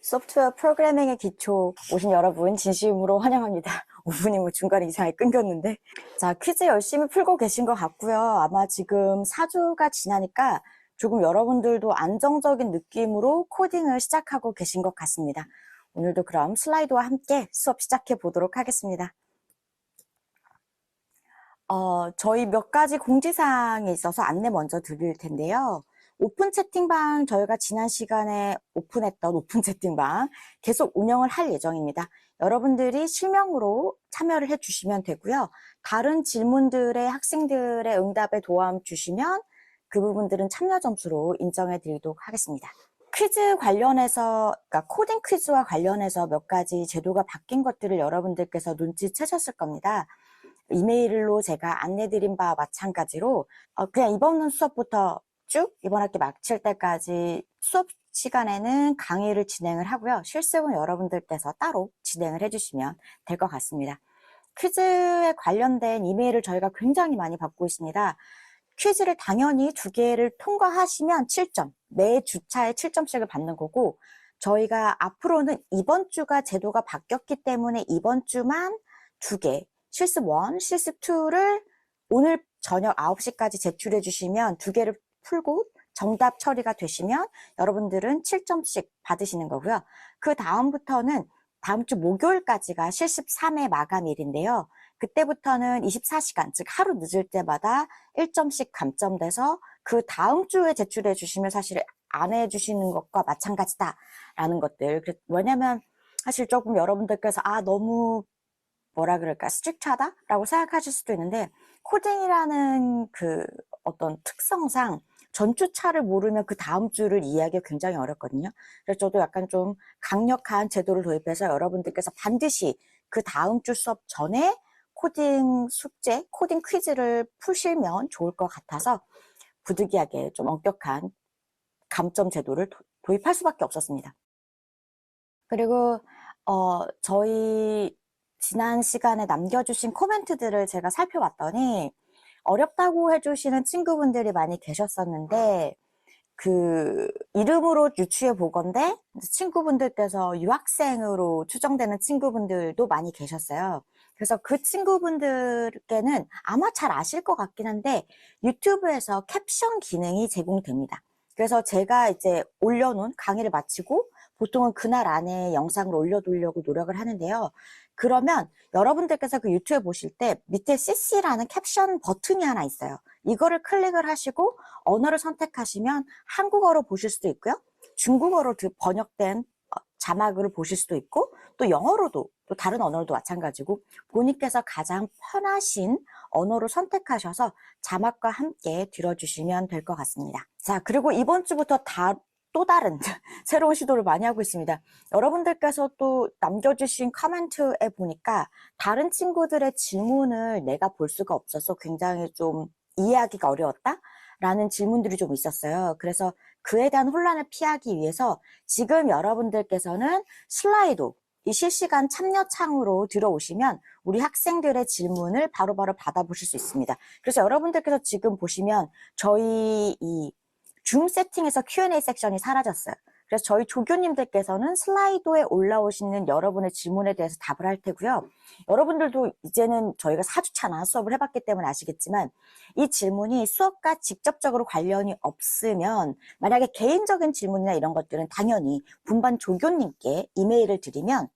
소프트웨어 프로그래밍의 기초 오신 여러분 진심으로 환영합니다. 5분이 뭐 중간에 이상하게 끊겼는데. 자, 퀴즈 열심히 풀고 계신 것 같고요. 아마 지금 4주가 지나니까 조금 여러분들도 안정적인 느낌으로 코딩을 시작하고 계신 것 같습니다. 오늘도 그럼 슬라이드와 함께 수업 시작해 보도록 하겠습니다. 저희 몇 가지 공지사항이 있어서 안내 먼저 드릴 텐데요. 오픈 채팅방, 저희가 지난 시간에 오픈했던 오픈 채팅방 계속 운영을 할 예정입니다. 여러분들이 실명으로 참여를 해주시면 되고요. 다른 질문들의 학생들의 응답에 도움 주시면 그 부분들은 참여 점수로 인정해 드리도록 하겠습니다. 퀴즈 관련해서, 그러니까 코딩 퀴즈와 관련해서 몇 가지 제도가 바뀐 것들을 여러분들께서 눈치채셨을 겁니다. 이메일로 제가 안내드린 바와 마찬가지로 그냥 이번 수업부터 쭉 이번 학기 마칠 때까지 수업 시간에는 강의를 진행을 하고요. 실습은 여러분들께서 따로 진행을 해주시면 될 것 같습니다. 퀴즈에 관련된 이메일을 저희가 굉장히 많이 받고 있습니다. 퀴즈를 당연히 2개를 통과하시면 7점, 매 주차에 7점씩을 받는 거고, 저희가 앞으로는 이번 주가 제도가 바뀌었기 때문에 이번 주만 2개, 실습 1, 실습 2를 오늘 저녁 9시까지 제출해 주시면 2개를 풀고 정답 처리가 되시면 여러분들은 7점씩 받으시는 거고요. 그 다음부터는 다음 주 목요일까지가 실습 3의 마감일인데요. 그때부터는 24시간, 즉 하루 늦을 때마다 1점씩 감점돼서 그 다음 주에 제출해 주시면 사실 안 해주시는 것과 마찬가지다라는 것들. 왜냐면 사실 조금 여러분들께서 너무 뭐라 그럴까, 스트릭트하다라고 생각하실 수도 있는데, 코딩이라는 그 어떤 특성상 전주차를 모르면 그 다음 주를 이해하기가 굉장히 어렵거든요. 그래서 저도 약간 좀 강력한 제도를 도입해서 여러분들께서 반드시 그 다음 주 수업 전에 코딩 숙제, 코딩 퀴즈를 푸시면 좋을 것 같아서 부득이하게 좀 엄격한 감점 제도를 도입할 수밖에 없었습니다. 그리고 저희 지난 시간에 남겨주신 코멘트들을 제가 살펴봤더니 어렵다고 해주시는 친구분들이 많이 계셨었는데, 그 이름으로 유추해 보건대 친구분들께서 유학생으로 추정되는 친구분들도 많이 계셨어요. 그래서 그 친구분들께는 아마 잘 아실 것 같긴 한데 유튜브에서 캡션 기능이 제공됩니다. 그래서 제가 이제 올려놓은 강의를 마치고 보통은 그날 안에 영상을 올려두려고 노력을 하는데요. 그러면 여러분들께서 그 유튜브에 보실 때 밑에 CC라는 캡션 버튼이 하나 있어요. 이거를 클릭을 하시고 언어를 선택하시면 한국어로 보실 수도 있고요. 중국어로 번역된 자막을 보실 수도 있고, 또 영어로도, 또 다른 언어로도 마찬가지고, 본인께서 가장 편하신 언어로 선택하셔서 자막과 함께 들어주시면 될 것 같습니다. 자, 그리고 이번 주부터 또 다른 새로운 시도를 많이 하고 있습니다. 여러분들께서 또 남겨주신 코멘트에 보니까 다른 친구들의 질문을 내가 볼 수가 없어서 굉장히 좀 이해하기가 어려웠다? 라는 질문들이 좀 있었어요. 그래서 그에 대한 혼란을 피하기 위해서 지금 여러분들께서는 슬라이드, 이 실시간 참여 창으로 들어오시면 우리 학생들의 질문을 바로바로 받아보실 수 있습니다. 그래서 여러분들께서 지금 보시면 저희 이 줌 세팅에서 Q&A 섹션이 사라졌어요. 그래서 저희 조교님들께서는 슬라이드에 올라오시는 여러분의 질문에 대해서 답을 할 테고요. 여러분들도 이제는 저희가 4주차나 수업을 해봤기 때문에 아시겠지만 이 질문이 수업과 직접적으로 관련이 없으면 만약에 개인적인 질문이나 이런 것들은 당연히 분반 조교님께 이메일을 드리면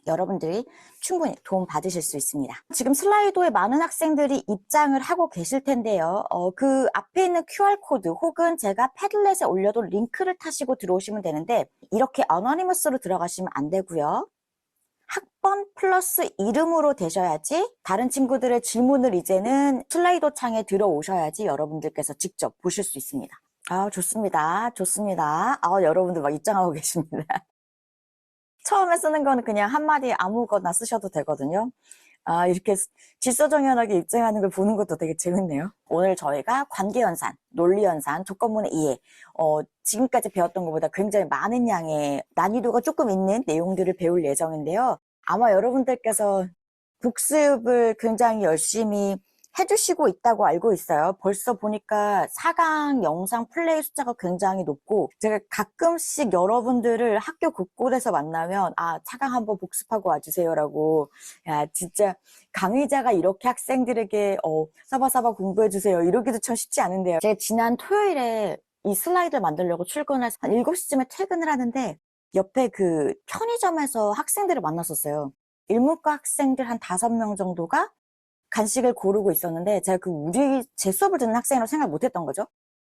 여러분들이 충분히 도움 받으실 수 있습니다. 지금 슬라이도에 많은 학생들이 입장을 하고 계실 텐데요. 그 앞에 있는 QR코드 혹은 제가 패들렛에 올려둔 링크를 타시고 들어오시면 되는데 이렇게 어너니머스로 들어가시면 안 되고요. 학번 플러스 이름으로 되셔야지 다른 친구들의 질문을 이제는 슬라이도 창에 들어오셔야지 여러분들께서 직접 보실 수 있습니다. 좋습니다. 좋습니다. 여러분들 막 입장하고 계십니다. 처음에 쓰는 거는 그냥 한마디 아무거나 쓰셔도 되거든요. 이렇게 질서정연하게 입장하는 걸 보는 것도 되게 재밌네요. 오늘 저희가 관계연산, 논리연산, 조건문의 이해, 지금까지 배웠던 것보다 굉장히 많은 양의 난이도가 조금 있는 내용들을 배울 예정인데요. 아마 여러분들께서 복습을 굉장히 열심히 해주시고 있다고 알고 있어요. 벌써 보니까 4강 영상 플레이 숫자가 굉장히 높고, 제가 가끔씩 여러분들을 학교 곳곳에서 만나면, 아, 4강 한번 복습하고 와주세요라고. 야, 진짜 강의자가 이렇게 학생들에게, 사바사바 공부해주세요, 이러기도 참 쉽지 않은데요. 제가 지난 토요일에 이 슬라이드를 만들려고 출근해서 한 7시쯤에 퇴근을 하는데, 옆에 그 편의점에서 학생들을 만났었어요. 일문과 학생들 한 5명 정도가 간식을 고르고 있었는데, 제가 제 수업을 듣는 학생이라고 생각 못 했던 거죠.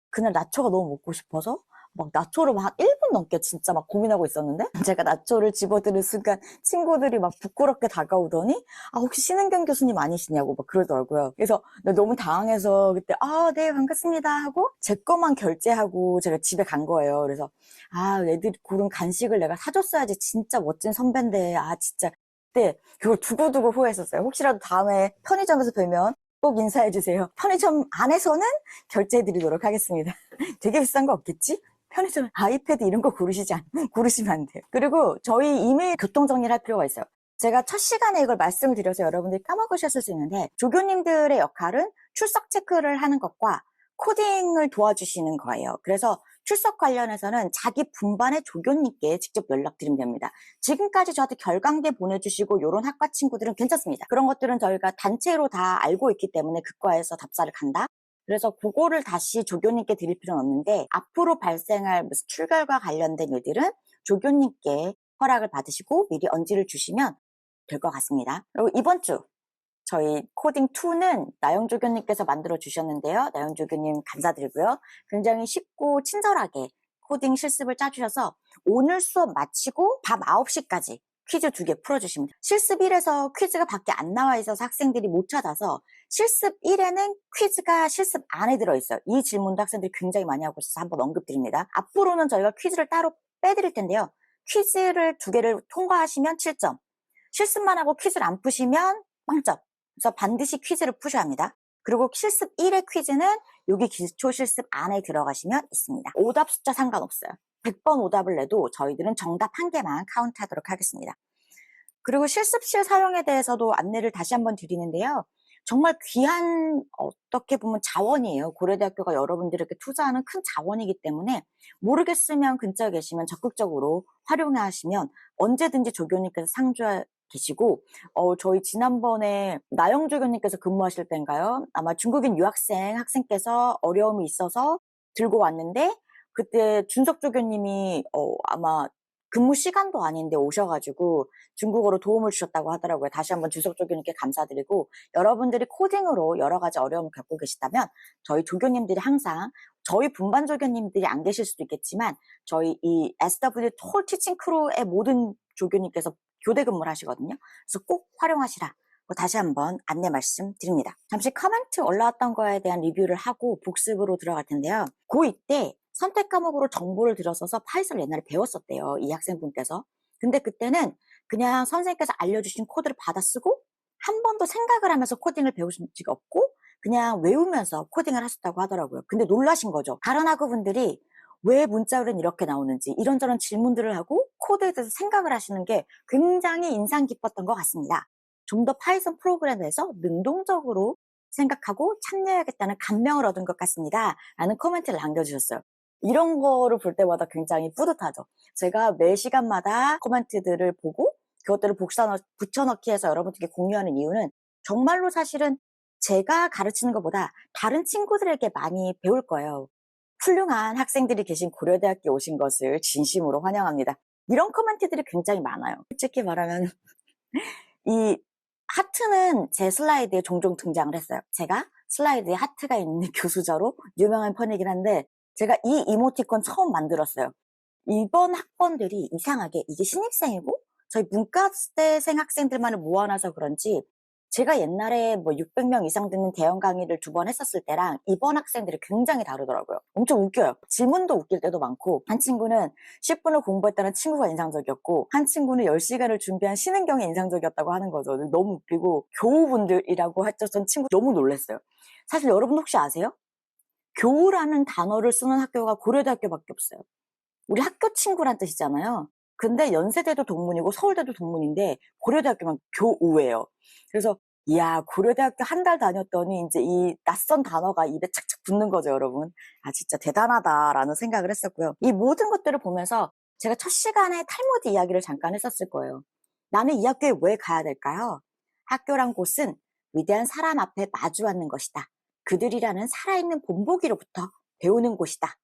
그날 나초가 너무 먹고 싶어서 막 나초를 막 1분 넘게 진짜 막 고민하고 있었는데, 제가 나초를 집어드는 순간 친구들이 막 부끄럽게 다가오더니, 아, 혹시 신은경 교수님 아니시냐고 막 그러더라고요. 그래서 너무 당황해서 그때, 아, 네, 반갑습니다 하고 제 거만 결제하고 제가 집에 간 거예요. 그래서 아, 애들이 고른 간식을 내가 사줬어야지, 진짜 멋진 선배인데, 아, 진짜 그때 그걸 두고두고 후회했었어요. 혹시라도 다음에 편의점에서 뵈면 꼭 인사해주세요. 편의점 안에서는 결제해드리도록 하겠습니다. 되게 비싼 거 없겠지? 편의점 아이패드 이런 거 고르시면 안 돼요. 그리고 저희 이메일 교통 정리를 할 필요가 있어요. 제가 첫 시간에 이걸 말씀을 드려서 여러분들이 까먹으셨을 수 있는데, 조교님들의 역할은 출석 체크를 하는 것과 코딩을 도와주시는 거예요. 그래서 출석 관련해서는 자기 분반의 조교님께 직접 연락드리면 됩니다. 지금까지 저한테 결강대 보내주시고 이런 학과 친구들은 괜찮습니다. 그런 것들은 저희가 단체로 다 알고 있기 때문에 그과에서 답사를 간다. 그래서 그거를 다시 조교님께 드릴 필요는 없는데, 앞으로 발생할 무슨 출결과 관련된 일들은 조교님께 허락을 받으시고 미리 언지를 주시면 될 것 같습니다. 그리고 이번 주 저희 코딩2는 나영 조교님께서 만들어 주셨는데요. 나영 조교님 감사드리고요. 굉장히 쉽고 친절하게 코딩 실습을 짜주셔서 오늘 수업 마치고 밤 9시까지 퀴즈 2개 풀어주시면 돼요. 실습 1에서 퀴즈가 밖에 안 나와 있어서 학생들이 못 찾아서, 실습 1에는 퀴즈가 실습 안에 들어있어요. 이 질문도 학생들이 굉장히 많이 하고 있어서 한번 언급드립니다. 앞으로는 저희가 퀴즈를 따로 빼드릴 텐데요. 퀴즈를 2개를 통과하시면 7점, 실습만 하고 퀴즈를 안 푸시면 0점. 그래서 반드시 퀴즈를 푸셔야 합니다. 그리고 실습 1의 퀴즈는 여기 기초 실습 안에 들어가시면 있습니다. 오답 숫자 상관없어요. 100번 오답을 내도 저희들은 정답 1개만 카운트하도록 하겠습니다. 그리고 실습실 사용에 대해서도 안내를 다시 한번 드리는데요. 정말 귀한, 어떻게 보면 자원이에요. 고려대학교가 여러분들에게 투자하는 큰 자원이기 때문에 모르겠으면 근처에 계시면 적극적으로 활용하시면 언제든지 조교님께서 상주해 계시고, 저희 지난번에 나영 조교님께서 근무하실 때인가요? 아마 중국인 학생께서 어려움이 있어서 들고 왔는데, 그때 준석 조교님이 아마 근무 시간도 아닌데 오셔가지고 중국어로 도움을 주셨다고 하더라고요. 다시 한번 준석 조교님께 감사드리고, 여러분들이 코딩으로 여러 가지 어려움을 겪고 계시다면 저희 조교님들이 항상, 저희 분반 조교님들이 안 계실 수도 있겠지만 저희 이 SW 톨 티칭 크루의 모든 조교님께서 교대 근무를 하시거든요. 그래서 꼭 활용하시라. 다시 한번 안내 말씀드립니다. 잠시 커멘트 올라왔던 거에 대한 리뷰를 하고 복습으로 들어갈 텐데요. 고2 때 선택 과목으로 정보를 들었어서 파이썬을 옛날에 배웠었대요, 이 학생분께서. 근데 그때는 그냥 선생님께서 알려주신 코드를 받아 쓰고 한 번도 생각을 하면서 코딩을 배우신 적이 없고 그냥 외우면서 코딩을 하셨다고 하더라고요. 근데 놀라신 거죠. 다른 학우분들이 왜 문자열은 이렇게 나오는지 이런저런 질문들을 하고 코드에 대해서 생각을 하시는 게 굉장히 인상 깊었던 것 같습니다. 좀 더 파이썬 프로그램에 대해서 능동적으로 생각하고 참여해야겠다는 감명을 얻은 것 같습니다, 라는 코멘트를 남겨주셨어요. 이런 거를 볼 때마다 굉장히 뿌듯하죠. 제가 매 시간마다 코멘트들을 보고 그것들을 붙여넣기 해서 여러분들께 공유하는 이유는, 정말로 사실은 제가 가르치는 것보다 다른 친구들에게 많이 배울 거예요. 훌륭한 학생들이 계신 고려대학교 오신 것을 진심으로 환영합니다. 이런 코멘트들이 굉장히 많아요. 솔직히 말하면 이 하트는 제 슬라이드에 종종 등장을 했어요. 제가 슬라이드에 하트가 있는 교수자로 유명한 편이긴 한데, 제가 이 이모티콘 처음 만들었어요. 이번 학번들이 이상하게, 이게 신입생이고 저희 문과대생 학생들만을 모아놔서 그런지, 제가 옛날에 뭐 600명 이상 듣는 대형 강의를 2번 했었을 때랑 이번 학생들이 굉장히 다르더라고요. 엄청 웃겨요. 질문도 웃길 때도 많고, 한 친구는 10분을 공부했다는 친구가 인상적이었고, 한 친구는 10시간을 준비한 신은경이 인상적이었다고 하는 거죠. 너무 웃기고, 교우분들이라고 했던 친구 너무 놀랐어요. 사실 여러분 혹시 아세요? 교우라는 단어를 쓰는 학교가 고려대학교밖에 없어요. 우리 학교 친구란 뜻이잖아요. 근데 연세대도 동문이고 서울대도 동문인데 고려대학교만 교우예요. 그래서 이야, 고려대학교 한 달 다녔더니 이제 이 낯선 단어가 입에 착착 붙는 거죠, 여러분. 아, 진짜 대단하다라는 생각을 했었고요. 이 모든 것들을 보면서 제가 첫 시간에 탈무드 이야기를 잠깐 했었을 거예요. 나는 이 학교에 왜 가야 될까요? 학교란 곳은 위대한 사람 앞에 마주 앉는 것이다. 그들이라는 살아있는 본보기로부터 배우는 곳이다.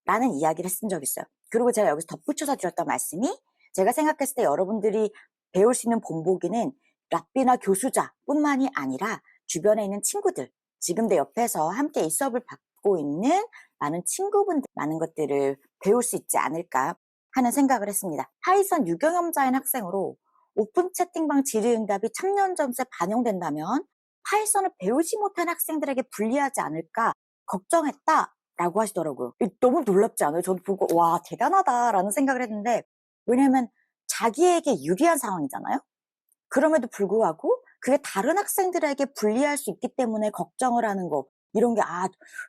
라는 이야기를 했은 적이 있어요. 그리고 제가 여기서 덧붙여서 드렸던 말씀이 제가 생각했을 때 여러분들이 배울 수 있는 본보기는 랍비나 교수자뿐만이 아니라 주변에 있는 친구들, 지금 내 옆에서 함께 이 수업을 받고 있는 많은 친구분들, 많은 것들을 배울 수 있지 않을까 하는 생각을 했습니다. 파이썬 유경험자인 학생으로 오픈 채팅방 질의응답이 참여 점수에 반영된다면 파이썬을 배우지 못한 학생들에게 불리하지 않을까 걱정했다 라고 하시더라고요. 너무 놀랍지 않아요? 저도 보고 와 대단하다라는 생각을 했는데, 왜냐면 자기에게 유리한 상황이잖아요. 그럼에도 불구하고 그게 다른 학생들에게 불리할 수 있기 때문에 걱정을 하는 거, 이런 게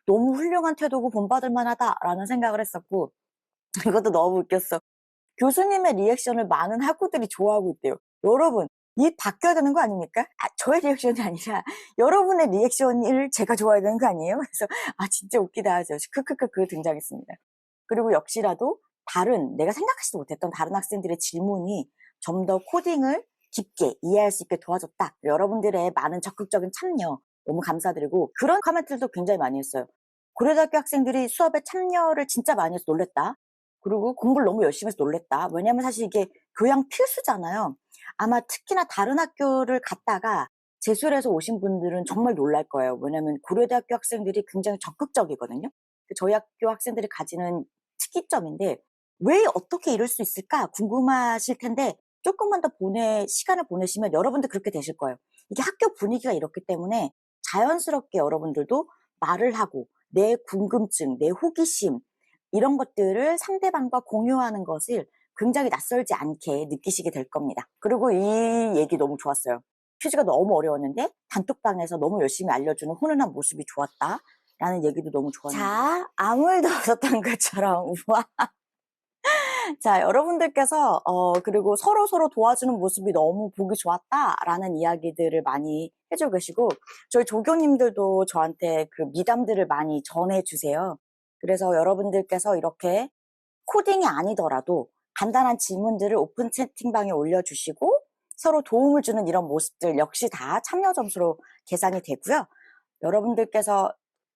너무 훌륭한 태도고 본받을 만하다라는 생각을 했었고, 이것도 너무 웃겼어. 교수님의 리액션을 많은 학우들이 좋아하고 있대요. 여러분, 이 바뀌어야 되는 거 아닙니까? 저의 리액션이 아니라 여러분의 리액션을 제가 좋아해야 되는 거 아니에요? 그래서 진짜 웃기다 하죠. 크크크크 등장했습니다. 그리고 역시라도 내가 생각하지도 못했던 다른 학생들의 질문이 좀 더 코딩을 깊게 이해할 수 있게 도와줬다. 여러분들의 많은 적극적인 참여 너무 감사드리고, 그런 코멘트들도 굉장히 많이 했어요. 고려대학교 학생들이 수업에 참여를 진짜 많이 해서 놀랬다. 그리고 공부를 너무 열심히 해서 놀랬다. 왜냐면 사실 이게 교양 필수잖아요. 아마 특히나 다른 학교를 갔다가 재수를 해서 오신 분들은 정말 놀랄 거예요. 왜냐면 고려대학교 학생들이 굉장히 적극적이거든요. 저희 학교 학생들이 가지는 특이점인데, 왜 어떻게 이럴 수 있을까 궁금하실 텐데, 조금만 더 시간을 보내시면 여러분도 그렇게 되실 거예요. 이게 학교 분위기가 이렇기 때문에 자연스럽게 여러분들도 말을 하고 내 궁금증, 내 호기심, 이런 것들을 상대방과 공유하는 것을 굉장히 낯설지 않게 느끼시게 될 겁니다. 그리고 이 얘기 너무 좋았어요. 퀴즈가 너무 어려웠는데 단톡방에서 너무 열심히 알려주는 훈훈한 모습이 좋았다 라는 얘기도 너무 좋았는데, 자, 아무 일도 없었던 것처럼 우와. 자, 여러분들께서 그리고 서로 도와주는 모습이 너무 보기 좋았다라는 이야기들을 많이 해주고 계시고, 저희 조교님들도 저한테 그 미담들을 많이 전해주세요. 그래서 여러분들께서 이렇게 코딩이 아니더라도 간단한 질문들을 오픈 채팅방에 올려주시고 서로 도움을 주는 이런 모습들 역시 다 참여 점수로 계산이 되고요. 여러분들께서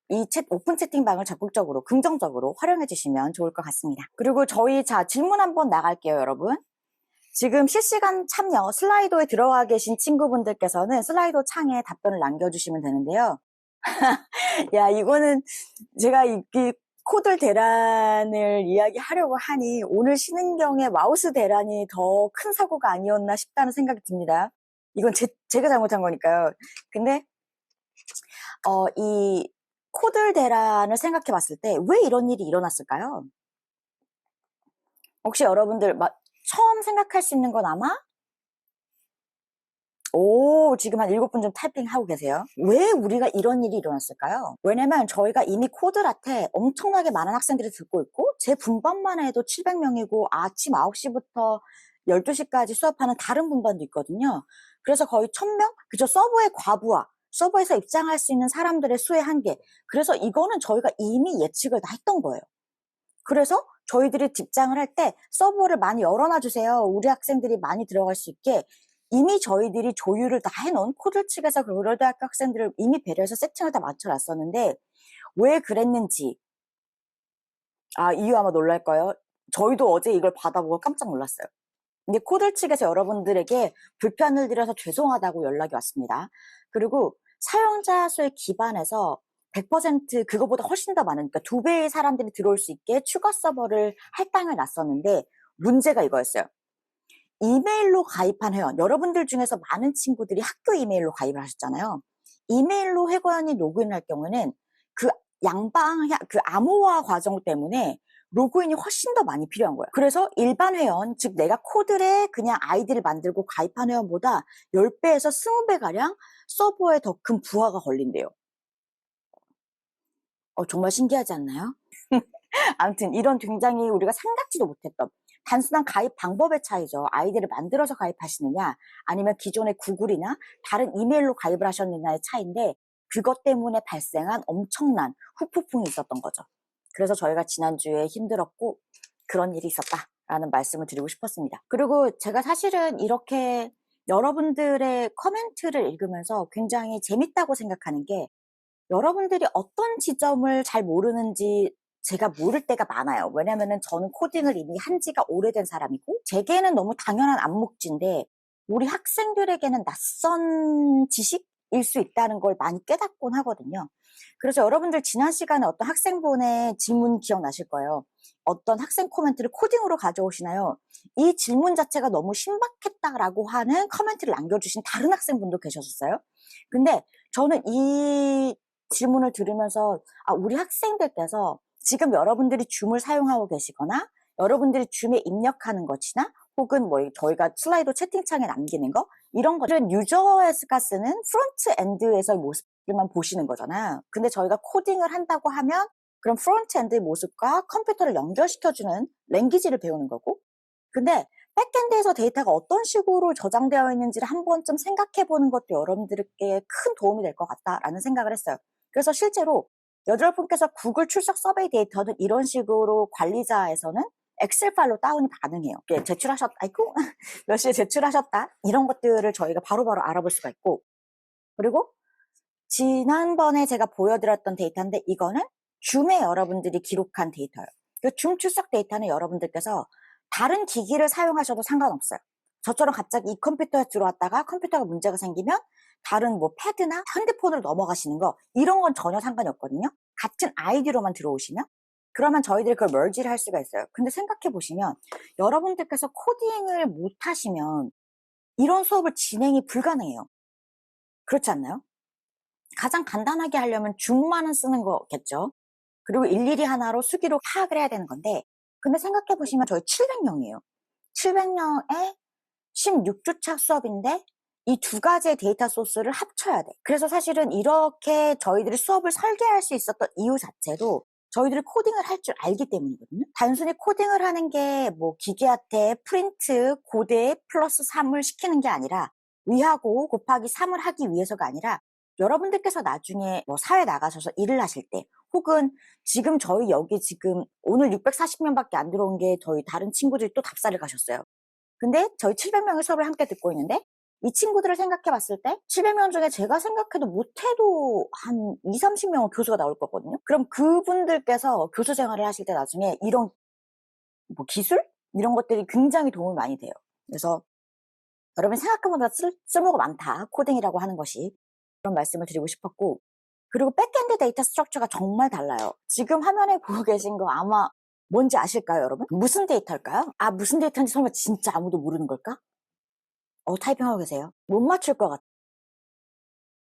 이 오픈 채팅방을 적극적으로 긍정적으로 활용해 주시면 좋을 것 같습니다. 그리고 질문 한번 나갈게요, 여러분. 지금 실시간 참여 슬라이도에 들어와 계신 친구분들께서는 슬라이도 창에 답변을 남겨주시면 되는데요. 야, 이거는 제가 이 코들 대란을 이야기하려고 하니 오늘 쉬는 경에 마우스 대란이 더 큰 사고가 아니었나 싶다는 생각이 듭니다. 이건 제가 잘못한 거니까요. 근데 이 코들 대란을 생각해 봤을 때 왜 이런 일이 일어났을까요? 혹시 여러분들 처음 생각할 수 있는 건 아마 지금 한 7분 좀 타이핑하고 계세요. 왜 우리가 이런 일이 일어났을까요? 왜냐면 저희가 이미 코드라테 엄청나게 많은 학생들이 듣고 있고, 제 분반만 해도 700명이고 아침 9시부터 12시까지 수업하는 다른 분반도 있거든요. 그래서 거의 1000명? 그죠? 서버의 과부하, 서버에서 입장할 수 있는 사람들의 수의 한계. 그래서 이거는 저희가 이미 예측을 다 했던 거예요. 그래서 저희들이 입장을 할 때 서버를 많이 열어놔 주세요. 우리 학생들이 많이 들어갈 수 있게 이미 저희들이 조율을 다 해놓은, 코드 측에서 고려대학교 학생들을 이미 배려해서 세팅을 다 맞춰놨었는데, 왜 그랬는지 이유 아마 놀랄 거예요. 저희도 어제 이걸 받아보고 깜짝 놀랐어요. 근데 코드 측에서 여러분들에게 불편을 드려서 죄송하다고 연락이 왔습니다. 그리고 사용자 수에 기반해서 100% 그거보다 훨씬 더 많은, 그러니까 2배의 사람들이 들어올 수 있게 추가 서버를 할당을 놨었는데, 문제가 이거였어요. 이메일로 가입한 회원, 여러분들 중에서 많은 친구들이 학교 이메일로 가입을 하셨잖아요. 이메일로 회원이 로그인할 경우에는 그 암호화 과정 때문에 로그인이 훨씬 더 많이 필요한 거예요. 그래서 일반 회원, 즉 내가 코드에 그냥 아이디를 만들고 가입한 회원보다 10배에서 20배가량 서버에 더 큰 부하가 걸린대요. 정말 신기하지 않나요? 아무튼 이런 굉장히 우리가 생각지도 못했던, 단순한 가입 방법의 차이죠. 아이디를 만들어서 가입하시느냐 아니면 기존의 구글이나 다른 이메일로 가입을 하셨느냐의 차이인데 그것 때문에 발생한 엄청난 후폭풍이 있었던 거죠. 그래서 저희가 지난주에 힘들었고 그런 일이 있었다라는 말씀을 드리고 싶었습니다. 그리고 제가 사실은 이렇게 여러분들의 코멘트를 읽으면서 굉장히 재밌다고 생각하는 게 여러분들이 어떤 지점을 잘 모르는지 제가 모를 때가 많아요. 왜냐면은 저는 코딩을 이미 한 지가 오래된 사람이고 제게는 너무 당연한 안목지인데 우리 학생들에게는 낯선 지식일 수 있다는 걸 많이 깨닫곤 하거든요. 그래서 여러분들 지난 시간에 어떤 학생분의 질문 기억나실 거예요. 어떤 학생 코멘트를 코딩으로 가져오시나요? 이 질문 자체가 너무 신박했다라고 하는 코멘트를 남겨주신 다른 학생분도 계셨어요. 근데 저는 이 질문을 들으면서 우리 학생들께서 지금 여러분들이 줌을 사용하고 계시거나 여러분들이 줌에 입력하는 것이나 혹은 뭐 저희가 슬라이드 채팅창에 남기는 거 이런 것들은 유저가 쓰는 프론트 엔드에서의 모습들만 보시는 거잖아요. 근데 저희가 코딩을 한다고 하면 그럼 프론트 엔드의 모습과 컴퓨터를 연결시켜주는 랭귀지를 배우는 거고 근데 백엔드에서 데이터가 어떤 식으로 저장되어 있는지를 한 번쯤 생각해 보는 것도 여러분들께 큰 도움이 될 것 같다라는 생각을 했어요. 그래서 실제로 여러분께서 구글 출석 서베이 데이터는 이런 식으로 관리자에서는 엑셀 파일로 다운이 가능해요. 아이고, 몇 시에 제출하셨다. 이런 것들을 저희가 바로바로 알아볼 수가 있고. 그리고 지난번에 제가 보여드렸던 데이터인데 이거는 줌에 여러분들이 기록한 데이터예요. 줌 출석 데이터는 여러분들께서 다른 기기를 사용하셔도 상관없어요. 저처럼 갑자기 이 컴퓨터에 들어왔다가 컴퓨터가 문제가 생기면 다른 뭐 패드나 핸드폰으로 넘어가시는 거 이런 건 전혀 상관이 없거든요. 같은 아이디로만 들어오시면 그러면 저희들이 그걸 멀지를 할 수가 있어요. 근데 생각해 보시면 여러분들께서 코딩을 못 하시면 이런 수업을 진행이 불가능해요. 그렇지 않나요? 가장 간단하게 하려면 줌만은 쓰는 거겠죠. 그리고 일일이 하나로 수기로 파악을 해야 되는 건데 근데 생각해 보시면 저희 700명이에요. 700명에 16주차 수업인데 이 두 가지의 데이터 소스를 합쳐야 돼. 그래서 사실은 이렇게 저희들이 수업을 설계할 수 있었던 이유 자체도 저희들이 코딩을 할 줄 알기 때문이거든요. 단순히 코딩을 하는 게 뭐 기계한테 프린트, 고대 플러스 3을 시키는 게 아니라 위하고 곱하기 3을 하기 위해서가 아니라 여러분들께서 나중에 뭐 사회 나가셔서 일을 하실 때 혹은 지금 저희 여기 지금 오늘 640명밖에 안 들어온 게 저희 다른 친구들이 또 답사를 가셨어요. 근데 저희 700명의 수업을 함께 듣고 있는데 이 친구들을 생각해 봤을 때 700명 중에 제가 생각해도 못해도 한 20, 30명은 교수가 나올 거거든요. 그럼 그분들께서 교수 생활을 하실 때 나중에 이런 뭐 기술? 이런 것들이 굉장히 도움이 많이 돼요. 그래서 여러분 생각보다 쓸모가 많다. 코딩이라고 하는 것이. 그런 말씀을 드리고 싶었고 그리고 백엔드 데이터 스트럭처가 정말 달라요. 지금 화면에 보고 계신 거 아마 뭔지 아실까요, 여러분? 무슨 데이터일까요? 무슨 데이터인지 설마 진짜 아무도 모르는 걸까? 타이핑하고 계세요. 못 맞출 것 같아.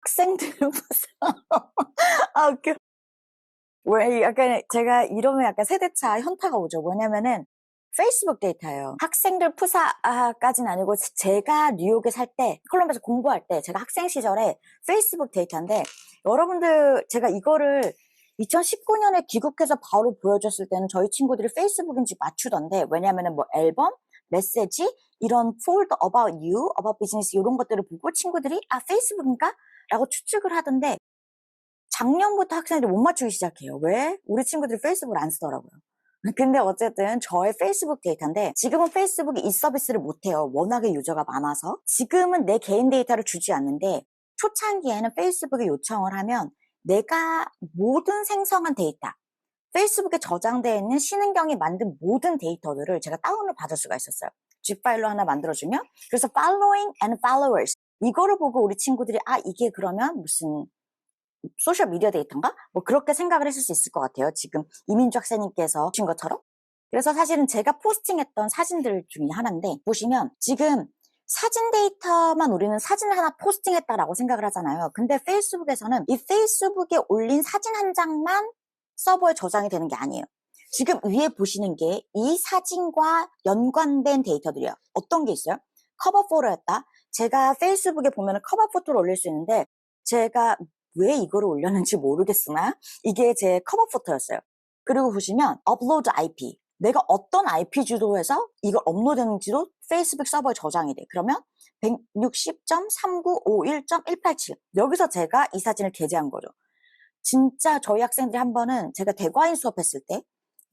학생들 무슨 웃겨. 왜 약간 제가 이러면 약간 세대차 현타가 오죠. 뭐냐면은 페이스북 데이터예요. 학생들 푸사까지는 아니고 제가 뉴욕에 살 때, 콜럼비아에서 공부할 때 제가 학생 시절에 페이스북 데이터인데 여러분들 제가 이거를 2019년에 귀국해서 바로 보여줬을 때는 저희 친구들이 페이스북인지 맞추던데 왜냐면은 뭐 앨범, 메시지, 이런 폴더 about you, about business 이런 것들을 보고 친구들이 페이스북인가? 라고 추측을 하던데 작년부터 학생들이 못 맞추기 시작해요. 왜? 우리 친구들이 페이스북을 안 쓰더라고요. 근데 어쨌든 저의 페이스북 데이터인데 지금은 페이스북이 이 서비스를 못해요. 워낙에 유저가 많아서. 지금은 내 개인 데이터를 주지 않는데 초창기에는 페이스북에 요청을 하면 내가 모든 생성한 데이터, 페이스북에 저장되어 있는 신은경이 만든 모든 데이터들을 제가 다운을 받을 수가 있었어요. zip 파일로 하나 만들어주면 그래서 following and followers 이거를 보고 우리 친구들이 이게 그러면 무슨 소셜 미디어 데이터인가? 뭐 그렇게 생각을 했을 수 있을 것 같아요. 지금 이민주 학생님께서 주신 것처럼. 그래서 사실은 제가 포스팅했던 사진들 중에 하나인데 보시면 지금 사진 데이터만 우리는 사진을 하나 포스팅했다라고 생각을 하잖아요. 근데 페이스북에서는 이 페이스북에 올린 사진 한 장만 서버에 저장이 되는 게 아니에요. 지금 위에 보시는 게 이 사진과 연관된 데이터들이에요. 어떤 게 있어요? 커버 포토였다. 제가 페이스북에 보면 커버 포토를 올릴 수 있는데 제가 왜 이거를 올렸는지 모르겠으나 이게 제 커버 포토였어요. 그리고 보시면 업로드 IP 내가 어떤 IP 주소에서 이걸 업로드했는지도 페이스북 서버에 저장이 돼. 그러면 160.3951.187 여기서 제가 이 사진을 게재한 거죠. 진짜 저희 학생들이 한 번은 제가 대과인 수업했을 때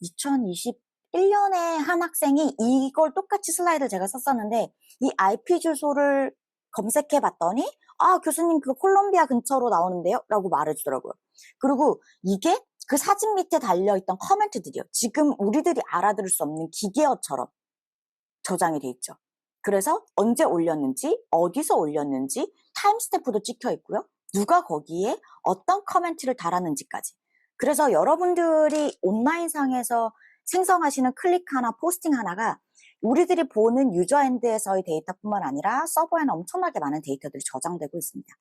2021년에 한 학생이 이걸 똑같이 슬라이드를 제가 썼었는데 이 IP 주소를 검색해 봤더니 아 교수님 그거 콜롬비아 근처로 나오는데요? 라고 말해주더라고요. 그리고 이게 그 사진 밑에 달려있던 커멘트들이요. 지금 우리들이 알아들을 수 없는 기계어처럼 저장이 돼 있죠. 그래서 언제 올렸는지, 어디서 올렸는지, 타임스탬프도 찍혀 있고요. 누가 거기에 어떤 커멘트를 달았는지까지. 그래서 여러분들이 온라인상에서 생성하시는 클릭 하나, 포스팅 하나가 우리들이 보는 유저엔드에서의 데이터뿐만 아니라 서버에는 엄청나게 많은 데이터들이 저장되고 있습니다.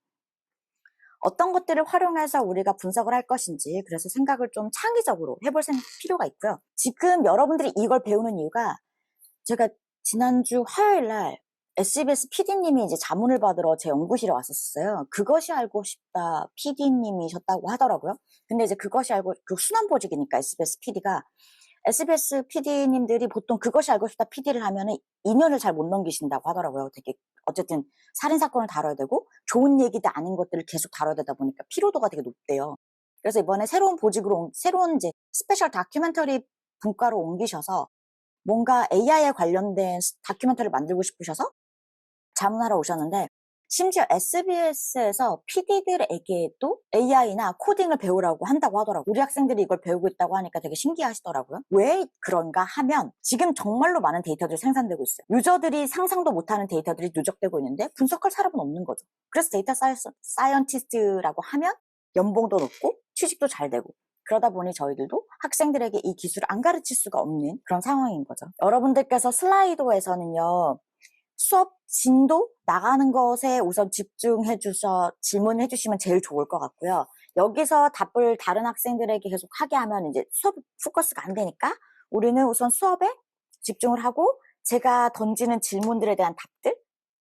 어떤 것들을 활용해서 우리가 분석을 할 것인지 그래서 생각을 좀 창의적으로 해볼 필요가 있고요. 지금 여러분들이 이걸 배우는 이유가 제가 지난주 화요일 날 SBS PD님이 이제 자문을 받으러 제 연구실에 왔었어요. 그것이 알고 싶다 PD님이셨다고 하더라고요. 근데 이제 그것이 알고, 그 순환보직이니까 SBS PD가 SBS PD님들이 보통 그것이 알고 싶다 PD를 하면은 2년을 잘 못 넘기신다고 하더라고요. 되게 어쨌든 살인사건을 다뤄야 되고 좋은 얘기도 아닌 것들을 계속 다뤄야 되다 보니까 피로도가 되게 높대요. 그래서 이번에 새로운 보직으로, 새로운 이제 스페셜 다큐멘터리 분과로 옮기셔서 뭔가 AI에 관련된 다큐멘터리를 만들고 싶으셔서 자문하러 오셨는데 심지어 SBS에서 PD들에게도 AI나 코딩을 배우라고 한다고 하더라고요. 우리 학생들이 이걸 배우고 있다고 하니까 되게 신기하시더라고요. 왜 그런가 하면 지금 정말로 많은 데이터들이 생산되고 있어요. 유저들이 상상도 못하는 데이터들이 누적되고 있는데 분석할 사람은 없는 거죠. 그래서 데이터 사이언티스트라고 하면 연봉도 높고 취직도 잘 되고 그러다 보니 저희들도 학생들에게 이 기술을 안 가르칠 수가 없는 그런 상황인 거죠. 여러분들께서 슬라이도에서는요. 수업 진도 나가는 것에 우선 집중해 질문해 주시면 제일 좋을 것 같고요. 여기서 답을 다른 학생들에게 계속 하게 하면 이제 수업 포커스가 안 되니까 우리는 우선 수업에 집중을 하고 제가 던지는 질문들에 대한 답들,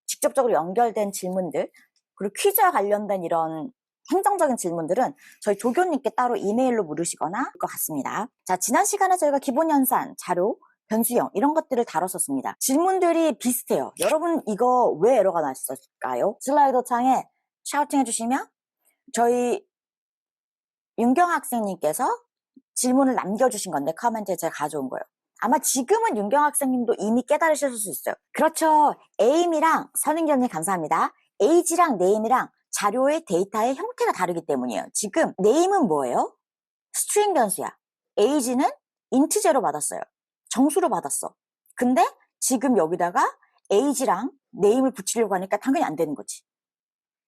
직접적으로 연결된 질문들, 그리고 퀴즈와 관련된 이런 행정적인 질문들은 저희 조교님께 따로 이메일로 물으시거나 할 것 같습니다. 자, 지난 시간에 저희가 기본 연산, 자료, 변수형 이런 것들을 다뤘었습니다. 질문들이 비슷해요. 여러분 이거 왜 에러가 났을까요? 슬라이더 창에 샤우팅 해주시면 저희 윤경 학생님께서 질문을 남겨주신 건데 커멘트에 제가 가져온 거예요. 아마 지금은 윤경 학생님도 이미 깨달으실 수 있어요. 그렇죠. 에임이랑 선인경님 감사합니다. 에이지랑 네임이랑 자료의 데이터의 형태가 다르기 때문이에요. 지금 네임은 뭐예요? 스트링 변수야. 에이지는 인트제로 받았어요. 정수로 받았어. 근데 지금 여기다가 에이지랑 네임을 붙이려고 하니까 당연히 안 되는 거지.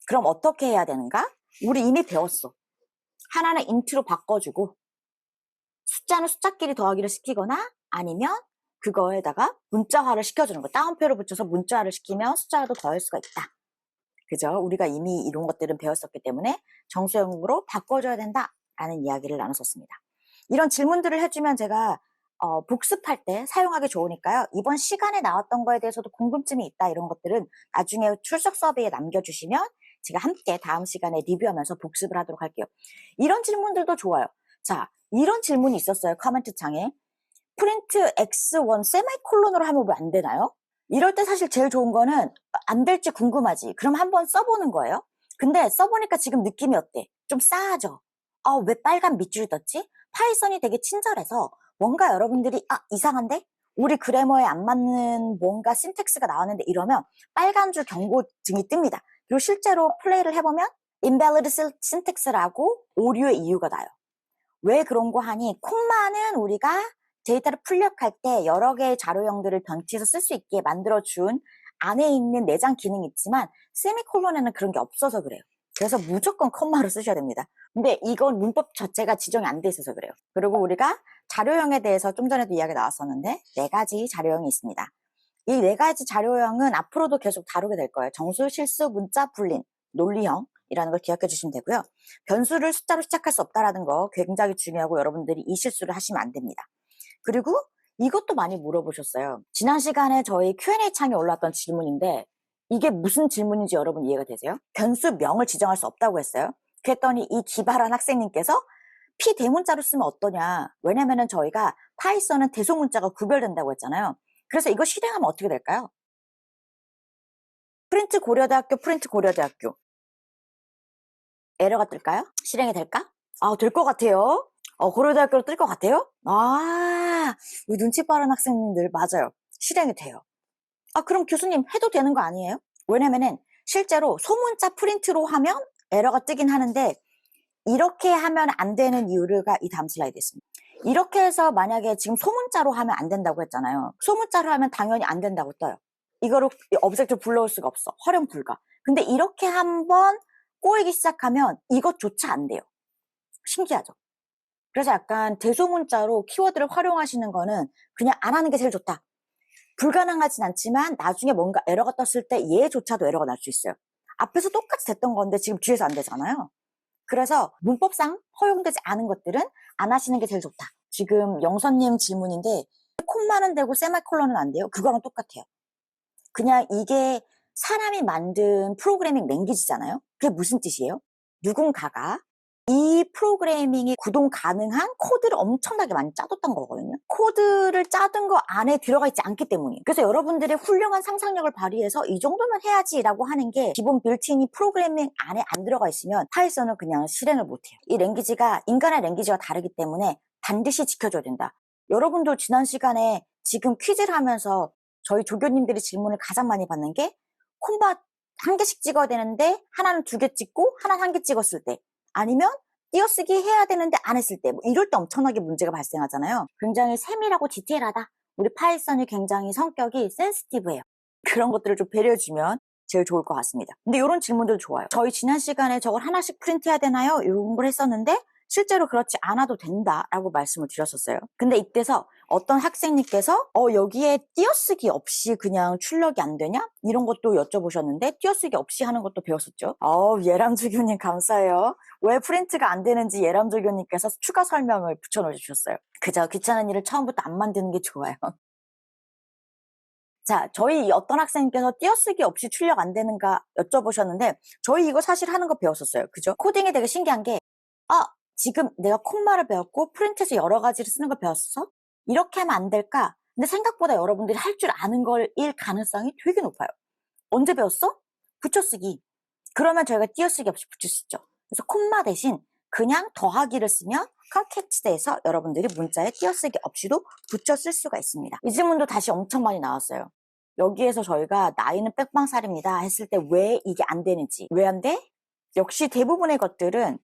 그럼 어떻게 해야 되는가? 우리 이미 배웠어. 하나는 인트로 바꿔주고 숫자는 숫자끼리 더하기를 시키거나 아니면 그거에다가 문자화를 시켜주는 거. 따옴표를 붙여서 문자화를 시키면 숫자라도 더할 수가 있다. 그죠? 우리가 이미 이런 것들은 배웠었기 때문에 정수형으로 바꿔줘야 된다라는 이야기를 나눴었습니다. 이런 질문들을 해주면 제가 복습할 때 사용하기 좋으니까요. 이번 시간에 나왔던 거에 대해서도 궁금증이 있다 이런 것들은 나중에 출석 서비에 남겨주시면 제가 함께 다음 시간에 리뷰하면서 복습을 하도록 할게요. 이런 질문들도 좋아요. 자, 이런 질문이 있었어요. 코멘트 창에. 프린트 x1 세미콜론으로 하면 왜 안 되나요? 이럴 때 사실 제일 좋은 거는 안 될지 궁금하지. 그럼 한번 써보는 거예요. 근데 써보니까 지금 느낌이 어때? 좀 싸하죠? 왜 빨간 밑줄이 떴지? 파이썬이 되게 친절해서 뭔가 여러분들이 이상한데? 우리 그래머에 안 맞는 뭔가 신텍스가 나왔는데 이러면 빨간 줄 경고등이 뜹니다. 그리고 실제로 플레이를 해보면 invalid syntax라고 오류의 이유가 나요. 왜 그런 거 하니? 콤마는 우리가 데이터를 출력할 때 여러 개의 자료형들을 변치해서 쓸 수 있게 만들어준 안에 있는 내장 기능이 있지만 세미콜론에는 그런 게 없어서 그래요. 그래서 무조건 콤마로 쓰셔야 됩니다. 근데 이건 문법 자체가 지정이 안 돼 있어서 그래요. 그리고 우리가 자료형에 대해서 좀 전에도 이야기 나왔었는데 4가지 자료형이 있습니다. 이 4가지 자료형은 앞으로도 계속 다루게 될 거예요. 정수, 실수, 문자, 불린, 논리형 이라는 걸 기억해 주시면 되고요. 변수를 숫자로 시작할 수 없다라는 거 굉장히 중요하고 여러분들이 이 실수를 하시면 안 됩니다. 그리고 이것도 많이 물어보셨어요. 지난 시간에 저희 Q&A 창에 올라왔던 질문인데 이게 무슨 질문인지 여러분 이해가 되세요? 변수명을 지정할 수 없다고 했어요. 그랬더니 이 기발한 학생님께서 P 대문자로 쓰면 어떠냐. 왜냐면은 저희가 파이썬은 대소문자가 구별된다고 했잖아요. 그래서 이거 실행하면 어떻게 될까요? 프린트 고려대학교, 프린트 고려대학교. 에러가 뜰까요? 실행이 될까? 될 것 같아요. 고려대학교로 뜰 것 같아요? 이 눈치 빠른 학생님들, 맞아요. 실행이 돼요. 그럼 교수님 해도 되는 거 아니에요? 왜냐면은 실제로 소문자 프린트로 하면 에러가 뜨긴 하는데 이렇게 하면 안 되는 이유가 이 다음 슬라이드에 있습니다. 이렇게 해서 만약에 지금 소문자로 하면 안 된다고 했잖아요. 소문자로 하면 당연히 안 된다고 떠요. 이거를 오브젝트로 불러올 수가 없어. 활용 불가. 근데 이렇게 한번 꼬이기 시작하면 이것조차 안 돼요. 신기하죠? 그래서 약간 대소문자로 키워드를 활용하시는 거는 그냥 안 하는 게 제일 좋다. 불가능하진 않지만 나중에 뭔가 에러가 떴을 때 얘조차도 에러가 날 수 있어요. 앞에서 똑같이 됐던 건데 지금 뒤에서 안 되잖아요. 그래서 문법상 허용되지 않은 것들은 안 하시는 게 제일 좋다. 지금 영선님 질문인데 콤마는 되고 세미콜론은 안 돼요? 그거랑 똑같아요. 그냥 이게 사람이 만든 프로그래밍 랭귀지잖아요. 그게 무슨 뜻이에요? 누군가가 이 프로그래밍이 구동 가능한 코드를 엄청나게 많이 짜뒀던 거거든요. 코드를 짜둔 거 안에 들어가 있지 않기 때문이에요. 그래서 여러분들의 훌륭한 상상력을 발휘해서 이 정도면 해야지라고 하는 게 기본 빌트인이 프로그래밍 안에 안 들어가 있으면 파이썬은 그냥 실행을 못해요. 이 랭귀지가 인간의 랭귀지와 다르기 때문에 반드시 지켜줘야 된다. 여러분도 지난 시간에 지금 퀴즈를 하면서 저희 조교님들이 질문을 가장 많이 받는 게 콤마 한 개씩 찍어야 되는데 하나는 2개 찍고 하나는 1개 찍었을 때 아니면 띄어쓰기 해야 되는데 안 했을 때 이럴 때 엄청나게 문제가 발생하잖아요. 굉장히 세밀하고 디테일하다. 우리 파이썬이 굉장히 성격이 센시티브해요. 그런 것들을 좀 배려해주면 제일 좋을 것 같습니다. 근데 이런 질문들 좋아요. 저희 지난 시간에 저걸 하나씩 프린트해야 되나요? 이런 걸 했었는데 실제로 그렇지 않아도 된다라고 말씀을 드렸었어요. 근데 이때서 어떤 학생님께서 여기에 띄어쓰기 없이 그냥 출력이 안 되냐? 이런 것도 여쭤보셨는데 띄어쓰기 없이 하는 것도 배웠었죠. 예람조교님 감사해요. 왜 프린트가 안 되는지 예람조교님께서 추가 설명을 붙여넣어 주셨어요. 그저 귀찮은 일을 처음부터 안 만드는 게 좋아요. 자, 저희 어떤 학생님께서 띄어쓰기 없이 출력 안 되는가 여쭤보셨는데 저희 이거 사실 하는 거 배웠었어요. 그죠? 코딩이 되게 신기한 게 지금 내가 콤마를 배웠고 프린트에서 여러 가지를 쓰는 걸 배웠어? 이렇게 하면 안 될까? 근데 생각보다 여러분들이 할 줄 아는 걸일 가능성이 되게 높아요. 언제 배웠어? 붙여쓰기. 그러면 저희가 띄어쓰기 없이 붙일 수 있죠. 그래서 콤마 대신 그냥 더하기를 쓰면 컨캐치돼서 여러분들이 문자에 띄어쓰기 없이도 붙여 쓸 수가 있습니다. 이 질문도 다시 엄청 많이 나왔어요. 여기에서 저희가 나이는 빽방살입니다 했을 때 왜 이게 안 되는지. 왜 안 돼? 역시 대부분의 것들은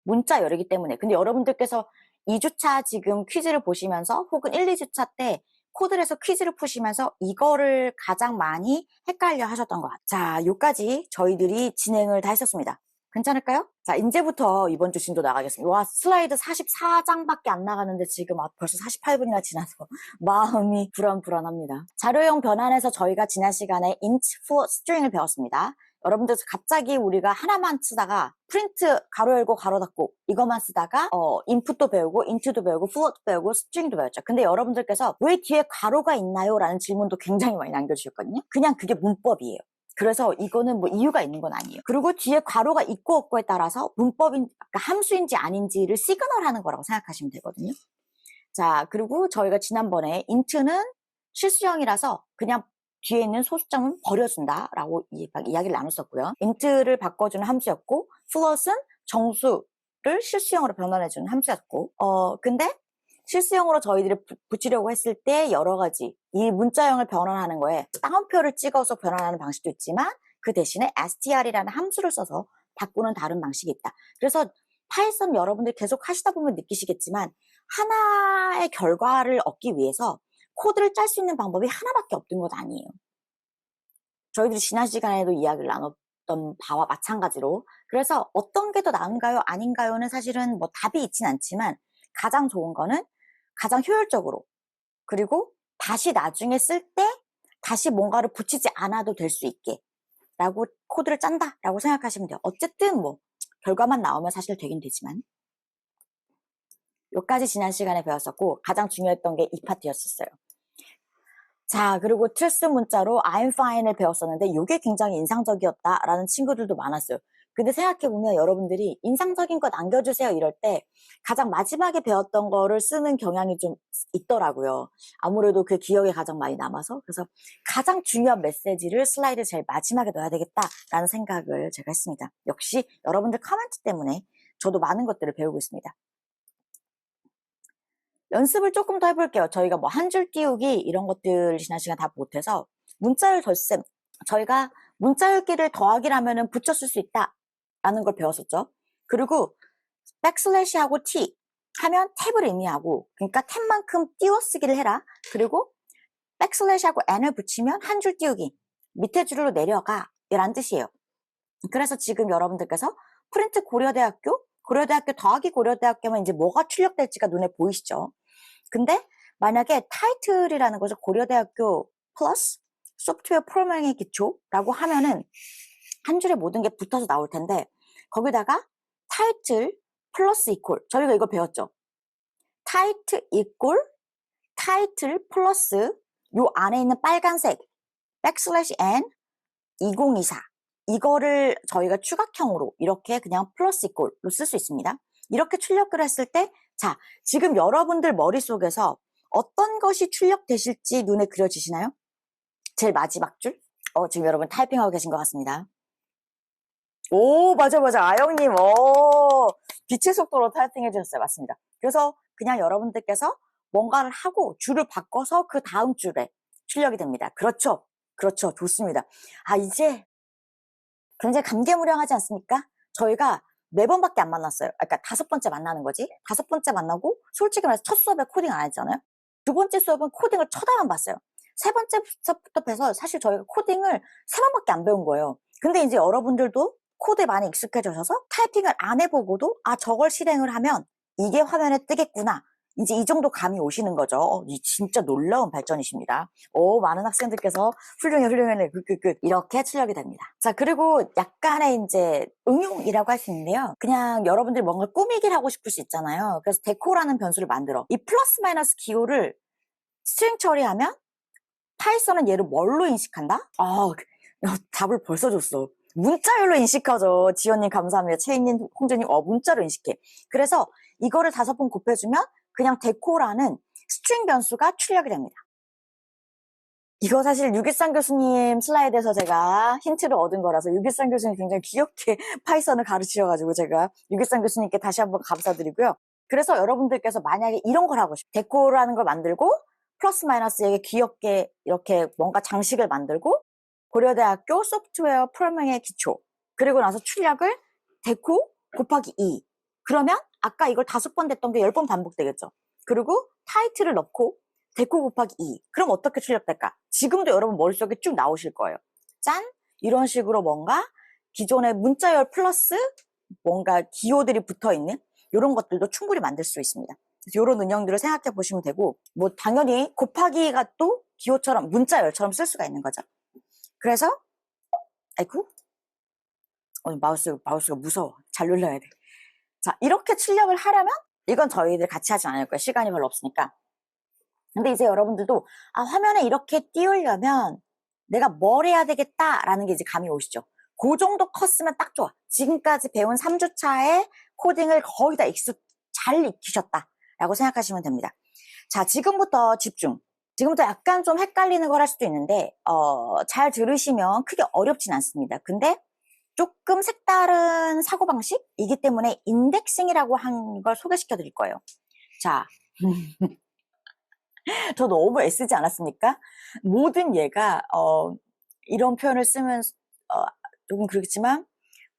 문자 열이기 때문에. 근데 여러분들께서 2주차 지금 퀴즈를 보시면서 혹은 1, 2주차 때 코드에서 퀴즈를 푸시면서 이거를 가장 많이 헷갈려 하셨던 것 같아요. 자, 요까지 저희들이 진행을 다 했었습니다. 괜찮을까요? 자, 이제부터 이번 주 진도 나가겠습니다. 와, 슬라이드 44장밖에 안 나가는데 지금 벌써 48분이나 지나서 마음이 불안합니다. 자료형 변환에서 저희가 지난 시간에 int for string을 배웠습니다. 여러분들 갑자기 우리가 하나만 쓰다가 프린트 가로 열고 가로 닫고 이것만 쓰다가 인풋도 배우고 인트도 배우고 float도 배우고 string도 배웠죠. 근데 여러분들께서 왜 뒤에 가로가 있나요? 라는 질문도 굉장히 많이 남겨주셨거든요. 그냥 그게 문법이에요. 그래서 이거는 뭐 이유가 있는 건 아니에요. 그리고 뒤에 가로가 있고 없고에 따라서 문법인, 그러니까 함수인지 아닌지를 시그널하는 거라고 생각하시면 되거든요. 자, 그리고 저희가 지난번에 int는 실수형이라서 그냥 뒤에 있는 소수점은 버려준다라고 이야기를 나눴었고요. int를 바꿔주는 함수였고, float은 정수를 실수형으로 변환해주는 함수였고, 근데 실수형으로 저희들이 붙이려고 했을 때 여러 가지 이 문자형을 변환하는 거에 따옴표를 찍어서 변환하는 방식도 있지만 그 대신에 str이라는 함수를 써서 바꾸는 다른 방식이 있다. 그래서 파이썬 여러분들 계속 하시다 보면 느끼시겠지만 하나의 결과를 얻기 위해서 코드를 짤 수 있는 방법이 하나밖에 없던 것 아니에요. 저희들이 지난 시간에도 이야기를 나눴던 바와 마찬가지로 그래서 어떤 게 더 나은가요? 아닌가요는 사실은 뭐 답이 있진 않지만 가장 좋은 거는 가장 효율적으로 그리고 다시 나중에 쓸 때 다시 뭔가를 붙이지 않아도 될 수 있게 라고 코드를 짠다 라고 생각하시면 돼요. 어쨌든 뭐 결과만 나오면 사실 되긴 되지만 여기까지 지난 시간에 배웠었고 가장 중요했던 게 이 파트였었어요. 자, 그리고 트루스 문자로 I'm fine을 배웠었는데 이게 굉장히 인상적이었다라는 친구들도 많았어요. 근데 생각해보면 여러분들이 인상적인 거 남겨주세요 이럴 때 가장 마지막에 배웠던 거를 쓰는 경향이 좀 있더라고요. 아무래도 그 기억에 가장 많이 남아서. 그래서 가장 중요한 메시지를 슬라이드 제일 마지막에 넣어야 되겠다라는 생각을 제가 했습니다. 역시 여러분들 커멘트 때문에 저도 많은 것들을 배우고 있습니다. 연습을 조금 더 해볼게요. 저희가 뭐 한 줄 띄우기 이런 것들 지난 시간 다 못해서 문자열 덧셈, 저희가 문자 읽기를 더하기라면은 붙여 쓸 수 있다라는 걸 배웠었죠. 그리고 백슬래시하고 T 하면 탭을 의미하고, 그러니까 탭만큼 띄워쓰기를 해라. 그리고 백슬래시하고 N을 붙이면 한 줄 띄우기, 밑에 줄로 내려가 이란 뜻이에요. 그래서 지금 여러분들께서 프린트 고려대학교 더하기 고려대학교면 이제 뭐가 출력될지가 눈에 보이시죠? 근데 만약에 타이틀이라는 거죠. 고려대학교 플러스 소프트웨어 프로그래밍의 기초라고 하면은 한 줄에 모든 게 붙어서 나올 텐데, 거기다가 타이틀 플러스 이퀄, 저희가 이거 배웠죠. 타이틀 이퀄 타이틀 플러스 요 안에 있는 빨간색 백슬래시 n 2024, 이거를 저희가 추각형으로 이렇게 그냥 플러스 이퀄로 쓸 수 있습니다. 이렇게 출력을 했을 때, 자, 지금 여러분들 머릿속에서 어떤 것이 출력되실지 눈에 그려지시나요? 제일 마지막 줄? 지금 여러분 타이핑하고 계신 것 같습니다. 오, 맞아. 아영님, 빛의 속도로 타이핑해 주셨어요. 맞습니다. 그래서 그냥 여러분들께서 뭔가를 하고 줄을 바꿔서 그 다음 줄에 출력이 됩니다. 그렇죠. 좋습니다. 이제 굉장히 감개무량하지 않습니까? 저희가 4번밖에 안 만났어요. 그러니까 5번째 만나는 거지. 5번째 만나고 솔직히 말해서 첫 수업에 코딩 안 했잖아요. 2번째 수업은 코딩을 쳐다만 봤어요. 3번째 수업부터 해서 사실 저희가 코딩을 3번밖에 안 배운 거예요. 근데 이제 여러분들도 코드에 많이 익숙해져서 타이핑을 안 해보고도 저걸 실행을 하면 이게 화면에 뜨겠구나, 이제 이 정도 감이 오시는 거죠. 진짜 놀라운 발전이십니다. 많은 학생들께서 훌륭해. 이렇게 출력이 됩니다. 자, 그리고 약간의 이제 응용이라고 할 수 있는데요. 그냥 여러분들이 뭔가 꾸미기를 하고 싶을 수 있잖아요. 그래서 데코라는 변수를 만들어. 이 플러스 마이너스 기호를 스트링 처리하면 파이썬은 얘를 뭘로 인식한다? 답을 벌써 줬어. 문자열로 인식하죠. 지연님 감사합니다. 채인님, 홍재님, 문자로 인식해. 그래서 이거를 5번 곱해주면 그냥 데코라는 스트링 변수가 출력이 됩니다. 이거 사실 613 교수님 슬라이드에서 제가 힌트를 얻은 거라서 613 교수님 굉장히 귀엽게 파이썬을 가르치셔가지고 제가 613 교수님께 다시 한번 감사드리고요. 그래서 여러분들께서 만약에 이런 걸 하고 싶어요. 데코라는 걸 만들고 플러스 마이너스에게 귀엽게 이렇게 뭔가 장식을 만들고 고려대학교 소프트웨어 프로그래밍의 기초, 그리고 나서 출력을 데코 곱하기 2, 그러면 아까 이걸 5번 됐던 게 10번 반복되겠죠. 그리고 타이틀을 넣고 데코 곱하기 2, 그럼 어떻게 출력될까? 지금도 여러분 머릿속에 쭉 나오실 거예요. 짠! 이런 식으로 뭔가 기존의 문자열 플러스 뭔가 기호들이 붙어있는 이런 것들도 충분히 만들 수 있습니다. 그래서 이런 운영들을 생각해 보시면 되고, 뭐 당연히 곱하기가 또 기호처럼 문자열처럼 쓸 수가 있는 거죠. 그래서 마우스가 무서워. 잘 눌러야 돼. 자, 이렇게 출력을 하려면 이건 저희들 같이 하진 않을 거예요. 시간이 별로 없으니까. 근데 이제 여러분들도 화면에 이렇게 띄우려면 내가 뭘 해야 되겠다라는 게 이제 감이 오시죠. 그 정도 컸으면 딱 좋아. 지금까지 배운 3주차의 코딩을 거의 다 잘 익히셨다라고 생각하시면 됩니다. 자, 지금부터 집중. 지금부터 약간 좀 헷갈리는 걸 할 수도 있는데 잘 들으시면 크게 어렵진 않습니다. 근데 조금 색다른 사고방식이기 때문에 인덱싱이라고 한 걸 소개시켜 드릴 거예요. 자, 저 너무 애쓰지 않았습니까? 모든 얘가 이런 표현을 쓰면 조금 그렇지만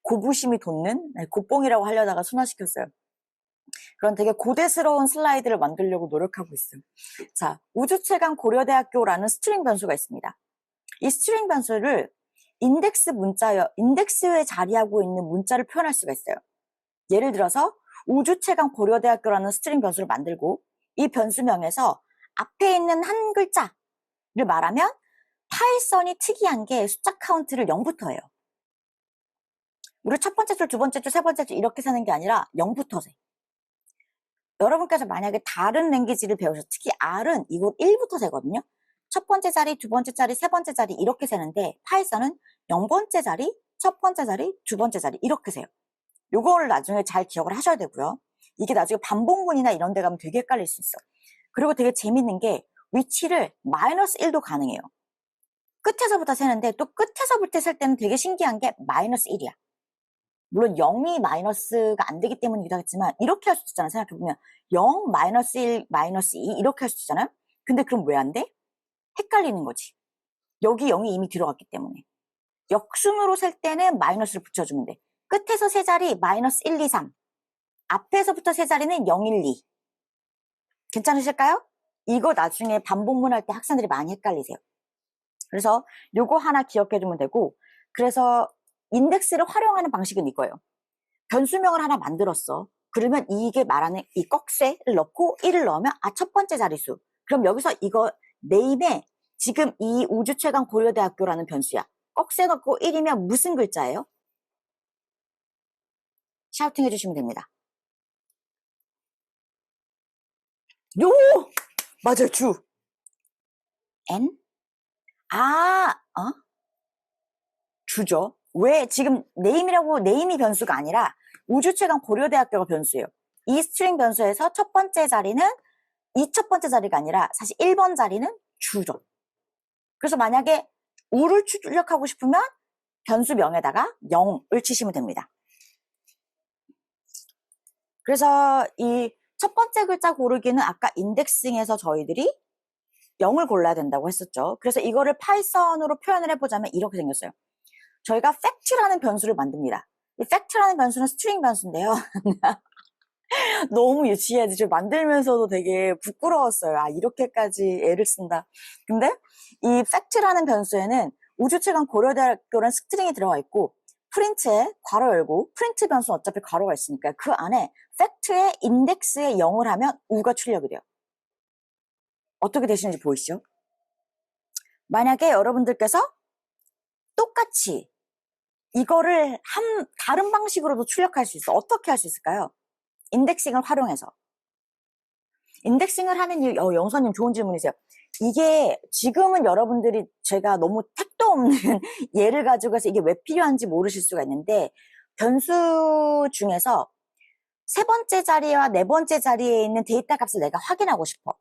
고부심이 돋는 고뽕이라고 하려다가 순화시켰어요. 그런 되게 고대스러운 슬라이드를 만들려고 노력하고 있어요. 자, 우주최강 고려대학교라는 스트링 변수가 있습니다. 이 스트링 변수를 인덱스에 자리하고 있는 문자를 표현할 수가 있어요. 예를 들어서 우주최강 고려대학교라는 스트링 변수를 만들고 이 변수명에서 앞에 있는 한 글자를 말하면 파이썬이 특이한 게 숫자 카운트를 0부터 해요. 우리 첫 번째 줄, 두 번째 줄, 세 번째 줄 이렇게 세는 게 아니라 0부터 세. 여러분께서 만약에 다른 랭귀지를 배우셔서 특히 R은 이거 1부터 세거든요. 첫 번째 자리, 두 번째 자리, 세 번째 자리 이렇게 세는데 파이썬은 0번째 자리, 첫 번째 자리, 두 번째 자리 이렇게 세요. 요거를 나중에 잘 기억을 하셔야 되고요. 이게 나중에 반복문이나 이런 데 가면 되게 헷갈릴 수 있어. 그리고 되게 재밌는 게 위치를 마이너스 1도 가능해요. 끝에서부터 세는데 또 끝에서부터 셀 때는 되게 신기한 게 마이너스 1이야. 물론 0이 마이너스가 안 되기 때문이기도 하겠지만 이렇게 할 수도 있잖아. 생각해보면 0, 마이너스 1, 마이너스 2 이렇게 할 수도 있잖아요. 근데 그럼 왜 안 돼? 헷갈리는 거지. 여기 0이 이미 들어갔기 때문에. 역순으로 셀 때는 마이너스를 붙여주면 돼. 끝에서 세 자리 마이너스 1, 2, 3. 앞에서부터 세 자리는 0, 1, 2. 괜찮으실까요? 이거 나중에 반복문 할 때 학생들이 많이 헷갈리세요. 그래서 요거 하나 기억해주면 되고, 그래서 인덱스를 활용하는 방식은 이거예요. 변수명을 하나 만들었어. 그러면 이게 말하는 이 꺽쇠를 넣고 1을 넣으면 첫 번째 자릿수. 그럼 여기서 이거 네임에 지금 이 우주최강 고려대학교라는 변수야. 꺽쇠 넣고 1이면 무슨 글자예요? 샤우팅 해주시면 됩니다. 요! 맞아요, 주. N? 주죠. 왜? 지금 네임이 변수가 아니라 우주최강 고려대학교가 변수예요. 이 스트링 변수에서 첫 번째 자리는 이 첫 번째 자리가 아니라 사실 1번 자리는 주죠. 그래서 만약에 우를 출력하고 싶으면 변수명에다가 0을 치시면 됩니다. 그래서 이 첫 번째 글자 고르기는 아까 인덱싱에서 저희들이 0을 골라야 된다고 했었죠. 그래서 이거를 파이썬으로 표현을 해보자면 이렇게 생겼어요. 저희가 fact라는 변수를 만듭니다. 이 fact라는 변수는 스트링 변수인데요. 너무 유치해지죠. 만들면서도 되게 부끄러웠어요. 이렇게까지 애를 쓴다. 근데 이 fact라는 변수에는 우주최강 고려대학교라는 스트링이 들어가 있고 프린트에 괄호 열고 프린트 변수는 어차피 괄호가 있으니까 그 안에 fact의 인덱스에 0을 하면 우가 출력이 돼요. 어떻게 되시는지 보이시죠? 만약에 여러분들께서 똑같이 이거를 다른 방식으로도 출력할 수 있어. 어떻게 할 수 있을까요? 인덱싱을 활용해서. 인덱싱을 하는 이유, 영선님 좋은 질문이세요. 이게 지금은 여러분들이 제가 너무 택도 없는 예를 가지고 해서 이게 왜 필요한지 모르실 수가 있는데 변수 중에서 세 번째 자리와 네 번째 자리에 있는 데이터 값을 내가 확인하고 싶어.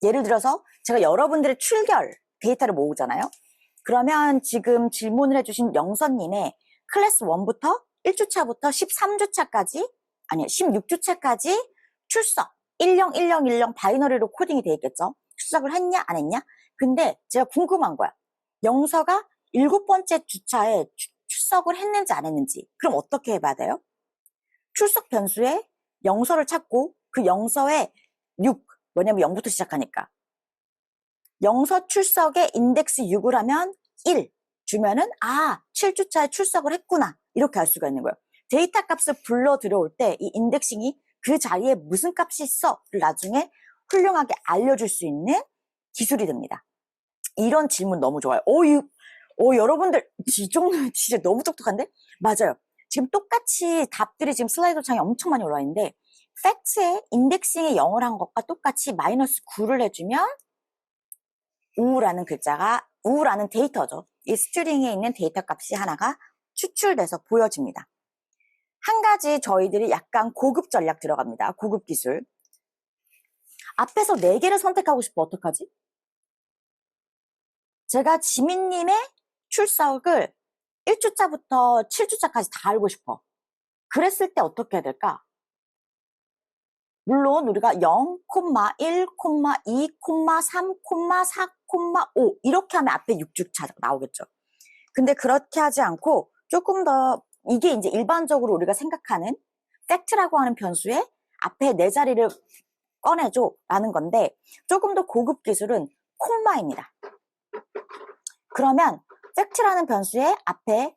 예를 들어서 제가 여러분들의 출결 데이터를 모으잖아요. 그러면 지금 질문을 해주신 영선님의 클래스 1부터 1주차부터 13주차까지 아니 16주차까지 출석 101010 바이너리로 코딩이 돼 있겠죠. 출석을 했냐 안 했냐. 근데 제가 궁금한 거야. 영서가 7번째 주차에 출석을 했는지 안 했는지. 그럼 어떻게 해봐야 돼요? 출석 변수에 영서를 찾고 그 영서에 6 왜냐면 0부터 시작하니까 영서 출석에 인덱스 6을 하면 1 주면은 7주차에 출석을 했구나 이렇게 알 수가 있는 거예요. 데이터 값을 불러 들어올 때 이 인덱싱이 그 자리에 무슨 값이 있어를 나중에 훌륭하게 알려줄 수 있는 기술이 됩니다. 이런 질문 너무 좋아요. 여러분들 이 정도면 진짜 너무 똑똑한데? 맞아요. 지금 똑같이 답들이 지금 슬라이드 창에 엄청 많이 올라와 있는데 팩트에 인덱싱에 0을 한 것과 똑같이 마이너스 9를 해주면 우라는 글자가 우라는 데이터죠. 이 스트링에 있는 데이터 값이 하나가 추출돼서 보여집니다. 한 가지 저희들이 약간 고급 전략 들어갑니다. 고급 기술. 앞에서 4개를 선택하고 싶어 어떡하지? 제가 지민님의 출석을 1주차부터 7주차까지 다 알고 싶어. 그랬을 때 어떻게 해야 될까? 물론 우리가 0, 1, 2, 3, 4, 5 이렇게 하면 앞에 6주차 나오겠죠. 근데 그렇게 하지 않고 조금 더 이게 이제 일반적으로 우리가 생각하는 팩트라고 하는 변수에 앞에 4자리를 꺼내줘 라는 건데 조금 더 고급 기술은 콤마입니다. 그러면 팩트라는 변수에 앞에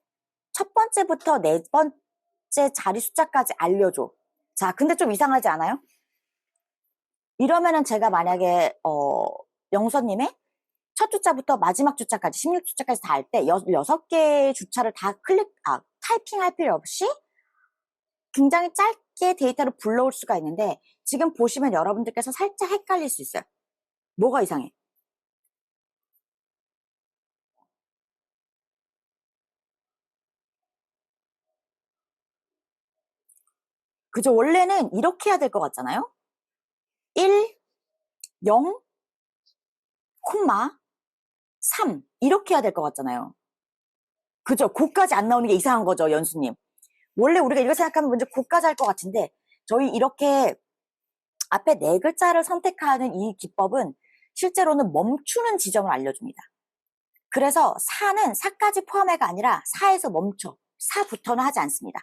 첫 번째부터 4번째 자리 숫자까지 알려줘. 자, 근데 좀 이상하지 않아요? 이러면은 제가 만약에 영서님의 첫 주차부터 마지막 주차까지 16주차까지 다 할 때 6개의 주차를 다 타이핑할 필요 없이 굉장히 짧게 데이터를 불러올 수가 있는데 지금 보시면 여러분들께서 살짝 헷갈릴 수 있어요. 뭐가 이상해? 그죠? 원래는 이렇게 해야 될 것 같잖아요? 1, 0, 콤마, 3 이렇게 해야 될 것 같잖아요. 그죠? 고까지 안 나오는 게 이상한 거죠, 연수님. 원래 우리가 이거 생각하면 먼저 고까지 할 것 같은데 저희 이렇게 앞에 네 글자를 선택하는 이 기법은 실제로는 멈추는 지점을 알려줍니다. 그래서 사는 사까지 포함해가 아니라 사에서 멈춰. 사부터는 하지 않습니다.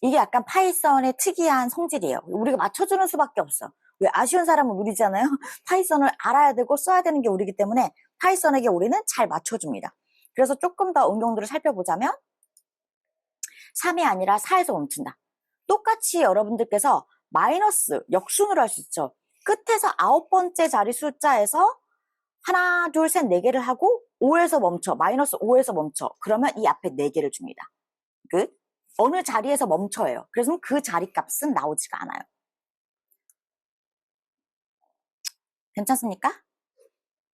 이게 약간 파이썬의 특이한 성질이에요. 우리가 맞춰주는 수밖에 없어. 왜 아쉬운 사람은 우리잖아요. 파이썬을 알아야 되고 써야 되는 게 우리기 때문에 파이썬에게 우리는 잘 맞춰줍니다. 그래서 조금 더 응용도를 살펴보자면 3이 아니라 4에서 멈춘다. 똑같이 여러분들께서 마이너스 역순으로 할 수 있죠. 끝에서 9번째 자리 숫자에서 하나, 둘, 셋, 네 개를 하고 5에서 멈춰. 마이너스 5에서 멈춰. 그러면 이 앞에 네 개를 줍니다. 끝. 어느 자리에서 멈춰요. 그래서 그 자리 값은 나오지가 않아요. 괜찮습니까?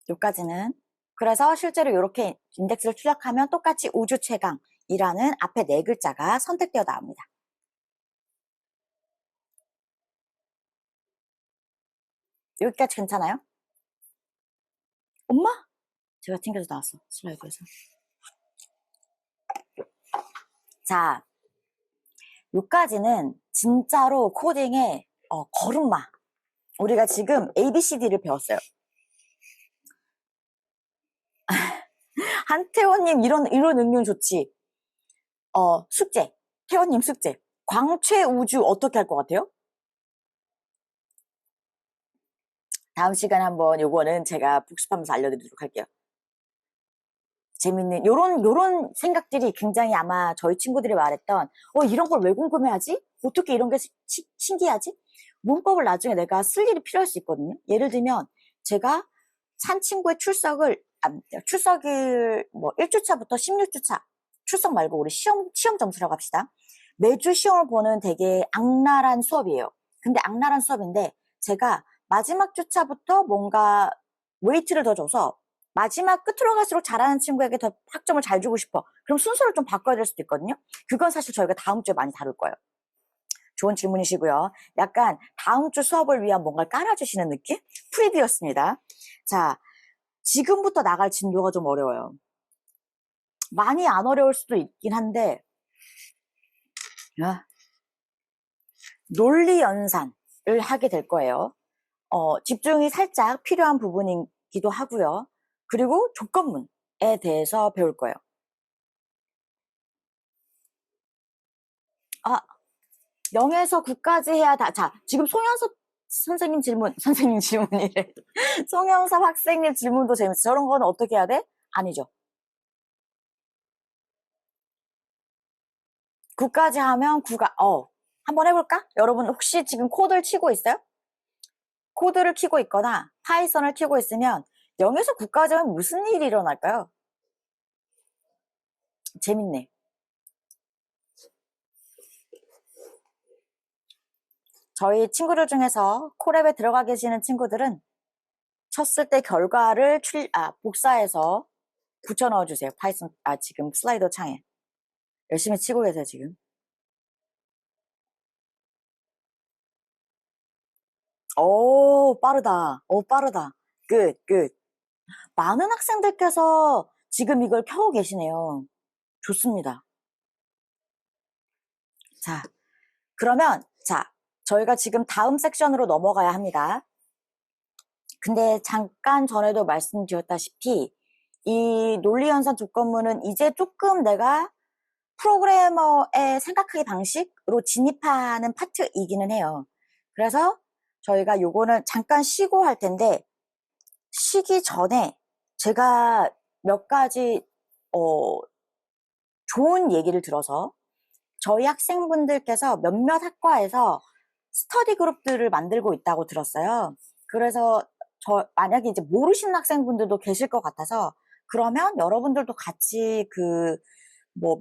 여기까지는. 그래서 실제로 이렇게 인덱스를 출력하면 똑같이 우주 최강이라는 앞에 네 글자가 선택되어 나옵니다. 여기까지 괜찮아요? 엄마? 제가 튕겨서 나왔어. 슬라이드에서. 자, 여기까지는 진짜로 코딩의 걸음마. 우리가 지금 ABCD를 배웠어요. 한태원님 이런 응용 좋지. 숙제. 태원님 숙제. 광채 우주 어떻게 할 것 같아요? 다음 시간에 한번 요거는 제가 복습하면서 알려드리도록 할게요. 재밌는 요런 생각들이 굉장히 아마 저희 친구들이 말했던 이런 걸 왜 궁금해하지? 어떻게 이런 게 신기하지? 문법을 나중에 내가 쓸 일이 필요할 수 있거든요. 예를 들면 제가 산 친구의 출석을 뭐 1주차부터 16주차 출석 말고 우리 시험 점수라고 합시다. 매주 시험을 보는 되게 악랄한 수업이에요. 근데 악랄한 수업인데 제가 마지막 주차부터 뭔가 웨이트를 더 줘서 마지막 끝으로 갈수록 잘하는 친구에게 더 학점을 잘 주고 싶어. 그럼 순서를 좀 바꿔야 될 수도 있거든요. 그건 사실 저희가 다음 주에 많이 다룰 거예요. 좋은 질문이시고요. 약간 다음 주 수업을 위한 뭔가를 깔아주시는 느낌? 프리뷰였습니다. 자, 지금부터 나갈 진도가 좀 어려워요. 많이 안 어려울 수도 있긴 한데 논리 연산을 하게 될 거예요. 집중이 살짝 필요한 부분이기도 하고요. 그리고 조건문에 대해서 배울 거예요. 아, 0에서 9까지 해야 자, 지금 송현섭 선생님이래. 송영섭 학생님 질문도 재밌어. 저런 거는 어떻게 해야 돼? 아니죠. 9까지 하면 9가, 한번 해볼까? 여러분 혹시 지금 코드를 치고 있어요? 코드를 키고 있거나 파이썬을 키고 있으면 0에서 9까지 하면 무슨 일이 일어날까요? 재밌네. 저희 친구들 중에서 콜앱에 들어가 계시는 친구들은 쳤을 때 결과를 복사해서 붙여 넣어주세요. 파이썬, 지금 슬라이더 창에. 열심히 치고 계세요, 지금. 빠르다. 빠르다. 끝. 많은 학생들께서 지금 이걸 켜고 계시네요. 좋습니다. 자, 그러면, 저희가 지금 다음 섹션으로 넘어가야 합니다. 근데 잠깐 전에도 말씀드렸다시피, 이 논리연산 조건문은 이제 조금 내가 프로그래머의 생각하기 방식으로 진입하는 파트이기는 해요. 그래서 저희가 요거는 잠깐 쉬고 할 텐데 쉬기 전에 제가 몇 가지 좋은 얘기를 들어서 저희 학생분들께서 몇몇 학과에서 스터디 그룹들을 만들고 있다고 들었어요. 그래서 만약에 이제 모르시는 학생분들도 계실 것 같아서 그러면 여러분들도 같이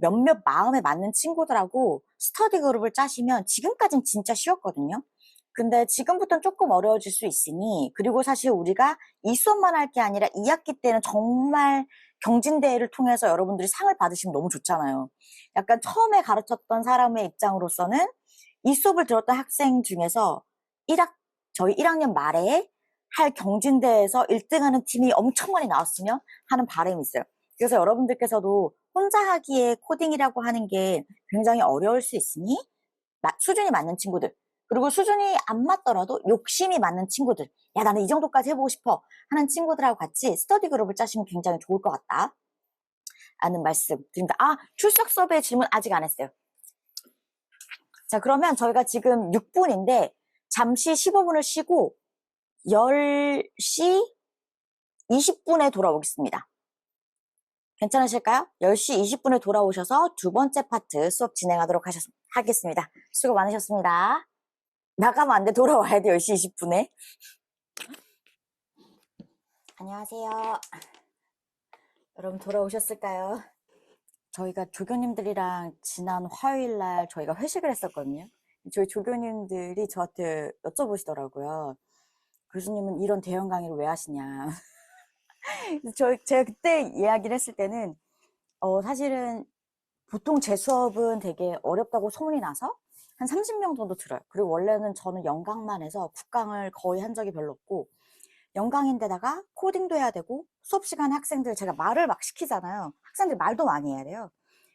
몇몇 마음에 맞는 친구들하고 스터디 그룹을 짜시면 지금까진 진짜 쉬웠거든요. 근데 지금부터는 조금 어려워질 수 있으니 그리고 사실 우리가 이 수업만 할 게 아니라 2학기 때는 정말 경진대회를 통해서 여러분들이 상을 받으시면 너무 좋잖아요. 약간 처음에 가르쳤던 사람의 입장으로서는 이 수업을 들었던 학생 중에서 저희 1학년 말에 할 경진대회에서 1등하는 팀이 엄청 많이 나왔으면 하는 바람이 있어요. 그래서 여러분들께서도 혼자 하기에 코딩이라고 하는 게 굉장히 어려울 수 있으니 수준이 맞는 친구들, 그리고 수준이 안 맞더라도 욕심이 많은 친구들, 야 나는 이 정도까지 해보고 싶어 하는 친구들하고 같이 스터디 그룹을 짜시면 굉장히 좋을 것 같다 라는 말씀 드립니다. 출석 수업의 질문 아직 안 했어요. 자, 그러면 저희가 지금 6분인데 잠시 15분을 쉬고 10시 20분에 돌아오겠습니다. 괜찮으실까요? 10시 20분에 돌아오셔서 두 번째 파트 수업 진행하도록 하겠습니다. 수고 많으셨습니다. 나가면 안 돼. 돌아와야 돼. 10시 20분에. 안녕하세요. 여러분 돌아오셨을까요? 저희가 조교님들이랑 지난 화요일 날 저희가 회식을 했었거든요. 저희 조교님들이 저한테 여쭤보시더라고요. 교수님은 이런 대형 강의를 왜 하시냐. 제가 그때 이야기를 했을 때는 사실은 보통 제 수업은 되게 어렵다고 소문이 나서 한 30명 정도 들어요. 그리고 원래는 저는 연강만 해서 국강을 거의 한 적이 별로 없고, 연강인데다가 코딩도 해야 되고 수업 시간에 학생들 제가 말을 막 시키잖아요. 학생들 말도 많이 해야 돼요.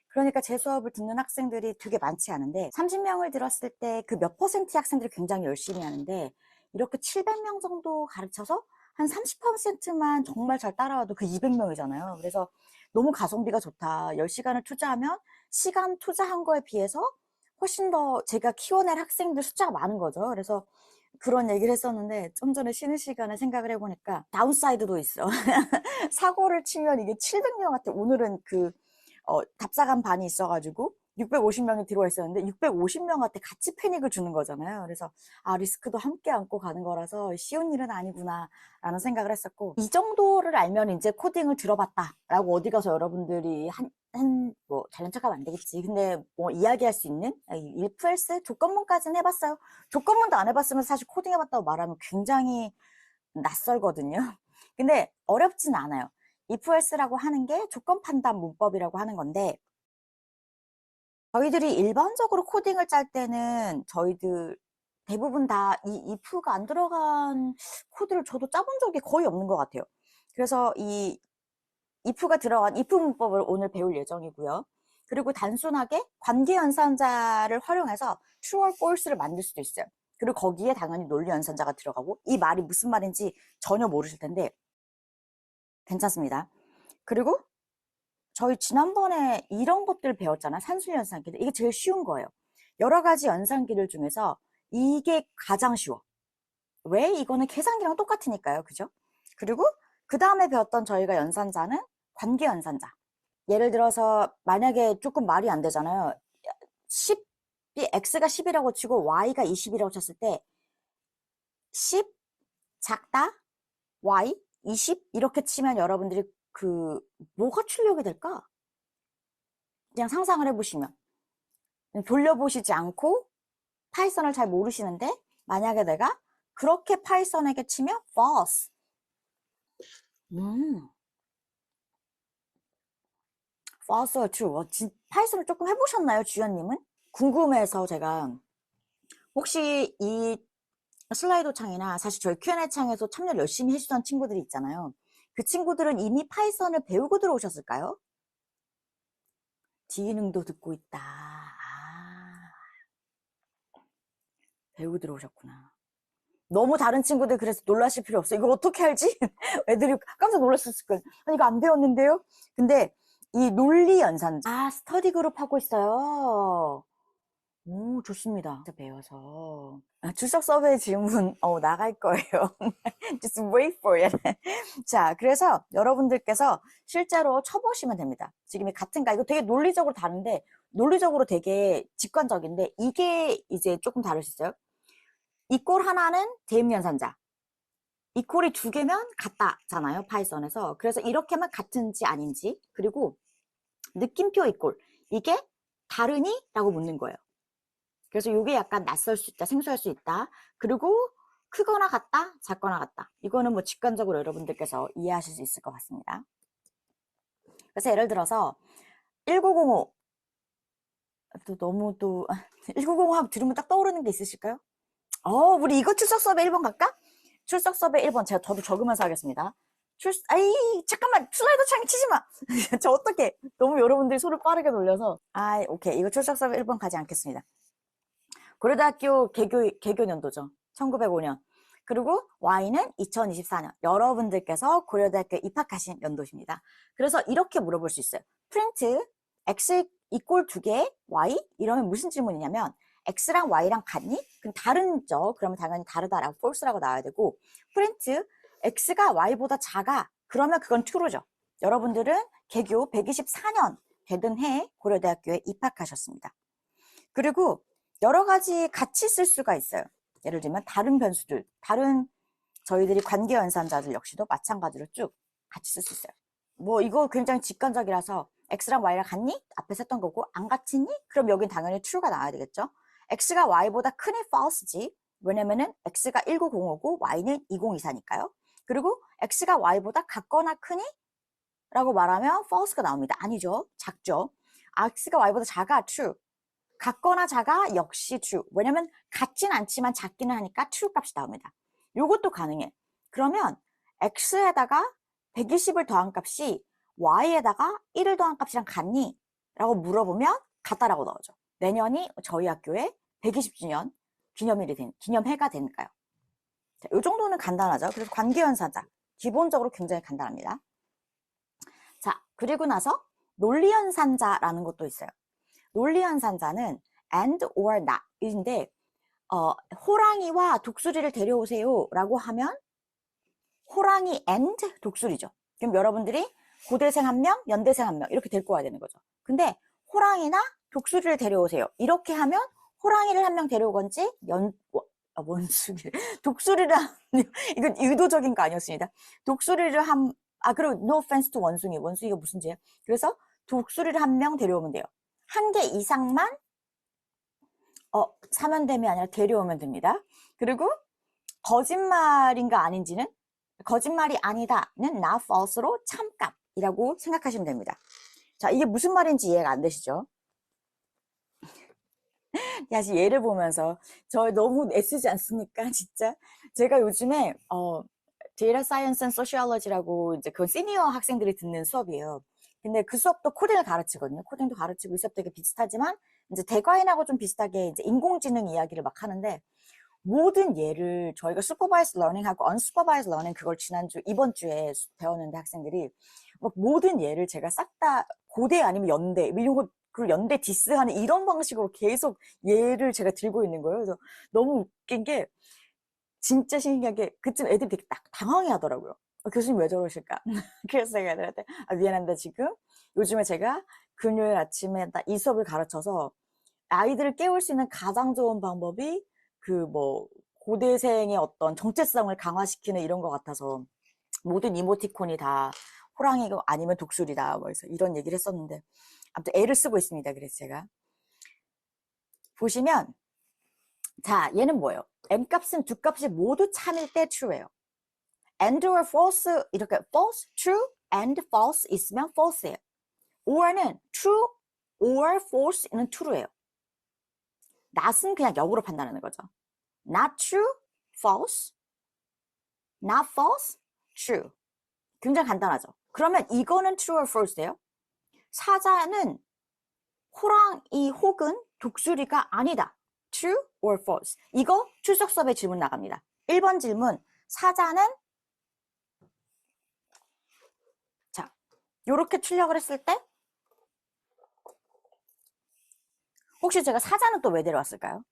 그러니까 제 수업을 듣는 학생들이 되게 많지 않은데 30명을 들었을 때 그 몇 퍼센트 학생들이 굉장히 열심히 하는데, 이렇게 700명 정도 가르쳐서 한 30%만 정말 잘 따라와도 그 200명이잖아요. 그래서 너무 가성비가 좋다. 10시간을 투자하면 시간 투자한 거에 비해서 훨씬 더 제가 키워낼 학생들 숫자가 많은 거죠. 그래서 그런 얘기를 했었는데 좀 전에 쉬는 시간에 생각을 해보니까 다운사이드도 있어. 사고를 치면 이게 700명한테, 오늘은 답사관 반이 있어가지고 650명이 들어와 있었는데 650명한테 같이 패닉을 주는 거잖아요. 그래서 리스크도 함께 안고 가는 거라서 쉬운 일은 아니구나 라는 생각을 했었고, 이 정도를 알면 이제 코딩을 들어봤다 라고 어디 가서 여러분들이 뭐 잘난 척하면 안 되겠지, 근데 뭐 이야기할 수 있는 if else 조건문까지는 해봤어요. 조건문도 안 해봤으면 사실 코딩 해봤다고 말하면 굉장히 낯설거든요. 근데 어렵진 않아요. if else라고 하는 게 조건 판단 문법이라고 하는 건데, 저희들이 일반적으로 코딩을 짤 때는 저희들 대부분 다 이 if가 안 들어간 코드를 저도 짜본 적이 거의 없는 것 같아요. 그래서 이 if가 들어간 if 문법을 오늘 배울 예정이고요. 그리고 단순하게 관계연산자를 활용해서 true or false를 만들 수도 있어요. 그리고 거기에 당연히 논리연산자가 들어가고, 이 말이 무슨 말인지 전혀 모르실 텐데 괜찮습니다. 그리고 저희 지난번에 이런 것들 배웠잖아요. 산술연산기들. 이게 제일 쉬운 거예요. 여러 가지 연산기들 중에서 이게 가장 쉬워. 왜? 이거는 계산기랑 똑같으니까요. 그죠? 그리고 그 다음에 배웠던 저희가 연산자는 관계연산자. 예를 들어서 만약에 조금 말이 안 되잖아요. 10이 x가 10이라고 치고 y가 20이라고 쳤을 때 10 작다 y 20 이렇게 치면 여러분들이 뭐가 출력이 될까? 그냥 상상을 해보시면, 돌려보시지 않고 파이썬을 잘 모르시는데 만약에 내가 그렇게 파이썬에게 치면 false. false, true. 파이썬을 조금 해보셨나요, 주연님은? 궁금해서 제가, 혹시 이 슬라이드 창이나 사실 저희 Q&A 창에서 참여를 열심히 해주던 친구들이 있잖아요. 그 친구들은 이미 파이썬을 배우고 들어오셨을까요? 기능도 듣고 있다. 배우고 들어오셨구나. 너무 다른 친구들 그래서 놀라실 필요 없어요. 이거 어떻게 알지? 애들이 깜짝 놀랐을 거예요. 아니, 이거 안 배웠는데요? 근데 이 논리 연산자. 스터디 그룹 하고 있어요. 오, 좋습니다. 배워서. 출석 서베이 질문, 나갈 거예요. Just wait for it. 자, 그래서 여러분들께서 실제로 쳐보시면 됩니다. 지금 이거 되게 논리적으로 다른데, 논리적으로 되게 직관적인데, 이게 이제 조금 다를 수 있어요. 이꼴 하나는 대입연산자. 이꼴이 두 개면 같다잖아요, 파이썬에서. 그래서 이렇게만 같은지 아닌지, 그리고 느낌표 이꼴, 이게 다르니? 라고 묻는 거예요. 그래서 이게 약간 낯설 수 있다, 생소할 수 있다. 그리고 크거나 같다, 작거나 같다. 이거는 뭐 직관적으로 여러분들께서 이해하실 수 있을 것 같습니다. 그래서 예를 들어서 1905 또 너무 또 1905 하면 들으면 딱 떠오르는 게 있으실까요? 우리 이거 출석 수업에 1번 갈까? 출석 수업에 1번 저도 적으면서 하겠습니다. 아이 잠깐만 슬라이드 창에 치지 마. 저 어떻게 너무 여러분들이 손을 빠르게 돌려서 오케이 이거 출석 수업에 1번 가지 않겠습니다. 고려대학교 개교 연도죠. 1905년. 그리고 Y는 2024년. 여러분들께서 고려대학교에 입학하신 연도십니다. 그래서 이렇게 물어볼 수 있어요. 프린트 X 이꼴 2개 Y 이러면 무슨 질문이냐면 X랑 Y랑 같니? 그럼 다른죠. 그러면 당연히 다르다라고 false라고 나와야 되고 프린트 X가 Y보다 작아. 그러면 그건 true죠. 여러분들은 개교 124년 되던 해에 고려대학교에 입학하셨습니다. 그리고 여러 가지 같이 쓸 수가 있어요. 예를 들면 다른 변수들, 다른 저희들이 관계연산자들 역시도 마찬가지로 쭉 같이 쓸 수 있어요. 뭐 이거 굉장히 직관적이라서 X랑 Y랑 같니? 앞에서 했던 거고 안 같이니? 그럼 여긴 당연히 true가 나와야 되겠죠. X가 Y보다 크니 false지. 왜냐면은 X가 1905고 Y는 2024니까요. 그리고 X가 Y보다 같거나 크니? 라고 말하면 false가 나옵니다. 아니죠. 작죠. X가 Y보다 작아 true. 같거나 작아 역시 true. 왜냐면 같진 않지만 작기는 하니까 true 값이 나옵니다. 요것도 가능해. 그러면 x에다가 120을 더한 값이 y에다가 1을 더한 값이랑 같니? 라고 물어보면 같다라고 나오죠. 내년이 저희 학교에 120주년 기념해가 되니까요. 자, 요 정도는 간단하죠. 그래서 관계연산자 기본적으로 굉장히 간단합니다. 자, 그리고 나서 논리연산자라는 것도 있어요. 논리연산자는 and or not인데 호랑이와 독수리를 데려오세요 라고 하면 호랑이 and 독수리죠. 그럼 여러분들이 고대생 1명, 연대생 1명 이렇게 데리고 와야 되는 거죠. 근데 호랑이나 독수리를 데려오세요. 이렇게 하면 호랑이를 1명 데려오건지 원숭이 독수리를 이건 의도적인 거 아니었습니다. 독수리를 그리고 no offense to 원숭이가 무슨 죄야? 그래서 독수리를 1명 데려오면 돼요. 1개 이상만 사면 됨이 아니라 데려오면 됩니다. 그리고 거짓말인가 아닌지는 거짓말이 아니다는 not false로 참값이라고 생각하시면 됩니다. 자, 이게 무슨 말인지 이해가 안 되시죠? 다시 예를 보면서 저 너무 애쓰지 않습니까? 진짜 제가 요즘에 데이터 사이언스 앤 소시올로지라고 이제 그 시니어 학생들이 듣는 수업이에요. 근데 그 수업도 코딩을 가르치거든요. 코딩도 가르치고 이 수업 되게 비슷하지만 이제 대과인하고 좀 비슷하게 이제 인공지능 이야기를 막 하는데 모든 예를 저희가 슈퍼바이즈 러닝하고 언슈퍼바이즈 러닝 그걸 이번 주에 배웠는데 학생들이 막 모든 예를 제가 싹 다 고대 아니면 연대 이런 거 그리고 연대 디스하는 이런 방식으로 계속 예를 제가 들고 있는 거예요. 그래서 너무 웃긴 게 진짜 신기하게 그쯤 애들이 되게 딱 당황해 하더라고요. 교수님 왜 저러실까? 그래서 제가 애들한테 미안한데 지금 요즘에 제가 금요일 아침에 딱 이 수업을 가르쳐서 아이들을 깨울 수 있는 가장 좋은 방법이 고대생의 어떤 정체성을 강화시키는 이런 것 같아서 모든 이모티콘이 다 호랑이가 아니면 독수리다. 그래서 이런 얘기를 했었는데 아무튼 애를 쓰고 있습니다. 그래서 제가 보시면 자 얘는 뭐예요? m값은 두 값이 모두 참일 때 true예요. and or false 이렇게 false, true, and false 있으면 false예요. or는 true or false는 true예요. not은 그냥 역으로 판단하는 거죠. not true, false, not false, true. 굉장히 간단하죠. 그러면 이거는 true or false예요. 사자는 호랑이 혹은 독수리가 아니다. True or false? 이거 출석 수업에 질문 나갑니다. 1번 질문, 사자는 자, 요렇게 출력을 했을 때 혹시 제가 사자는 또 왜 데려왔을까요?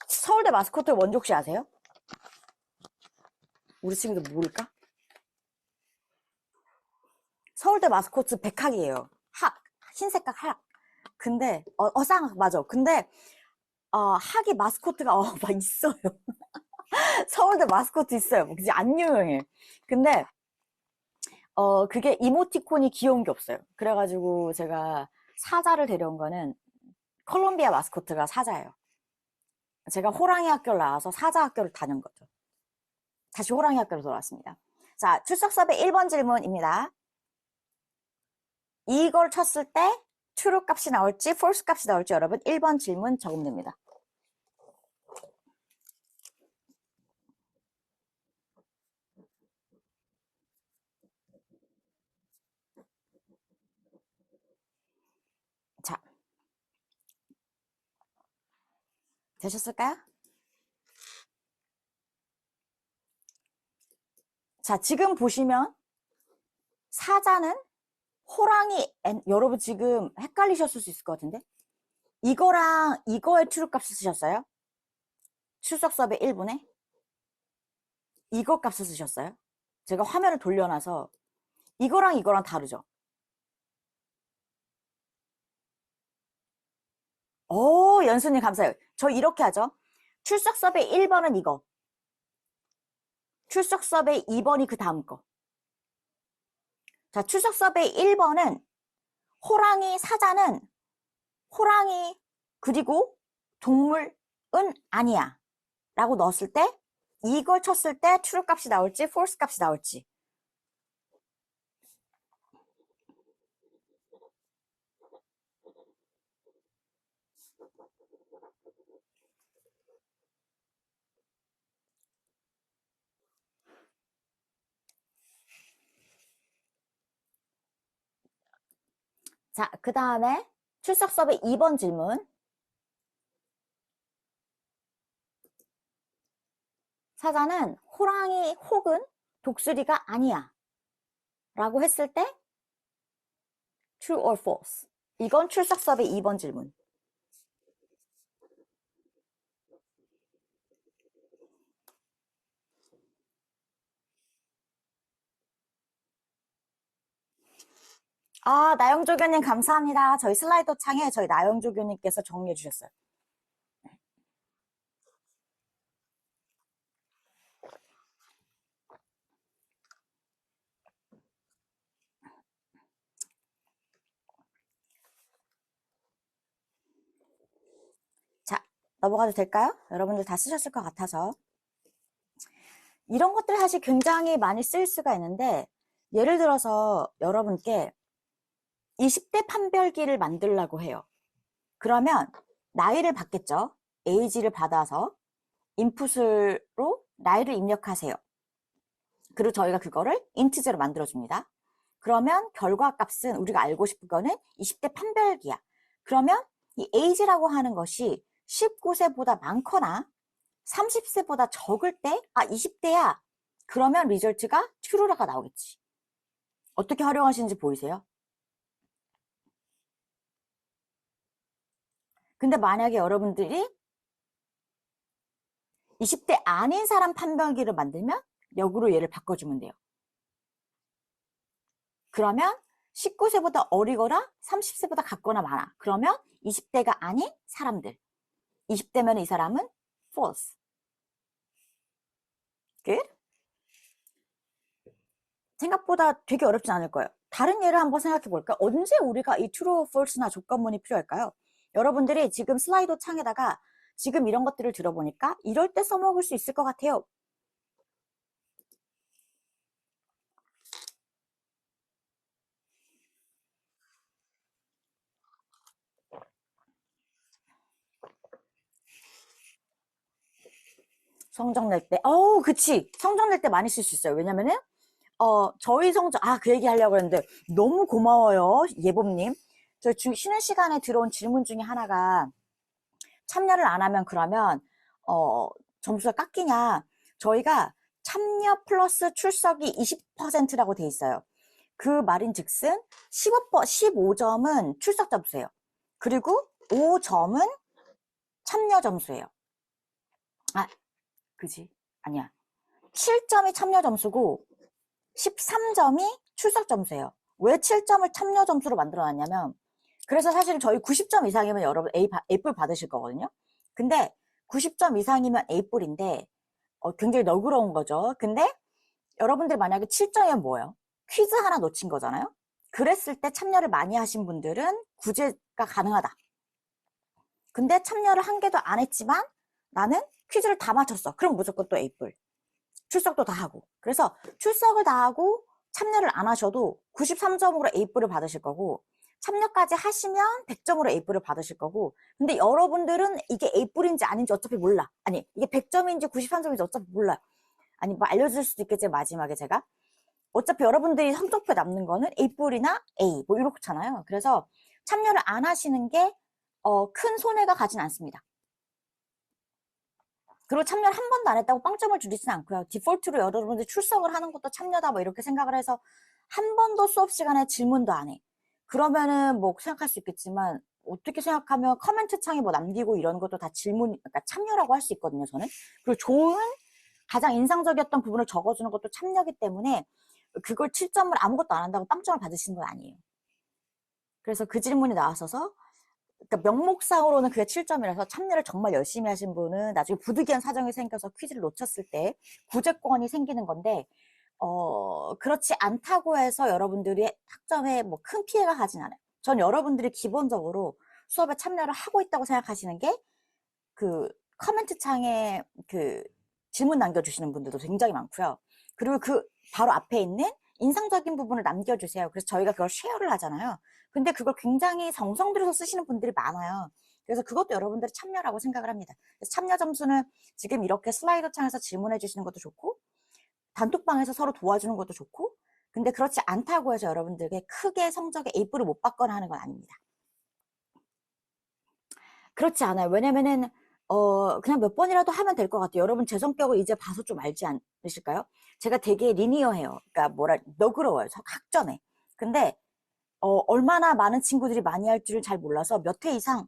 서울대 마스코트 뭔지 혹시 아세요? 우리 친구들 모를까? 서울대 마스코트 백학이에요. 흰색깔 학. 근데 쌍학 맞아. 근데 학이 마스코트가 막 있어요. 서울대 마스코트 있어요. 그지 안 유명해. 근데 그게 이모티콘이 귀여운 게 없어요. 그래가지고 제가 사자를 데려온 거는 콜롬비아 마스코트가 사자예요. 제가 호랑이 학교를 나와서 사자 학교를 다닌 거죠. 다시 호랑이 학교로 돌아왔습니다. 자, 출석섭의 1번 질문입니다. 이걸 쳤을 때 true 값이 나올지 false 값이 나올지 여러분 1번 질문 적으면 됩니다. 자, 되셨을까요? 자, 지금 보시면 사자는 호랑이, 여러분 지금 헷갈리셨을 수 있을 것 같은데 이거랑 이거의 true 값을 쓰셨어요? 출석섭의 1분에 이거 값을 쓰셨어요? 제가 화면을 돌려놔서 이거랑 이거랑 다르죠? 오, 연수님 감사해요. 저 이렇게 하죠. 출석섭의 1번은 이거. 출석섭의 2번이 그 다음 거. 자, 출석섭의 1번은 호랑이, 사자는 호랑이 그리고 동물은 아니야 라고 넣었을 때 이걸 쳤을 때 true 값이 나올지 false 값이 나올지. 자, 그 다음에 출석섭의 2번 질문. 사자는 호랑이 혹은 독수리가 아니야 라고 했을 때 true or false. 이건 출석섭의 2번 질문. 아, 나영조교님 감사합니다. 저희 슬라이더 창에 저희 나영조교님께서 정리해 주셨어요. 자, 넘어가도 될까요? 여러분들 다 쓰셨을 것 같아서. 이런 것들 사실 굉장히 많이 쓸 수가 있는데 예를 들어서 여러분께 20대 판별기를 만들라고 해요. 그러면 나이를 받겠죠. 에이지를 받아서 인풋으로 나이를 입력하세요. 그리고 저희가 그거를 인티저로 만들어줍니다. 그러면 결과 값은 우리가 알고 싶은 거는 20대 판별기야. 그러면 이 age라고 하는 것이 19세보다 많거나 30세보다 적을 때, 아, 20대야. 그러면 리절트가 true가 나오겠지. 어떻게 활용하시는지 보이세요? 근데 만약에 여러분들이 20대 아닌 사람 판별기를 만들면 역으로 얘를 바꿔주면 돼요. 그러면 19세보다 어리거나 30세보다 같거나 많아. 그러면 20대가 아닌 사람들. 20대면 이 사람은 false. Good? 생각보다 되게 어렵진 않을 거예요. 다른 예를 한번 생각해 볼까요? 언제 우리가 이 true, false나 조건문이 필요할까요? 여러분들이 지금 슬라이드 창에다가 지금 이런 것들을 들어보니까 이럴 때 써먹을 수 있을 것 같아요. 성적 낼 때, 그치. 성적 낼 때 많이 쓸 수 있어요. 왜냐면은, 저희 성적, 그 얘기 하려고 했는데, 너무 고마워요. 예봄님. 저 쉬는 시간에 들어온 질문 중에 하나가, 참여를 안 하면 그러면, 점수가 깎이냐. 저희가 참여 플러스 출석이 20%라고 돼 있어요. 그 말인 즉슨 15점은 출석 점수예요. 그리고 5점은 참여 점수예요. 그지? 아니야. 7점이 참여 점수고 13점이 출석 점수예요. 왜 7점을 참여 점수로 만들어 놨냐면 그래서 사실 저희 90점 이상이면 여러분 A뿔 받으실 거거든요. 근데 90점 이상이면 A뿔인데 굉장히 너그러운 거죠. 근데 여러분들 만약에 7점이면 뭐예요? 퀴즈 하나 놓친 거잖아요. 그랬을 때 참여를 많이 하신 분들은 구제가 가능하다. 근데 참여를 한 개도 안 했지만 나는 퀴즈를 다 맞췄어. 그럼 무조건 또 A뿔. 출석도 다 하고. 그래서 출석을 다 하고 참여를 안 하셔도 93점으로 A뿔을 받으실 거고, 참여까지 하시면 100점으로 A뿔을 받으실 거고, 근데 여러분들은 이게 A뿔인지 아닌지 어차피 몰라. 아니, 이게 100점인지 93점인지 어차피 몰라. 아니, 뭐 알려줄 수도 있겠지, 마지막에 제가. 어차피 여러분들이 성적표에 남는 거는 A뿔이나 A, 뭐 이렇잖아요. 그래서 참여를 안 하시는 게, 큰 손해가 가진 않습니다. 그리고 참여를 한 번도 안 했다고 빵점을 줄이진 않고요. 디폴트로 여러분들 출석을 하는 것도 참여다 뭐 이렇게 생각을 해서 한 번도 수업 시간에 질문도 안 해. 그러면은 뭐 생각할 수 있겠지만 어떻게 생각하면 커멘트 창에 뭐 남기고 이런 것도 다 질문, 그러니까 참여라고 할 수 있거든요, 저는. 그리고 좋은, 가장 인상적이었던 부분을 적어주는 것도 참여기 때문에 그걸 7점을 아무것도 안 한다고 빵점을 받으시는 건 아니에요. 그래서 그 질문이 나왔어서, 그러니까 명목상으로는 그게 7점이라서 참여를 정말 열심히 하신 분은 나중에 부득이한 사정이 생겨서 퀴즈를 놓쳤을 때 구제권이 생기는 건데, 그렇지 않다고 해서 여러분들이 학점에 뭐 큰 피해가 가진 않아요. 전 여러분들이 기본적으로 수업에 참여를 하고 있다고 생각하시는 게, 그 커멘트 창에 그 질문 남겨주시는 분들도 굉장히 많고요. 그리고 그 바로 앞에 있는 인상적인 부분을 남겨주세요. 그래서 저희가 그걸 쉐어를 하잖아요. 근데 그걸 굉장히 정성 들여서 쓰시는 분들이 많아요. 그래서 그것도 여러분들의 참여라고 생각을 합니다. 그래서 참여 점수는 지금 이렇게 슬라이드 창에서 질문해 주시는 것도 좋고, 단톡방에서 서로 도와주는 것도 좋고, 근데 그렇지 않다고 해서 여러분들에게 크게 성적에 A뿔을 못 받거나 하는 건 아닙니다. 그렇지 않아요. 왜냐면은 그냥 몇 번이라도 하면 될 것 같아요. 여러분 제 성격을 이제 봐서 좀 알지 않으실까요? 제가 되게 리니어해요. 그러니까 너그러워요. 학점에. 근데 얼마나 많은 친구들이 많이 할 줄을 잘 몰라서 몇 회 이상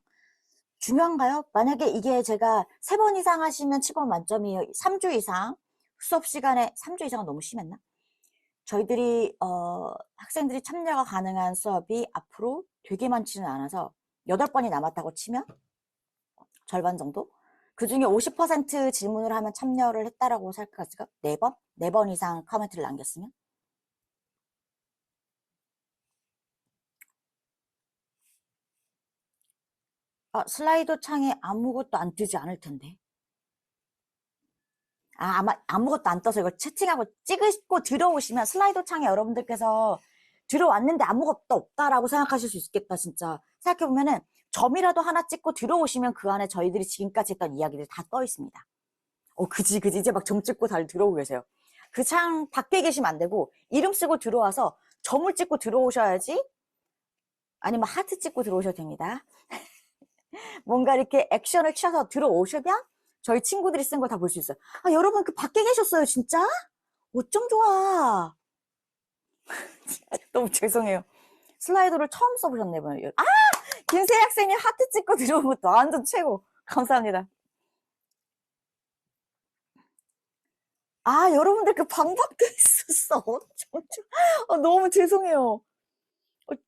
중요한가요? 만약에 이게 제가 3번 이상 하시면 7번 만점이에요. 3주 이상 수업 시간에 3주 이상은 너무 심했나? 저희들이 학생들이 참여가 가능한 수업이 앞으로 되게 많지는 않아서 8번이 남았다고 치면 절반 정도? 그 중에 50% 질문을 하면 참여를 했다라고 생각할까? 4번? 4번 이상 커멘트를 남겼으면? 슬라이드 창에 아무것도 안 뜨지 않을 텐데. 아마 아무것도 안 떠서 이걸 채팅하고 찍으시고 들어오시면 슬라이드 창에 여러분들께서 들어왔는데 아무것도 없다라고 생각하실 수 있겠다, 진짜. 생각해보면은 점이라도 하나 찍고 들어오시면 그 안에 저희들이 지금까지 했던 이야기들이 다 떠 있습니다. 그지. 이제 막 점 찍고 다들 들어오고 계세요. 그 창 밖에 계시면 안 되고, 이름 쓰고 들어와서 점을 찍고 들어오셔야지, 아니면 하트 찍고 들어오셔도 됩니다. 뭔가 이렇게 액션을 취해서 들어오셔야 저희 친구들이 쓴 거 다 볼 수 있어요. 여러분 그 밖에 계셨어요, 진짜? 어쩜 좋아. 너무 죄송해요. 슬라이드를 처음 써보셨네, 요 김세 학생님 하트 찍고 들어온 것도 완전 최고. 감사합니다. 여러분들 그 방밖에 있었어. 너무 죄송해요.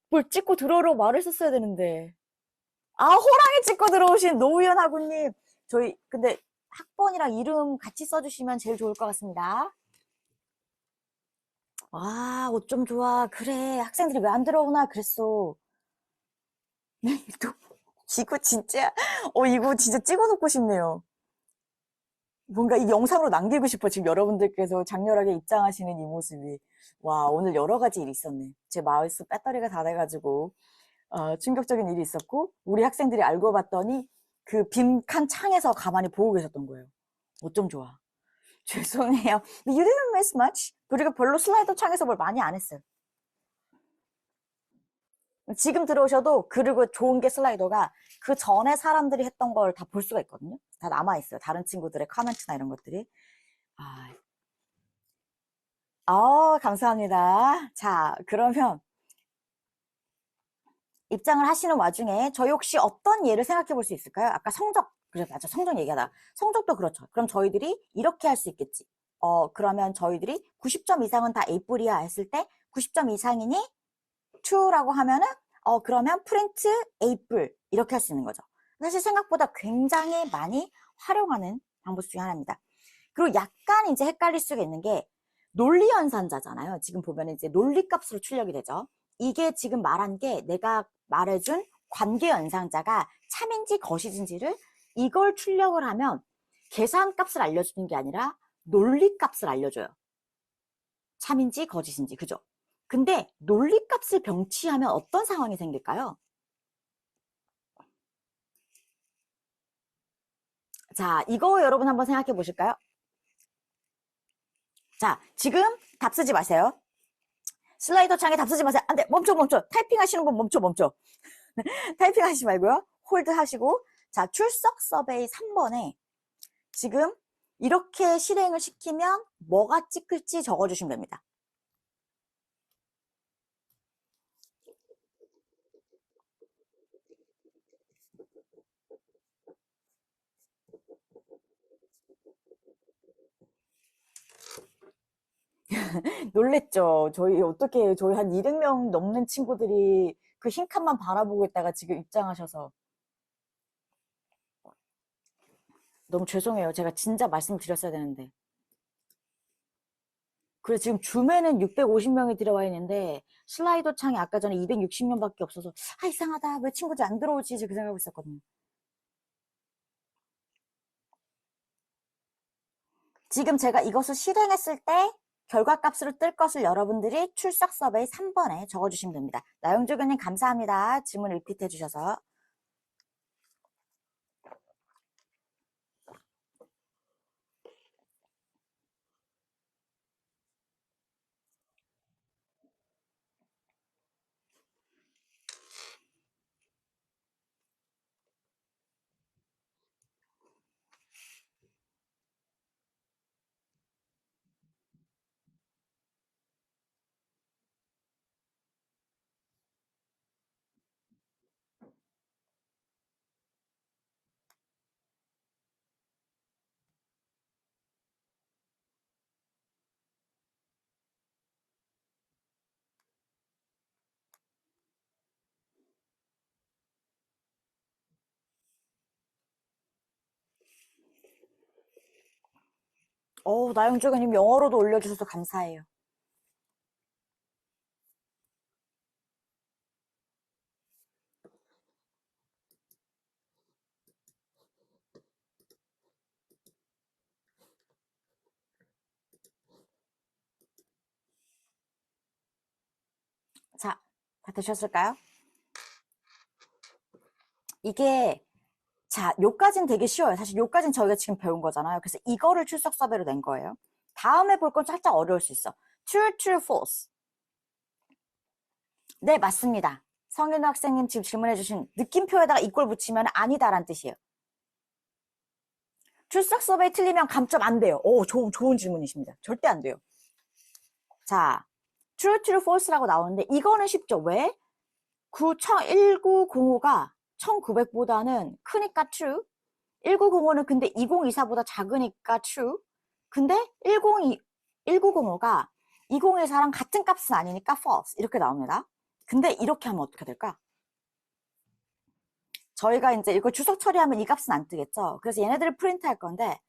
뭘 찍고 들어오라고 말을 썼어야 되는데. 호랑이 찍고 들어오신 노우현 하구님. 저희, 근데 학번이랑 이름 같이 써주시면 제일 좋을 것 같습니다. 옷 좀 좋아. 그래. 학생들이 왜 안 들어오나 그랬어. 이거 진짜, 이거 진짜 찍어놓고 싶네요. 뭔가 이 영상으로 남기고 싶어. 지금 여러분들께서 장렬하게 입장하시는 이 모습이. 와, 오늘 여러 가지 일이 있었네. 제 마우스 배터리가 다 돼가지고, 충격적인 일이 있었고, 우리 학생들이 알고 봤더니 그 빈칸 창에서 가만히 보고 계셨던 거예요. 어쩜 좋아. 죄송해요. You didn't miss much. 그리고 별로 슬라이드 창에서 뭘 많이 안 했어요. 지금 들어오셔도, 그리고 좋은 게 슬라이더가 그 전에 사람들이 했던 걸 다 볼 수가 있거든요. 다 남아있어요. 다른 친구들의 코멘트나 이런 것들이. 감사합니다. 자, 그러면 입장을 하시는 와중에 저희 혹시 어떤 예를 생각해 볼 수 있을까요? 아까 성적, 그래, 맞아. 성적 얘기하다. 성적도 그렇죠. 그럼 저희들이 이렇게 할 수 있겠지. 그러면 저희들이 90점 이상은 다 A뿔이야 했을 때 90점 이상이니 true라고 하면은 그러면 프린트 A뿔 이렇게 할 수 있는 거죠. 사실 생각보다 굉장히 많이 활용하는 방법 중에 하나입니다. 그리고 약간 이제 헷갈릴 수가 있는 게 논리 연산자잖아요. 지금 보면 이제 논리값으로 출력이 되죠. 이게 지금 말한 게 내가 말해준 관계 연산자가 참인지 거짓인지를 이걸 출력을 하면 계산값을 알려주는 게 아니라 논리값을 알려줘요. 참인지 거짓인지, 그죠? 근데 논리값을 병치하면 어떤 상황이 생길까요? 자, 이거 여러분 한번 생각해 보실까요? 자, 지금 답 쓰지 마세요. 슬라이더 창에 답 쓰지 마세요. 안 돼, 멈춰, 멈춰. 타이핑 하시는 분 멈춰, 멈춰. 타이핑 하시지 말고요. 홀드 하시고. 자, 출석 서베이 3번에 지금 이렇게 실행을 시키면 뭐가 찍힐지 적어주시면 됩니다. 놀랬죠. 저희 어떻게 저희 한 200명 넘는 친구들이 그 흰 칸만 바라보고 있다가 지금 입장하셔서 너무 죄송해요. 제가 진짜 말씀드렸어야 되는데. 그래서 지금 줌에는 650명이 들어와 있는데 슬라이더 창에 아까 전에 260명밖에 없어서 아 이상하다. 왜 친구들이 안 들어오지? 그 생각하고 있었거든요. 지금 제가 이것을 실행했을 때 결과값으로 뜰 것을 여러분들이 출석 서베이 3번에 적어주시면 됩니다. 나영주 교님 감사합니다. 질문 리피트 해주셔서. 나영주 교님 영어로도 올려주셔서 감사해요. 자, 다 되셨을까요? 이게 자, 요까지는 되게 쉬워요. 사실 요까지는 저희가 지금 배운 거잖아요. 그래서 이거를 출석 서베이로 낸 거예요. 다음에 볼 건 살짝 어려울 수 있어. true, true, false. 네, 맞습니다. 성윤 학생님 지금 질문해 주신 느낌표에다가 이꼴 붙이면 아니다라는 뜻이에요. 출석 서베이 틀리면 감점 안 돼요. 좋은 질문이십니다. 절대 안 돼요. 자, true, true, false라고 나오는데 이거는 쉽죠. 왜? 1905가 1900보다는 크니까 true. 1905는 근데 2024보다 작으니까 true. 근데 1905가 2024랑 같은 값은 아니니까 false. 이렇게 나옵니다. 근데 이렇게 하면 어떻게 될까? 저희가 이제 이거 주석 처리하면 이 값은 안 뜨겠죠. 그래서 얘네들을 프린트 할 건데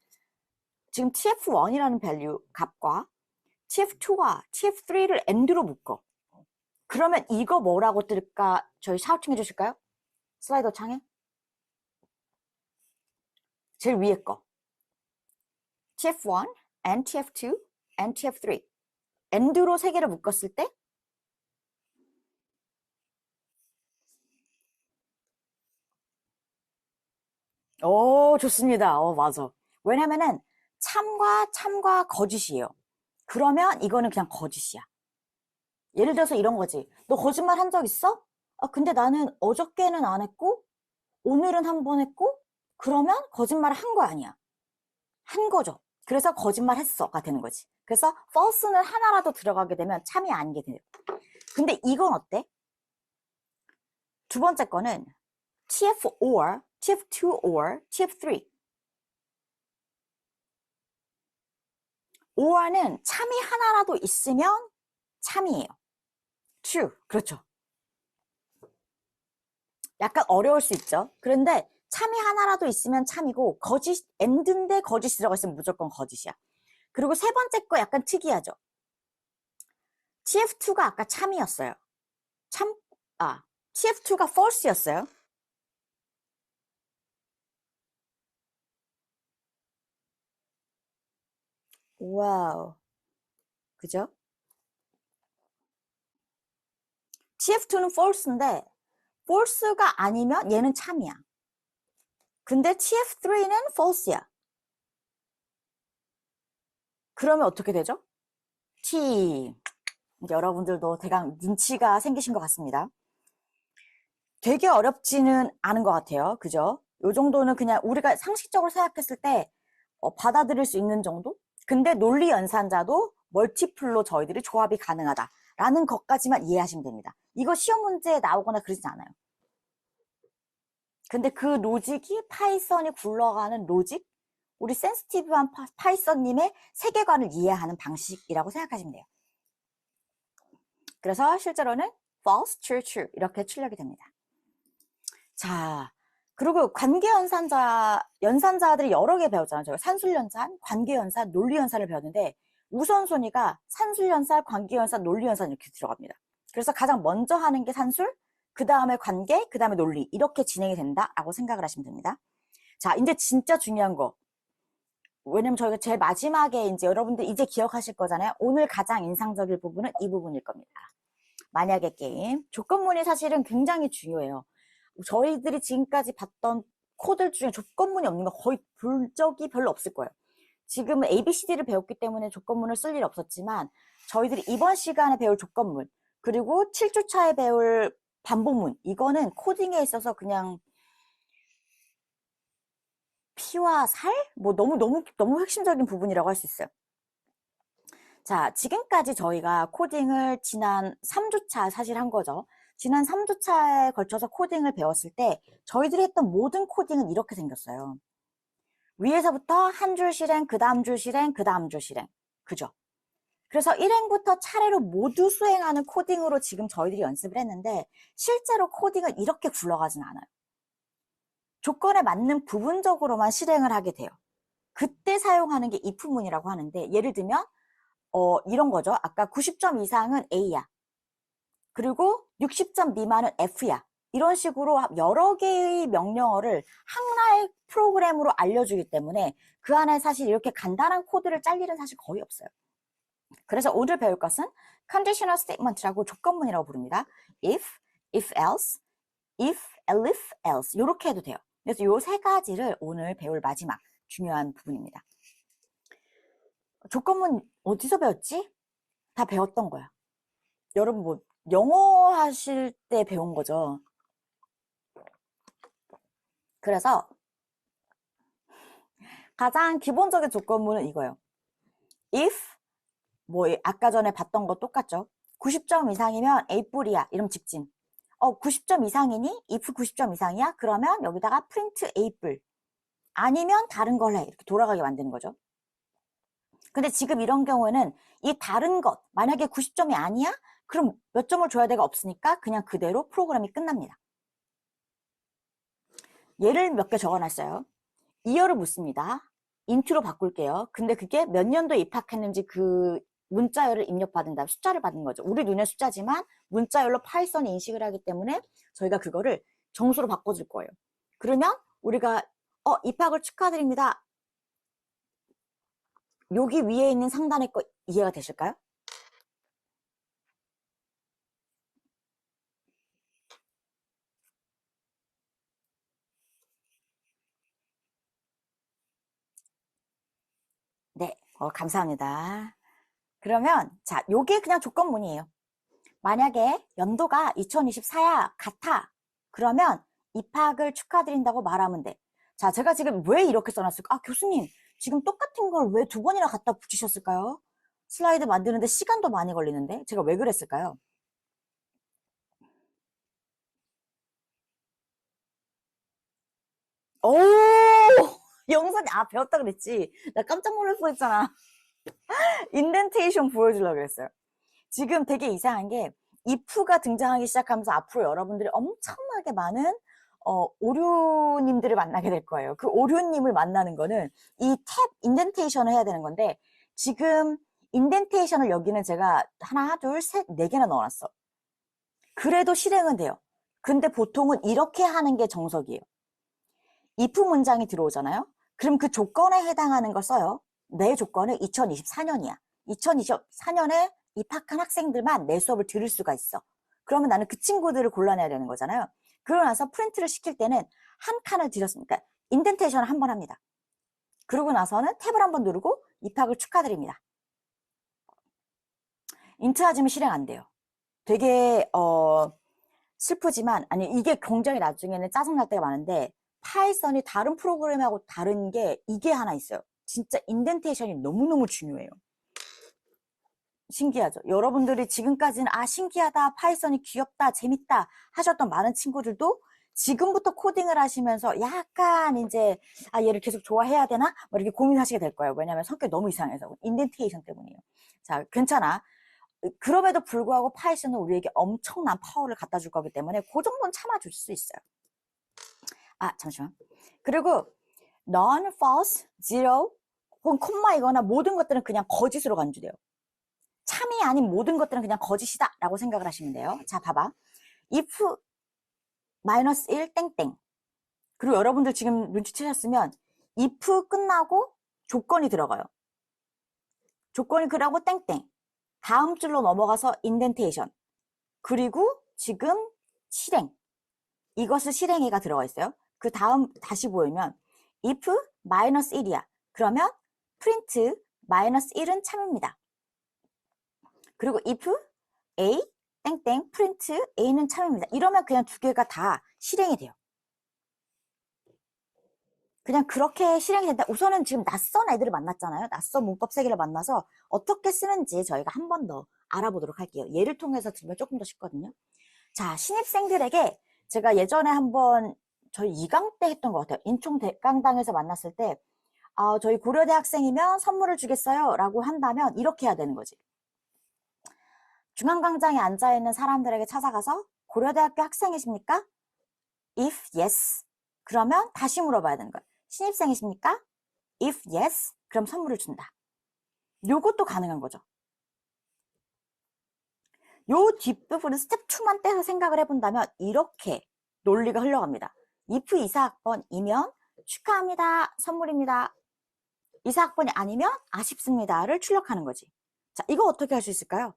지금 tf1이라는 밸류 값과 tf2와 tf3를 and로 묶어. 그러면 이거 뭐라고 뜰까? 저희 샤우팅 해주실까요? 슬라이더 창에 제일 위에 거 tf1 and tf2 and tf3 and로 세 개를 묶었을 때 좋습니다. 맞아. 왜냐면은 참과 거짓이에요. 그러면 이거는 그냥 거짓이야. 예를 들어서 이런 거지. 너 거짓말 한 적 있어? 근데 나는 어저께는 안 했고 오늘은 한 번 했고 그러면 거짓말을 한 거 아니야. 한 거죠. 그래서 거짓말 했어가 되는 거지. 그래서 false는 하나라도 들어가게 되면 참이 아니게 돼요. 근데 이건 어때? 두 번째 거는 tf or, tf2 or, tf3 or는 참이 하나라도 있으면 참이에요. true. 그렇죠. 약간 어려울 수 있죠. 그런데 참이 하나라도 있으면 참이고 거짓 and인데 거짓이 들어가 있으면 무조건 거짓이야. 그리고 세 번째 거 약간 특이하죠. tf2가 아까 참이었어요. tf2가 false였어요. 와우. 그죠? TF2는 false인데 false가 아니면 얘는 참이야. 근데 TF3는 false야. 그러면 어떻게 되죠? T. 이제 여러분들도 대강 눈치가 생기신 것 같습니다. 되게 어렵지는 않은 것 같아요. 그죠? 요 정도는 그냥 우리가 상식적으로 생각했을 때 받아들일 수 있는 정도? 근데 논리 연산자도 멀티플로 저희들이 조합이 가능하다라는 것까지만 이해하시면 됩니다. 이거 시험 문제에 나오거나 그러진 않아요. 근데 그 로직이 파이썬이 굴러가는 로직? 우리 센시티브한 파이썬님의 세계관을 이해하는 방식이라고 생각하시면 돼요. 그래서 실제로는 false, true, true 이렇게 출력이 됩니다. 자, 그리고 연산자들이 여러 개 배웠잖아요. 저희가 산술연산, 관계연산, 논리연산을 배웠는데 우선순위가 산술연산, 관계연산, 논리연산 이렇게 들어갑니다. 그래서 가장 먼저 하는 게 산술, 그 다음에 관계, 그 다음에 논리 이렇게 진행이 된다라고 생각을 하시면 됩니다. 자, 이제 진짜 중요한 거. 왜냐면 저희가 제일 마지막에 이제 여러분들 이제 기억하실 거잖아요. 오늘 가장 인상적일 부분은 이 부분일 겁니다. 만약의 게임. 조건문이 사실은 굉장히 중요해요. 저희들이 지금까지 봤던 코드 중에 조건문이 없는 거 거의 볼 적이 별로 없을 거예요. 지금은 ABCD를 배웠기 때문에 조건문을 쓸 일이 없었지만 저희들이 이번 시간에 배울 조건문 그리고 7주차에 배울 반복문 이거는 코딩에 있어서 그냥 피와 살? 뭐 너무 핵심적인 부분이라고 할 수 있어요. 자, 지금까지 저희가 코딩을 지난 3주차 사실 한 거죠. 지난 3주차에 걸쳐서 코딩을 배웠을 때 저희들이 했던 모든 코딩은 이렇게 생겼어요. 위에서부터 한 줄 실행, 그 다음 줄 실행, 그 다음 줄 실행. 그죠? 그래서 1행부터 차례로 모두 수행하는 코딩으로 지금 저희들이 연습을 했는데 실제로 코딩은 이렇게 굴러가진 않아요. 조건에 맞는 부분적으로만 실행을 하게 돼요. 그때 사용하는 게 if문이라고 하는데 예를 들면 이런 거죠. 아까 90점 이상은 A야. 그리고 60점 미만은 F야. 이런 식으로 여러 개의 명령어를 하나의 프로그램으로 알려주기 때문에 그 안에 사실 이렇게 간단한 코드를 짤 일은 사실 거의 없어요. 그래서 오늘 배울 것은 conditional statement라고 조건문이라고 부릅니다. if, if else, if, elif, else 이렇게 해도 돼요. 그래서 이 세 가지를 오늘 배울 마지막 중요한 부분입니다. 조건문 어디서 배웠지? 다 배웠던 거야. 여러분 뭐 영어 하실 때 배운 거죠. 그래서 가장 기본적인 조건문은 이거예요. if 뭐 아까 전에 봤던 거 똑같죠. 90점 이상이면 A뿔이야. 이러면 직진. 90점 이상이니? if 90점 이상이야? 그러면 여기다가 print A뿔. 아니면 다른 걸 해. 이렇게 돌아가게 만드는 거죠. 근데 지금 이런 경우에는 이 다른 것, 만약에 90점이 아니야? 그럼 몇 점을 줘야 돼가 없으니까 그냥 그대로 프로그램이 끝납니다. 예를 몇 개 적어놨어요. 이어를 묻습니다. 인트로 바꿀게요. 근데 그게 몇 년도에 입학했는지 그 문자열을 입력받은 다음 숫자를 받는 거죠. 우리 눈에 숫자지만 문자열로 파이썬이 인식을 하기 때문에 저희가 그거를 정수로 바꿔줄 거예요. 그러면 우리가 입학을 축하드립니다. 여기 위에 있는 상단의 거 이해가 되실까요? 네, 감사합니다. 그러면 자, 요게 그냥 조건문이에요. 만약에 연도가 2024야 같아. 그러면 입학을 축하드린다고 말하면 돼. 자, 제가 지금 왜 이렇게 써놨을까? 교수님, 지금 똑같은 걸 왜 두 번이나 갖다 붙이셨을까요? 슬라이드 만드는데 시간도 많이 걸리는데 제가 왜 그랬을까요? 오! 영상이 배웠다 그랬지. 나 깜짝 놀랄 뻔했잖아. 인덴테이션 보여주려고 그랬어요. 지금 되게 이상한 게 if가 등장하기 시작하면서 앞으로 여러분들이 엄청나게 많은 오류님들을 만나게 될 거예요. 그 오류님을 만나는 거는 이 탭 인덴테이션을 해야 되는 건데 지금 인덴테이션을 여기는 제가 하나, 둘, 셋, 네 개나 넣어놨어. 그래도 실행은 돼요. 근데 보통은 이렇게 하는 게 정석이에요. if 문장이 들어오잖아요. 그럼 그 조건에 해당하는 걸 써요. 내 조건은 2024년이야. 2024년에 입학한 학생들만 내 수업을 들을 수가 있어. 그러면 나는 그 친구들을 골라내야 되는 거잖아요. 그러고 나서 프린트를 시킬 때는 한 칸을 들였으니까 인덴테이션을 한 번 합니다. 그러고 나서는 탭을 한 번 누르고 입학을 축하드립니다. 인트아즘이 실행 안 돼요. 되게 슬프지만, 아니 이게 굉장히 나중에는 짜증날 때가 많은데 파이썬이 다른 프로그램하고 다른 게 이게 하나 있어요. 진짜 인덴테이션이 너무너무 중요해요. 신기하죠? 여러분들이 지금까지는 신기하다, 파이썬이 귀엽다, 재밌다 하셨던 많은 친구들도 지금부터 코딩을 하시면서 약간 이제 얘를 계속 좋아해야 되나? 뭐 이렇게 고민하시게 될 거예요. 왜냐하면 성격이 너무 이상해서. 인덴테이션 때문이에요. 자, 괜찮아. 그럼에도 불구하고 파이썬은 우리에게 엄청난 파워를 갖다 줄 거기 때문에 그 정도는 참아줄 수 있어요. 잠시만. 그리고 none, false, zero, 혹은 콤마이거나 모든 것들은 그냥 거짓으로 간주돼요. 참이 아닌 모든 것들은 그냥 거짓이다 라고 생각을 하시면 돼요. 자, 봐봐. if 마이너스 1 땡땡. 그리고 여러분들 지금 눈치채셨으면 if 끝나고 조건이 들어가요. 조건이 그러고 땡땡. 다음 줄로 넘어가서 인덴테이션. 그리고 지금 실행. 이것을 실행해가 들어가 있어요. 그 다음 다시 보이면 if 마이너스 1이야. 그러면 print 마이너스 1은 참입니다. 그리고 if a 땡땡 print a는 참입니다. 이러면 그냥 두 개가 다 실행이 돼요. 그냥 그렇게 실행이 된다. 우선은 지금 낯선 애들을 만났잖아요. 낯선 문법 세계를 만나서 어떻게 쓰는지 저희가 한 번 더 알아보도록 할게요. 예를 통해서 들으면 조금 더 쉽거든요. 자, 신입생들에게 제가 예전에 한번 저희 2강 때 했던 것 같아요. 인총 대강당에서 만났을 때 저희 고려대 학생이면 선물을 주겠어요 라고 한다면 이렇게 해야 되는 거지. 중앙광장에 앉아있는 사람들에게 찾아가서 고려대학교 학생이십니까? If yes. 그러면 다시 물어봐야 되는 거예요. 신입생이십니까? If yes. 그럼 선물을 준다. 요것도 가능한 거죠. 요 뒷부분은 스텝 2만 떼서 생각을 해본다면 이렇게 논리가 흘러갑니다. if 이사학번이면 축하합니다. 선물입니다. 이사학번이 아니면 아쉽습니다를 출력하는 거지. 자, 이거 어떻게 할 수 있을까요?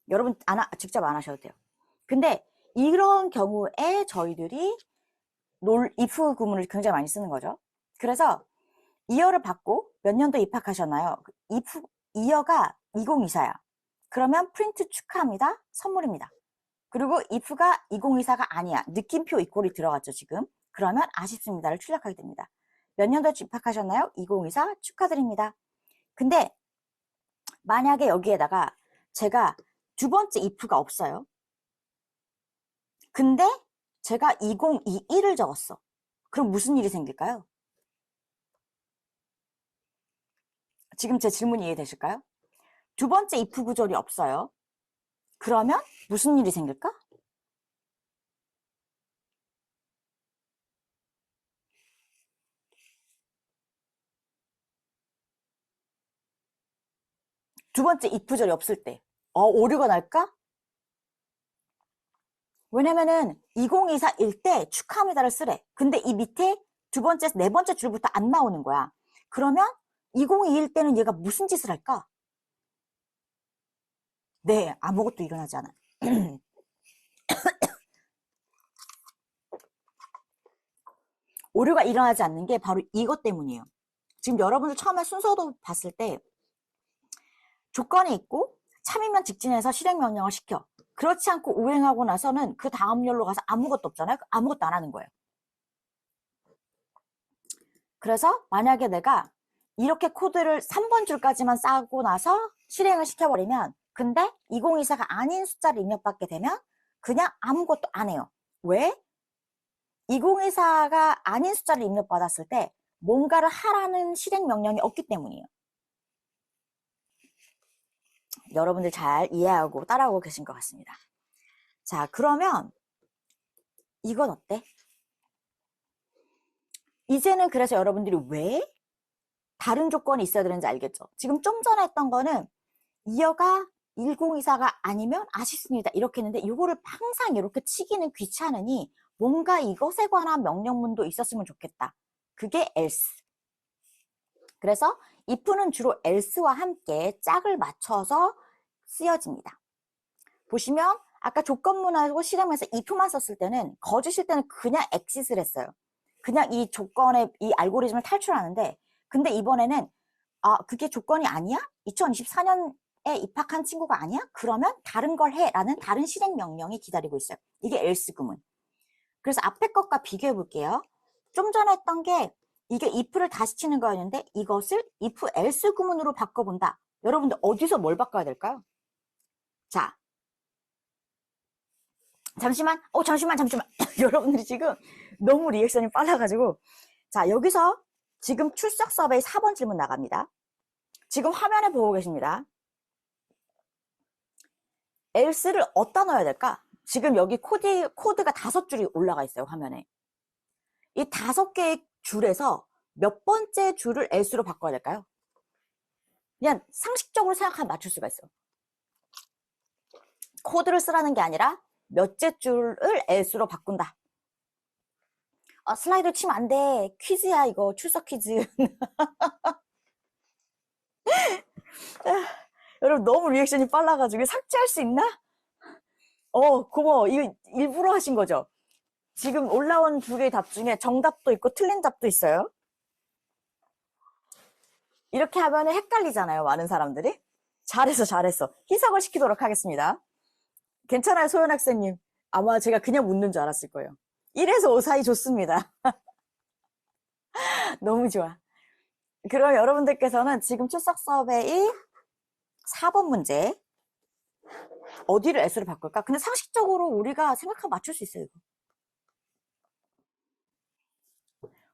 여러분 직접 안 하셔도 돼요. 근데 이런 경우에 저희들이 if 구문을 굉장히 많이 쓰는 거죠. 그래서 2열을 받고 몇 년도 입학하셨나요? if 2열가 2024야. 그러면 프린트 축하합니다. 선물입니다. 그리고 if가 2024가 아니야. 느낌표 이꼴이 들어갔죠, 지금. 그러면 아쉽습니다를 출력하게 됩니다. 몇 년도에 입학하셨나요? 2024 축하드립니다. 근데 만약에 여기에다가 제가 두 번째 if가 없어요. 근데 제가 2021을 적었어. 그럼 무슨 일이 생길까요? 지금 제 질문이 이해되실까요? 두 번째 if 구절이 없어요. 그러면 무슨 일이 생길까? 두 번째 if 구절이 없을 때 오류가 날까? 왜냐면은 2024일 때 축하합니다를 쓰래. 근데 이 밑에 두 번째, 네 번째 줄부터 안 나오는 거야. 그러면 2021 때는 얘가 무슨 짓을 할까? 네, 아무것도 일어나지 않아. 오류가 일어나지 않는 게 바로 이것 때문이에요. 지금 여러분들 처음에 순서도 봤을 때 조건이 있고 참이면 직진해서 실행명령을 시켜. 그렇지 않고 우행하고 나서는 그 다음 열로 가서 아무것도 없잖아요. 아무것도 안 하는 거예요. 그래서 만약에 내가 이렇게 코드를 3번 줄까지만 싸고 나서 실행을 시켜버리면 근데 2024가 아닌 숫자를 입력받게 되면 그냥 아무것도 안 해요. 왜? 2024가 아닌 숫자를 입력받았을 때 뭔가를 하라는 실행 명령이 없기 때문이에요. 여러분들 잘 이해하고 따라하고 계신 것 같습니다. 자, 그러면 이건 어때? 이제는 그래서 여러분들이 왜 다른 조건이 있어야 되는지 알겠죠? 지금 좀 전에 했던 거는 이어가 1024가 아니면 아쉽습니다. 이렇게 했는데 이거를 항상 이렇게 치기는 귀찮으니 뭔가 이것에 관한 명령문도 있었으면 좋겠다. 그게 else. 그래서 if는 주로 else와 함께 짝을 맞춰서 쓰여집니다. 보시면 아까 조건문하고 실행에서 if만 썼을 때는 거주실 때는 그냥 exit을 했어요. 그냥 이 조건의 이 알고리즘을 탈출하는데, 근데 이번에는 그게 조건이 아니야? 2024년에 입학한 친구가 아니야? 그러면 다른 걸 해 라는 다른 실행 명령이 기다리고 있어요. 이게 else 구문. 그래서 앞에 것과 비교해 볼게요. 좀 전에 했던 게 이게 if를 다시 치는 거였는데 이것을 if else 구문으로 바꿔본다. 여러분들 어디서 뭘 바꿔야 될까요? 자, 잠시만. 여러분들이 지금 너무 리액션이 빨라가지고. 자, 여기서 지금 출석 서베이 4번 질문 나갑니다. 지금 화면에 보고 계십니다. else를 어디다 넣어야 될까? 지금 여기 코드가 5줄이 올라가 있어요, 화면에. 이 5개의 줄에서 몇 번째 줄을 else로 바꿔야 될까요? 그냥 상식적으로 생각하면 맞출 수가 있어요. 코드를 쓰라는 게 아니라 몇째 줄을 else로 바꾼다. 슬라이드 치면 안 돼. 퀴즈야, 이거. 출석 퀴즈. 여러분, 너무 리액션이 빨라가지고 삭제할 수 있나? 고마워. 이거 일부러 하신 거죠? 지금 올라온 2개의 답 중에 정답도 있고 틀린 답도 있어요. 이렇게 하면 헷갈리잖아요, 많은 사람들이. 잘했어. 희석을 시키도록 하겠습니다. 괜찮아요, 소연 학생님. 아마 제가 그냥 묻는 줄 알았을 거예요. 1에서 5 사이 좋습니다. 너무 좋아. 그럼 여러분들께서는 지금 출석 서베이 4번 문제 어디를 S로 바꿀까? 근데 상식적으로 우리가 생각하면 맞출 수 있어요, 이거.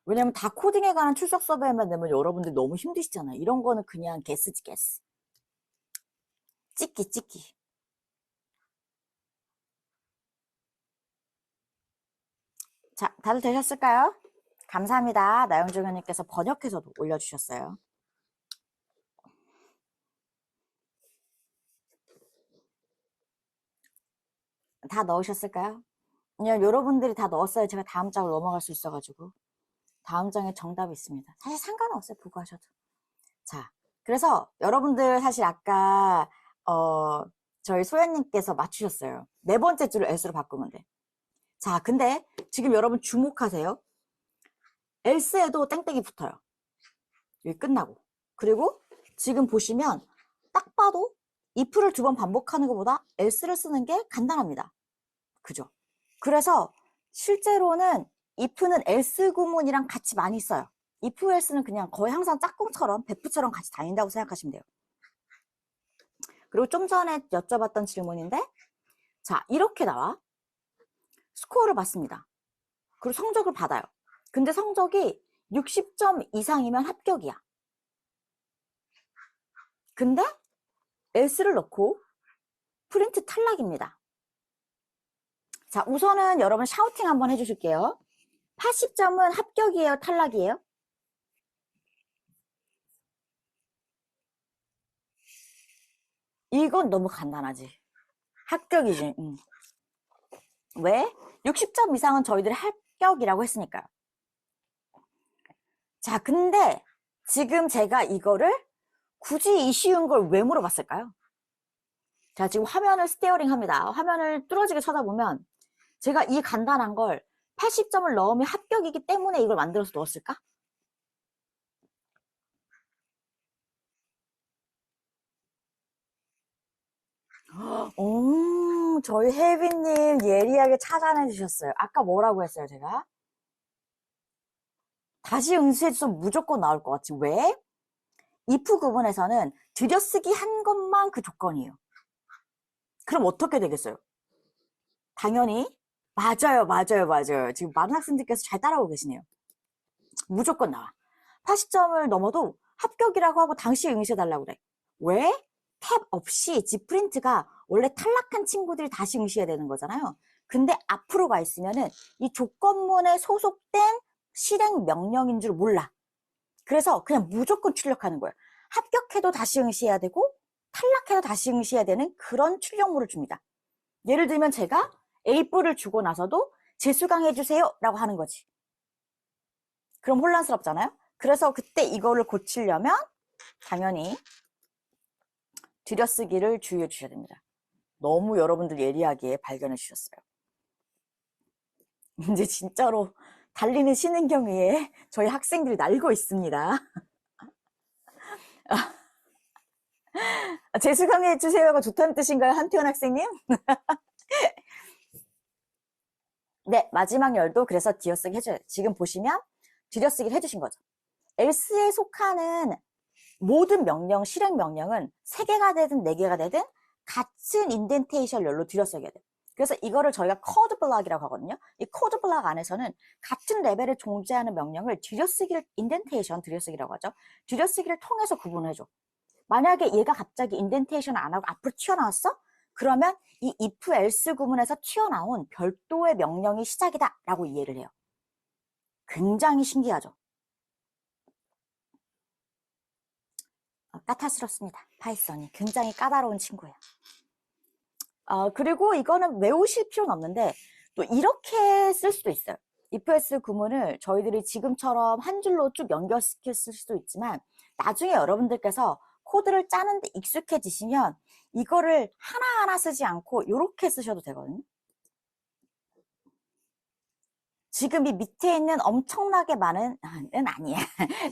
왜냐면 다 코딩에 관한 출석 서베이만 내면 여러분들 너무 힘드시잖아요. 이런 거는 그냥 게스지, 게스. 찍기. 자, 다들 되셨을까요? 감사합니다. 나영주 의원님께서 번역해서도 올려주셨어요. 다 넣으셨을까요? 그냥 여러분들이 다 넣었어요. 제가 다음 장으로 넘어갈 수 있어가지고. 다음 장에 정답이 있습니다. 사실 상관없어요. 보고하셔도. 자, 그래서 여러분들 사실 아까 저희 소연님께서 맞추셨어요. 4번째 줄을 else로 바꾸면 돼. 자, 근데 지금 여러분 주목하세요. else에도 땡땡이 붙어요. 여기 끝나고. 그리고 지금 보시면 딱 봐도 if를 2번 반복하는 것보다 else를 쓰는 게 간단합니다. 그죠? 그래서 실제로는 if는 else 구문이랑 같이 많이 써요. if, else는 그냥 거의 항상 짝꿍처럼 베프처럼 같이 다닌다고 생각하시면 돼요. 그리고 좀 전에 여쭤봤던 질문인데, 자, 이렇게 나와. 스코어를 받습니다. 그리고 성적을 받아요. 근데 성적이 60점 이상이면 합격이야. 근데 else를 넣고 프린트 탈락입니다. 자, 우선은 여러분 샤우팅 한번 해주실게요. 80점은 합격이에요, 탈락이에요? 이건 너무 간단하지. 합격이지. 왜? 60점 이상은 저희들이 합격이라고 했으니까요. 자, 근데 지금 제가 이거를 굳이 이 쉬운 걸 왜 물어봤을까요? 자, 지금 화면을 스테어링 합니다. 화면을 뚫어지게 쳐다보면 제가 이 간단한 걸 80점을 넣으면 합격이기 때문에 이걸 만들어서 넣었을까? 저희 혜빈님 예리하게 찾아내 주셨어요. 아까 뭐라고 했어요, 제가? 다시 응시해주면 무조건 나올 것 같지. 왜? if 구문에서는 들여쓰기 한 것만 그 조건이에요. 그럼 어떻게 되겠어요? 당연히 맞아요. 지금 많은 학생들께서 잘 따라오고 계시네요. 무조건 나와. 80점을 넘어도 합격이라고 하고 당시 응시해달라고 그래. 왜? 탭 없이 지프린트가 원래 탈락한 친구들이 다시 응시해야 되는 거잖아요. 근데 앞으로 가 있으면은 이 조건문에 소속된 실행 명령인 줄 몰라. 그래서 그냥 무조건 출력하는 거예요. 합격해도 다시 응시해야 되고 탈락해도 다시 응시해야 되는 그런 출력물을 줍니다. 예를 들면 제가 A4를 주고 나서도 재수강해 주세요 라고 하는 거지. 그럼 혼란스럽잖아요. 그래서 그때 이거를 고치려면 당연히 들여쓰기를 주의해 주셔야 됩니다. 너무 여러분들 예리하게 발견해 주셨어요. 이제 진짜로 달리는 신은경 위에 저희 학생들이 날고 있습니다. 재수 강의해 주세요가 좋다는 뜻인가요, 한태원 학생님? 네, 마지막 열도 그래서 뒤어쓰기 해줘요. 지금 보시면 뒤어쓰기를 해주신 거죠. else에 속하는 모든 명령, 실행 명령은 3개가 되든 4개가 되든 같은 인덴테이션 열로 뒤어쓰게 돼요. 그래서 이거를 저희가 코드 블럭이라고 하거든요. 이 코드 블럭 안에서는 같은 레벨에 존재하는 명령을 뒤려쓰기를 인덴테이션 뒤려쓰기라고 하죠. 뒤려쓰기를 통해서 구분을 해줘. 만약에 얘가 갑자기 인덴테이션 안 하고 앞으로 튀어나왔어? 그러면 이 if else 구문에서 튀어나온 별도의 명령이 시작이다 라고 이해를 해요. 굉장히 신기하죠. 까탈스럽습니다. 파이썬이 굉장히 까다로운 친구예요. 그리고 이거는 외우실 필요는 없는데 또 이렇게 쓸 수도 있어요. if else 구문을 저희들이 지금처럼 한 줄로 쭉 연결시킬 수도 있지만 나중에 여러분들께서 코드를 짜는데 익숙해지시면 이거를 하나하나 쓰지 않고 이렇게 쓰셔도 되거든요. 지금 이 밑에 있는 엄청나게 많은 은 아니야.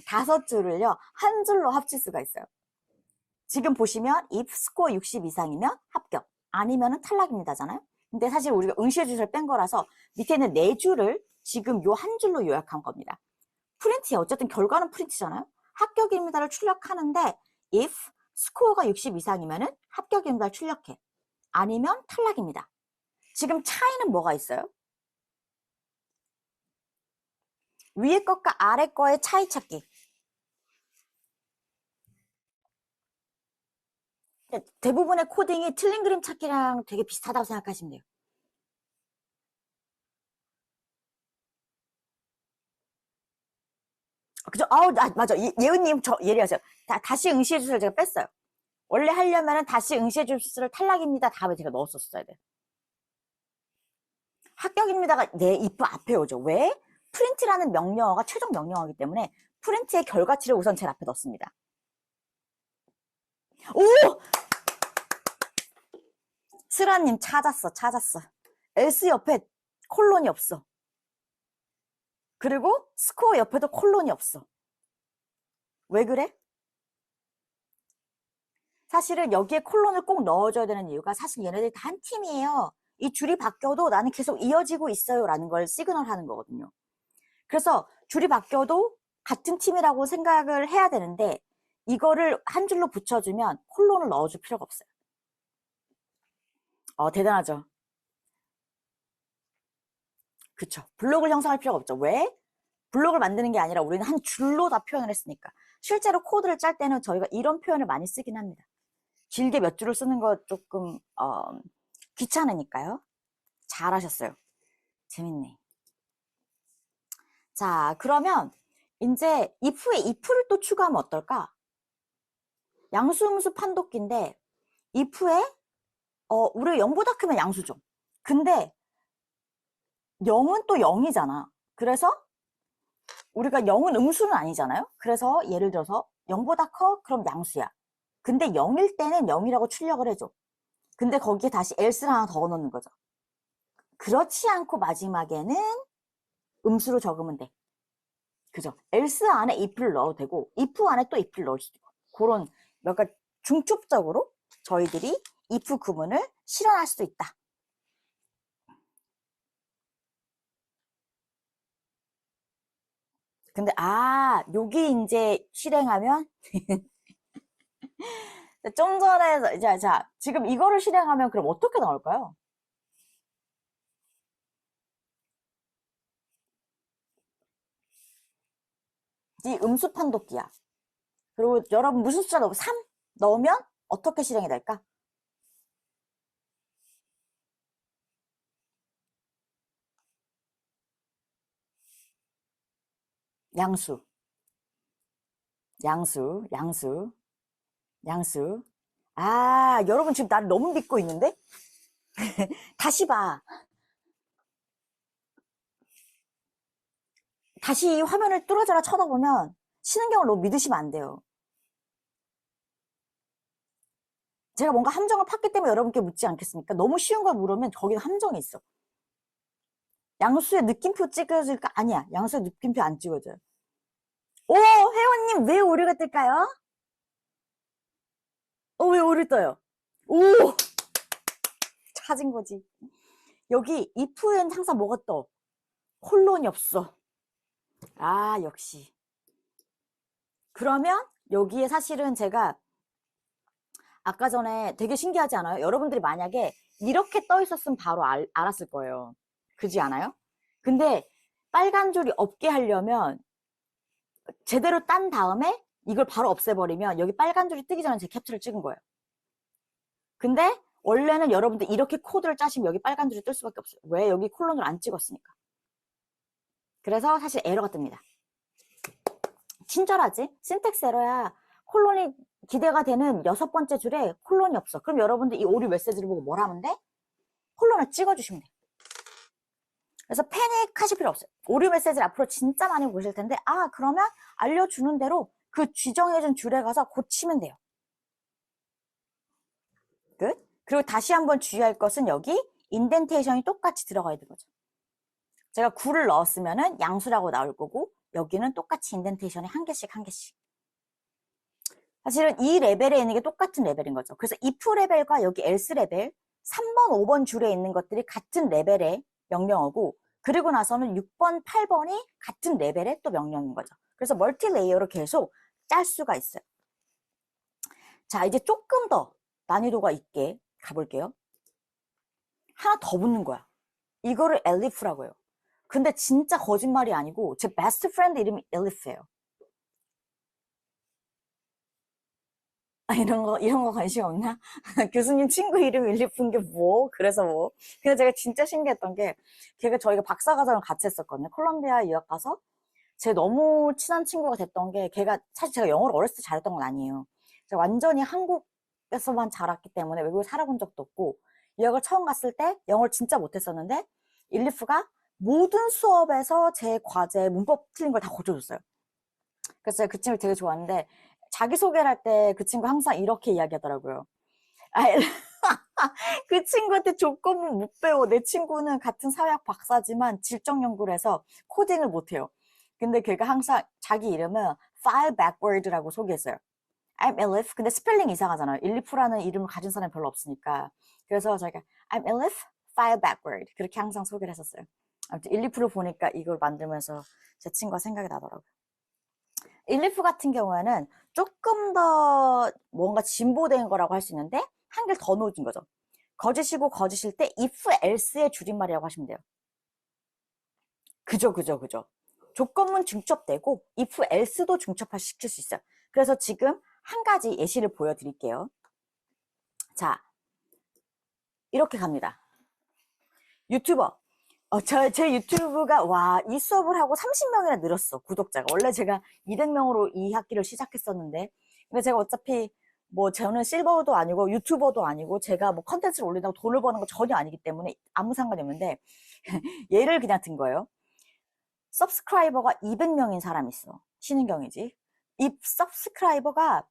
5줄을요 한 줄로 합칠 수가 있어요. 지금 보시면 if 스코어 60 이상이면 합격, 아니면 탈락입니다잖아요. 근데 사실 우리가 응시의 주소를 뺀 거라서 밑에 있는 4줄을 지금 요 한 줄로 요약한 겁니다. 프린트야. 어쨌든 결과는 프린트잖아요. 합격입니다를 출력하는데 if 스코어가 60 이상이면 합격입니다를 출력해. 아니면 탈락입니다. 지금 차이는 뭐가 있어요? 위에 것과 아래 거의 차이 찾기. 대부분의 코딩이 틀린 그림 찾기랑 되게 비슷하다고 생각하시면 돼요. 그죠? 맞아. 예은님, 예리하세요. 다시 응시해 주소를 제가 뺐어요. 원래 하려면 다시 응시해 주소를 탈락입니다. 다음에 제가 넣었었어야 돼요. 합격입니다가 내 if 앞에 오죠. 왜? 프린트라는 명령어가 최종 명령어이기 때문에 프린트의 결과치를 우선 제일 앞에 넣습니다. 오! 슬아님 찾았어. else 옆에 콜론이 없어. 그리고 스코어 옆에도 콜론이 없어. 왜 그래? 사실은 여기에 콜론을 꼭 넣어줘야 되는 이유가 사실 얘네들이 다 한 팀이에요. 이 줄이 바뀌어도 나는 계속 이어지고 있어요 라는 걸 시그널 하는 거거든요. 그래서 줄이 바뀌어도 같은 팀이라고 생각을 해야 되는데 이거를 한 줄로 붙여주면 콜론을 넣어줄 필요가 없어요. 대단하죠. 그쵸. 블록을 형성할 필요가 없죠. 왜? 블록을 만드는 게 아니라 우리는 한 줄로 다 표현을 했으니까. 실제로 코드를 짤 때는 저희가 이런 표현을 많이 쓰긴 합니다. 길게 몇 줄을 쓰는 거 조금 귀찮으니까요. 잘하셨어요. 재밌네. 자, 그러면 이제 if에 if를 또 추가하면 어떨까? 양수음수 판독기인데 if에 우리가 0보다 크면 양수죠. 근데 0은 또 0이잖아. 그래서 우리가 0은 음수는 아니잖아요. 그래서 예를 들어서 0보다 커? 그럼 양수야. 근데 0일 때는 0이라고 출력을 해줘. 근데 거기에 다시 else를 하나 더 넣는 거죠. 그렇지 않고 마지막에는 음수로 적으면 돼. 그죠? else 안에 if를 넣어도 되고 if 안에 또 if를 넣을 수도 있고 그런 몇 가지 중첩적으로 저희들이 if 구문을 실현할 수도 있다. 근데 여기 이제 실행하면 좀 전에 자 지금 이거를 실행하면 그럼 어떻게 나올까요? 이 음수 판독기야. 그리고 여러분 무슨 숫자 넣고 3 넣으면 어떻게 실행이 될까? 양수, 양수, 양수, 양수. 여러분 지금 나를 너무 믿고 있는데? 다시 봐. 다시 화면을 뚫어져라 쳐다보면 신은경을 너무 믿으시면 안 돼요. 제가 뭔가 함정을 팠기 때문에 여러분께 묻지 않겠습니까? 너무 쉬운 걸 물으면 거기는 함정이 있어. 양수에 느낌표 찍어줄까? 아니야. 양수에 느낌표 안 찍어줘요. 오, 회원님 왜 오류가 뜰까요? 왜 오류 떠요? 오, 찾은 거지. 여기 if엔 항상 뭐가 떠? 콜론이 없어. 아, 역시. 그러면 여기에 사실은 제가 아까 전에 되게 신기하지 않아요? 여러분들이 만약에 이렇게 떠 있었으면 바로 알았을 거예요. 그지 않아요? 근데 빨간 줄이 없게 하려면 제대로 딴 다음에 이걸 바로 없애버리면 여기 빨간 줄이 뜨기 전에 제 캡처를 찍은 거예요. 근데 원래는 여러분들 이렇게 코드를 짜시면 여기 빨간 줄이 뜰 수밖에 없어요. 왜? 여기 콜론을 안 찍었으니까. 그래서 사실 에러가 뜹니다. 친절하지? 신텍스 에러야. 콜론이 기대가 되는 6번째 줄에 콜론이 없어. 그럼 여러분들 이 오류 메시지를 보고 뭘 하면 돼? 콜론을 찍어주시면 돼. 그래서 패닉 하실 필요 없어요. 오류 메시지를 앞으로 진짜 많이 보실 텐데, 그러면 알려주는 대로 그 지정해준 줄에 가서 고치면 돼요. 끝. 그리고 다시 한번 주의할 것은 여기 인덴테이션이 똑같이 들어가야 되는 거죠. 제가 9를 넣었으면은 양수라고 나올 거고, 여기는 똑같이 인덴테이션이 한 개씩 한 개씩. 사실은 이 레벨에 있는 게 똑같은 레벨인 거죠. 그래서 if 레벨과 여기 else 레벨, 3번, 5번 줄에 있는 것들이 같은 레벨의 명령어고, 그리고 나서는 6번, 8번이 같은 레벨의 또 명령인 거죠. 그래서 멀티 레이어로 계속 짤 수가 있어요. 자, 이제 조금 더 난이도가 있게 가볼게요. 하나 더 붙는 거야. 이거를 엘리프라고 해요. 근데 진짜 거짓말이 아니고 제 베스트 프렌드 이름이 엘리프예요. 이런 거 관심 없나? 교수님 친구 이름 일리프인 게 뭐? 그래서 뭐? 근데 제가 진짜 신기했던 게, 저희가 박사과정을 같이 했었거든요. 콜롬비아 유학 가서. 제 너무 친한 친구가 됐던 게, 사실 제가 영어를 어렸을 때 잘했던 건 아니에요. 제가 완전히 한국에서만 자랐기 때문에 외국에 살아본 적도 없고, 유학을 처음 갔을 때 영어를 진짜 못했었는데, 일리프가 모든 수업에서 제 과제 문법 틀린 걸 다 고쳐줬어요. 그래서 제가 그 친구를 되게 좋아하는데, 자기소개를 할 때 그 친구 항상 이렇게 이야기하더라고요. 아, 그 친구한테 조건을 못 배워. 내 친구는 같은 사회학 박사지만 질적 연구를 해서 코딩을 못해요. 근데 걔가 항상 자기 이름은 file backward라고 소개했어요. I'm Elif. 근데 스펠링 이상하잖아요. 일리프라는 이름을 가진 사람이 별로 없으니까. 그래서 자기가 I'm Elif, file backward. 그렇게 항상 소개를 했었어요. 아무튼 일리프를 보니까 이걸 만들면서 제 친구가 생각이 나더라고요. 일리프 같은 경우에는 조금 더 뭔가 진보된 거라고 할 수 있는데 한 개를 더 넣어준 거죠. 거짓이고 거짓일 때 if, else의 줄임말이라고 하시면 돼요. 그죠. 조건문 중첩되고 if, else도 중첩화 시킬 수 있어요. 그래서 지금 한 가지 예시를 보여드릴게요. 자, 이렇게 갑니다. 유튜버. 제 유튜브가, 이 수업을 하고 30명이나 늘었어, 구독자가. 원래 제가 200명으로 이 학기를 시작했었는데, 근데 제가 어차피, 저는 실버도 아니고, 유튜버도 아니고, 제가 컨텐츠를 올린다고 돈을 버는 거 전혀 아니기 때문에 아무 상관이 없는데, 얘를 그냥 든 거예요. 서브스크라이버가 200명인 사람이 있어. 신은경이지. 이 서브스크라이버가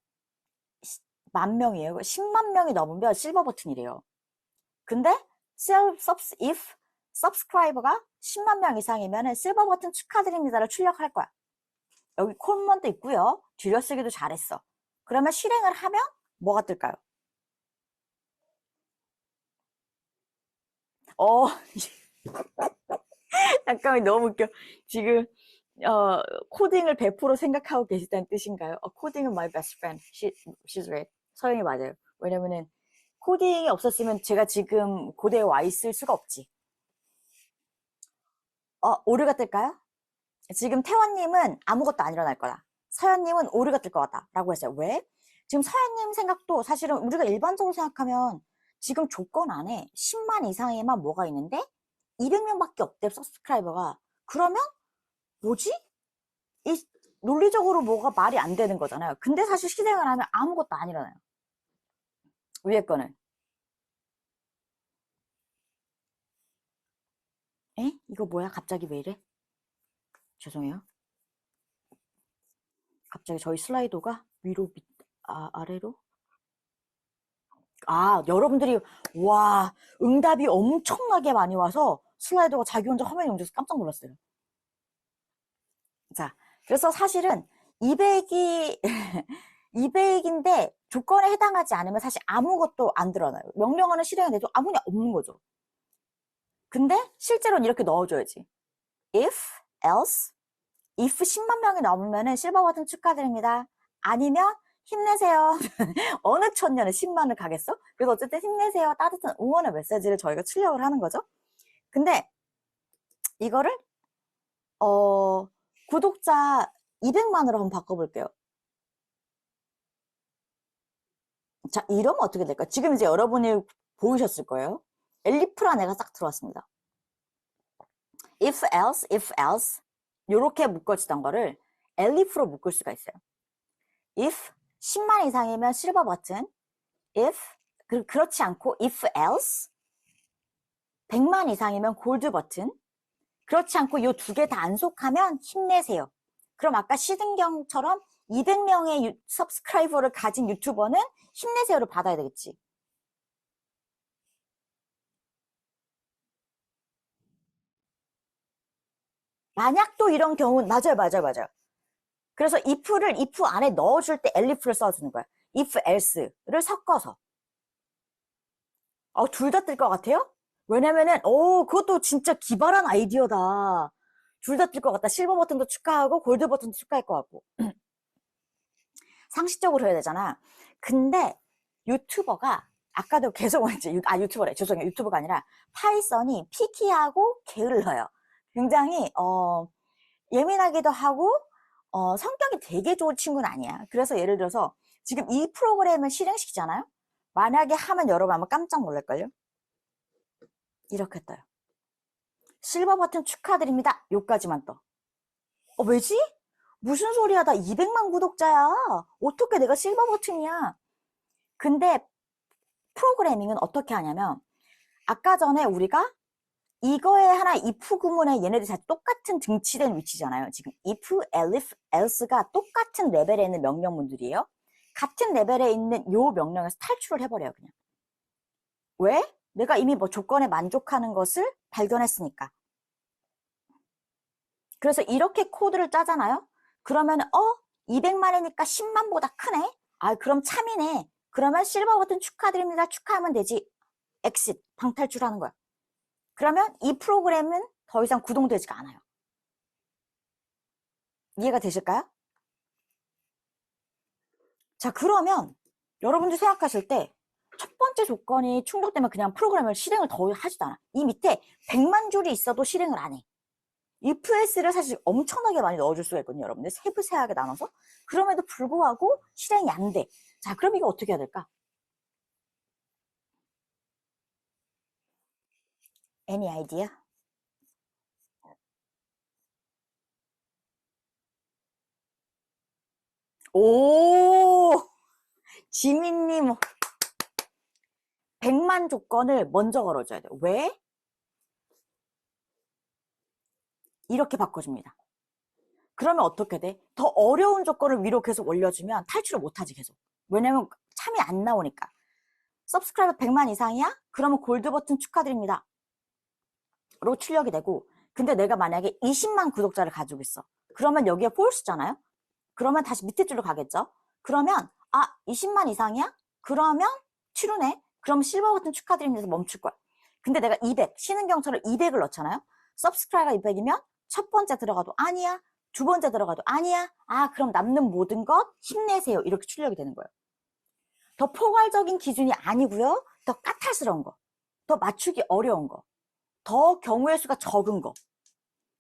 10,000명이에요. 10만 명이 넘으면 실버 버튼이래요. 근데, if 서브스크라이버가 10만 명 이상이면 실버 버튼 축하드립니다를 출력할 거야. 여기 콜먼도 있고요. 줄여쓰기도 잘했어. 그러면 실행을 하면 뭐가 뜰까요? 잠깐만, 너무 웃겨. 지금 코딩을 100% 생각하고 계시다는 뜻인가요? 코딩은 my best friend. She's right. 서영이 맞아요. 왜냐면은 코딩이 없었으면 제가 지금 고대에 와 있을 수가 없지. 오류가 뜰까요? 지금 태환님은 아무것도 안 일어날 거다. 서현님은 오류가 뜰 것 같다. 라고 했어요. 왜? 지금 서현님 생각도 사실은 우리가 일반적으로 생각하면 지금 조건 안에 10만 이상에만 뭐가 있는데 200명밖에 없대, 서브스크라이버가. 그러면 뭐지? 이 논리적으로 뭐가 말이 안 되는 거잖아요. 근데 사실 실행을 하면 아무것도 안 일어나요. 위에 거는. 이거 뭐야? 갑자기 왜 이래? 죄송해요. 갑자기 저희 슬라이더가 위로, 아래로? 여러분들이, 와, 응답이 엄청나게 많이 와서 슬라이더가 자기 혼자 화면이 움직여서 깜짝 놀랐어요. 자, 그래서 사실은 200이, 200인데 조건에 해당하지 않으면 사실 아무것도 안 드러나요. 명령어는 실행이 돼도 아무 게 없는 거죠. 근데 실제로는 이렇게 넣어줘야지. if, else, if 10만 명이 넘으면은 실버 버튼 축하드립니다. 아니면 힘내세요. 어느 천년에 10만을 가겠어? 그래서 어쨌든 힘내세요. 따뜻한 응원의 메시지를 저희가 출력을 하는 거죠. 근데 이거를 구독자 200만으로 한번 바꿔볼게요. 자, 이러면 어떻게 될까요? 지금 이제 여러분이 보이셨을 거예요. 엘리프란 애가 싹 들어왔습니다. if else 요렇게 묶어지던 거를 엘리프로 묶을 수가 있어요. if 10만 이상이면 실버 버튼, if 그렇지 않고 if else 100만 이상이면 골드 버튼, 그렇지 않고 요 두 개 다 안 속하면 힘내세요. 그럼 아까 시든경처럼 200명의 서브스크라이버를 가진 유튜버는 힘내세요를 받아야 되겠지. 만약 또 이런 경우는 맞아요. 그래서 if 안에 넣어줄 때 elif를 써주는 거야. if else를 섞어서. 둘 다 뜰 것 같아요? 왜냐면은 그것도 진짜 기발한 아이디어다. 둘 다 뜰 것 같다. 실버 버튼도 축하하고 골드 버튼도 축하할 것 같고. 상식적으로 해야 되잖아. 근데 유튜버가 아까도 계속 유튜버래. 죄송해요. 유튜버가 아니라 파이썬이 피키하고 게을러요. 굉장히 예민하기도 하고 성격이 되게 좋은 친구는 아니야. 그래서 예를 들어서 지금 이 프로그램을 실행시키잖아요. 만약에 하면 여러분 아마 깜짝 놀랄걸요. 이렇게 떠요. 실버 버튼 축하드립니다. 요까지만 떠. 왜지? 무슨 소리야? 나 200만 구독자야. 어떻게 내가 실버 버튼이야? 근데 프로그래밍은 어떻게 하냐면 아까 전에 우리가 이거에 하나 if 구문에 얘네들이 다 똑같은 등치된 위치잖아요. 지금 if, elif, else가 똑같은 레벨에 있는 명령문들이에요. 같은 레벨에 있는 요 명령에서 탈출을 해버려요. 그냥. 왜? 내가 이미 뭐 조건에 만족하는 것을 발견했으니까. 그래서 이렇게 코드를 짜잖아요. 그러면 200만이니까 10만보다 크네. 그럼 참이네. 그러면 실버 버튼 축하드립니다. 축하하면 되지. 엑싯, 방탈출하는 거야. 그러면 이 프로그램은 더 이상 구동되지가 않아요. 이해가 되실까요? 자, 그러면 여러분들 생각하실 때 첫 번째 조건이 충족되면 그냥 프로그램을 실행을 더 하지도 않아. 이 밑에 100만 줄이 있어도 실행을 안 해. if else를 사실 엄청나게 많이 넣어줄 수가 있거든요. 여러분들 세부세하게 나눠서. 그럼에도 불구하고 실행이 안 돼. 자, 그럼 이거 어떻게 해야 될까? Any idea? 오, 지민님 100만 조건을 먼저 걸어줘야 돼요. 왜? 이렇게 바꿔줍니다. 그러면 어떻게 돼? 더 어려운 조건을 위로 계속 올려주면 탈출을 못하지 계속. 왜냐면 참이 안 나오니까. 서브스크라이버 100만 이상이야? 그러면 골드 버튼 축하드립니다. 로 출력이 되고 근데 내가 만약에 20만 구독자를 가지고 있어. 그러면 여기에 폴스잖아요? 그러면 다시 밑에 줄로 가겠죠? 그러면 20만 이상이야? 그러면 트루네? 그럼 실버 버튼 축하드립니다. 멈출 거야. 근데 내가 200, 신은경처럼 200을 넣잖아요? 서브스크라이버 200이면 첫 번째 들어가도 아니야. 두 번째 들어가도 아니야. 그럼 남는 모든 것 힘내세요. 이렇게 출력이 되는 거예요. 더 포괄적인 기준이 아니고요. 더 까탈스러운 거. 더 맞추기 어려운 거. 더 경우의 수가 적은 거.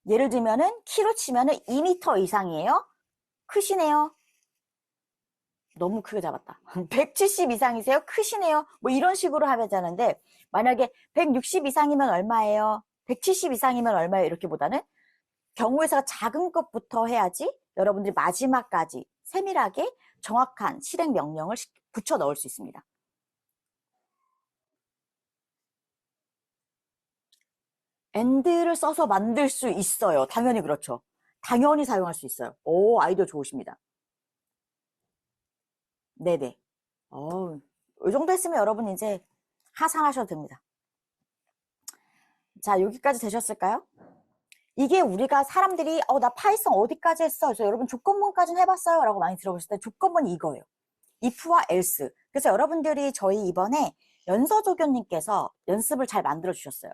예를 들면은 키로 치면은 2m 이상이에요. 크시네요. 너무 크게 잡았다. 170 이상이세요? 크시네요. 뭐 이런 식으로 하면 되는데 만약에 160 이상이면 얼마예요? 170 이상이면 얼마예요? 이렇게 보다는 경우의 수가 작은 것부터 해야지 여러분들이 마지막까지 세밀하게 정확한 실행 명령을 붙여 넣을 수 있습니다. and를 써서 만들 수 있어요. 당연히 그렇죠. 당연히 사용할 수 있어요. 오, 아이디어 좋으십니다. 네네. 이 정도 했으면 여러분 이제 하산하셔도 됩니다. 자, 여기까지 되셨을까요? 이게 우리가 사람들이 나 파이썬 어디까지 했어? 그래서 여러분 조건문까지는 해봤어요? 라고 많이 들어보실 때 조건문이 이거예요. if와 else. 그래서 여러분들이 저희 이번에 연서조교님께서 연습을 잘 만들어 주셨어요.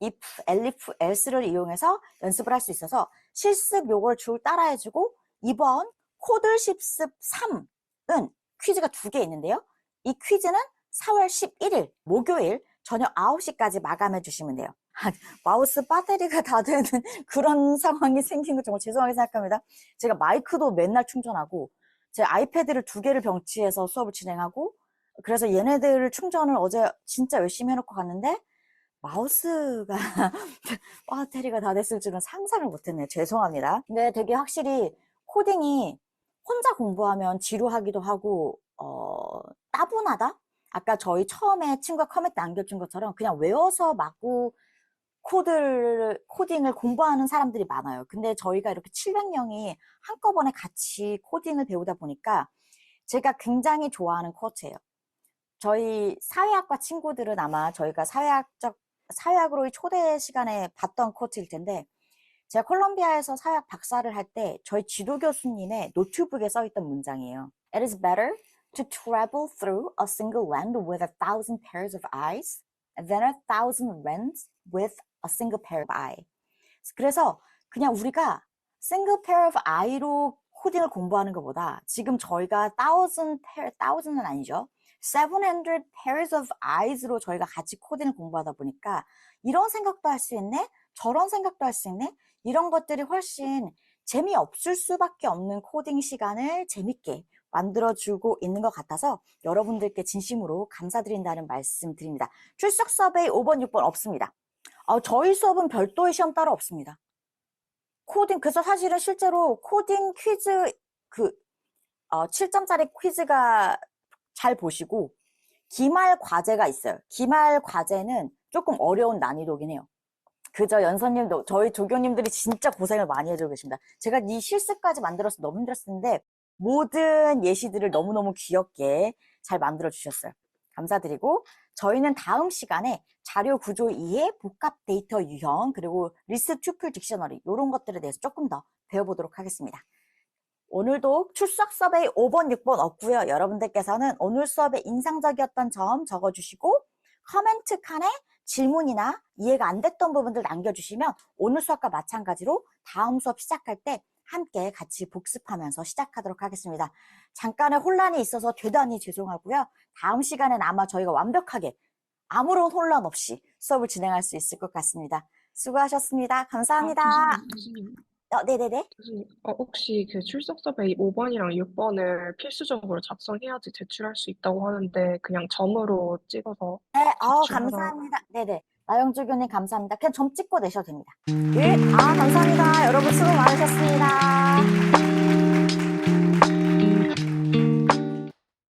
if, elif, else를 이용해서 연습을 할 수 있어서 실습 요걸 줄 따라해주고 이번 코드 실습 3은 퀴즈가 2개 있는데요. 이 퀴즈는 4월 11일 목요일 저녁 9시까지 마감해 주시면 돼요. 마우스 배터리가 다 되는 그런 상황이 생긴 거 정말 죄송하게 생각합니다. 제가 마이크도 맨날 충전하고 제 아이패드를 2개를 병치해서 수업을 진행하고 그래서 얘네들을 충전을 어제 진짜 열심히 해놓고 갔는데 마우스가 배터리가 다 됐을 줄은 상상을 못했네요. 죄송합니다. 근데 되게 확실히 코딩이 혼자 공부하면 지루하기도 하고 따분하다? 아까 저희 처음에 친구가 커멘트 남겨준 것처럼 그냥 외워서 마구 코딩을 공부하는 사람들이 많아요. 근데 저희가 이렇게 700명이 한꺼번에 같이 코딩을 배우다 보니까 제가 굉장히 좋아하는 코스예요. 저희 사회학과 친구들은 아마 저희가 사회학으로의 초대 시간에 봤던 코스일 텐데 제가 콜롬비아에서 사회학 박사를 할 때 저희 지도 교수님의 노트북에 써있던 문장이에요. It is better to travel through a single land with 1,000 pairs of eyes than 1,000 lands with a single pair of eye. 그래서 그냥 우리가 single pair of eye로 코딩을 공부하는 것보다 지금 저희가 1,000은 아니죠. 700 pairs of eyes로 저희가 같이 코딩을 공부하다 보니까 이런 생각도 할 수 있네, 저런 생각도 할 수 있네, 이런 것들이 훨씬 재미없을 수밖에 없는 코딩 시간을 재밌게 만들어주고 있는 것 같아서 여러분들께 진심으로 감사드린다는 말씀 드립니다. 출석 서베이 5번, 6번 없습니다. 저희 수업은 별도의 시험 따로 없습니다. 코딩, 그래서 사실은 실제로 코딩 퀴즈, 7점짜리 퀴즈가 잘 보시고, 기말 과제가 있어요. 기말 과제는 조금 어려운 난이도긴 해요. 그저 연서님도, 저희 조교님들이 진짜 고생을 많이 해주고 계십니다. 제가 이 실습까지 만들어서 너무 힘들었는데, 모든 예시들을 너무너무 귀엽게 잘 만들어 주셨어요. 감사드리고, 저희는 다음 시간에 자료 구조 이해, 복합 데이터 유형, 그리고 리스트 튜플 딕셔너리 이런 것들에 대해서 조금 더 배워보도록 하겠습니다. 오늘도 출석 서베이 5번, 6번 없고요. 여러분들께서는 오늘 수업에 인상적이었던 점 적어주시고 커멘트 칸에 질문이나 이해가 안 됐던 부분들 남겨주시면 오늘 수업과 마찬가지로 다음 수업 시작할 때 함께 같이 복습하면서 시작하도록 하겠습니다. 잠깐의 혼란이 있어서 대단히 죄송하고요. 다음 시간엔 아마 저희가 완벽하게 아무런 혼란 없이 수업을 진행할 수 있을 것 같습니다. 수고하셨습니다. 감사합니다. 교수님, 네네네. 교수님, 혹시 그 출석 서베이 5번이랑 6번을 필수적으로 작성해야지 제출할 수 있다고 하는데 그냥 점으로 찍어서 네, 제출하라. 감사합니다. 네네. 나영주 교님 감사합니다. 그냥 점 찍고 내셔도 됩니다. 감사합니다. 여러분 수고 많으셨습니다.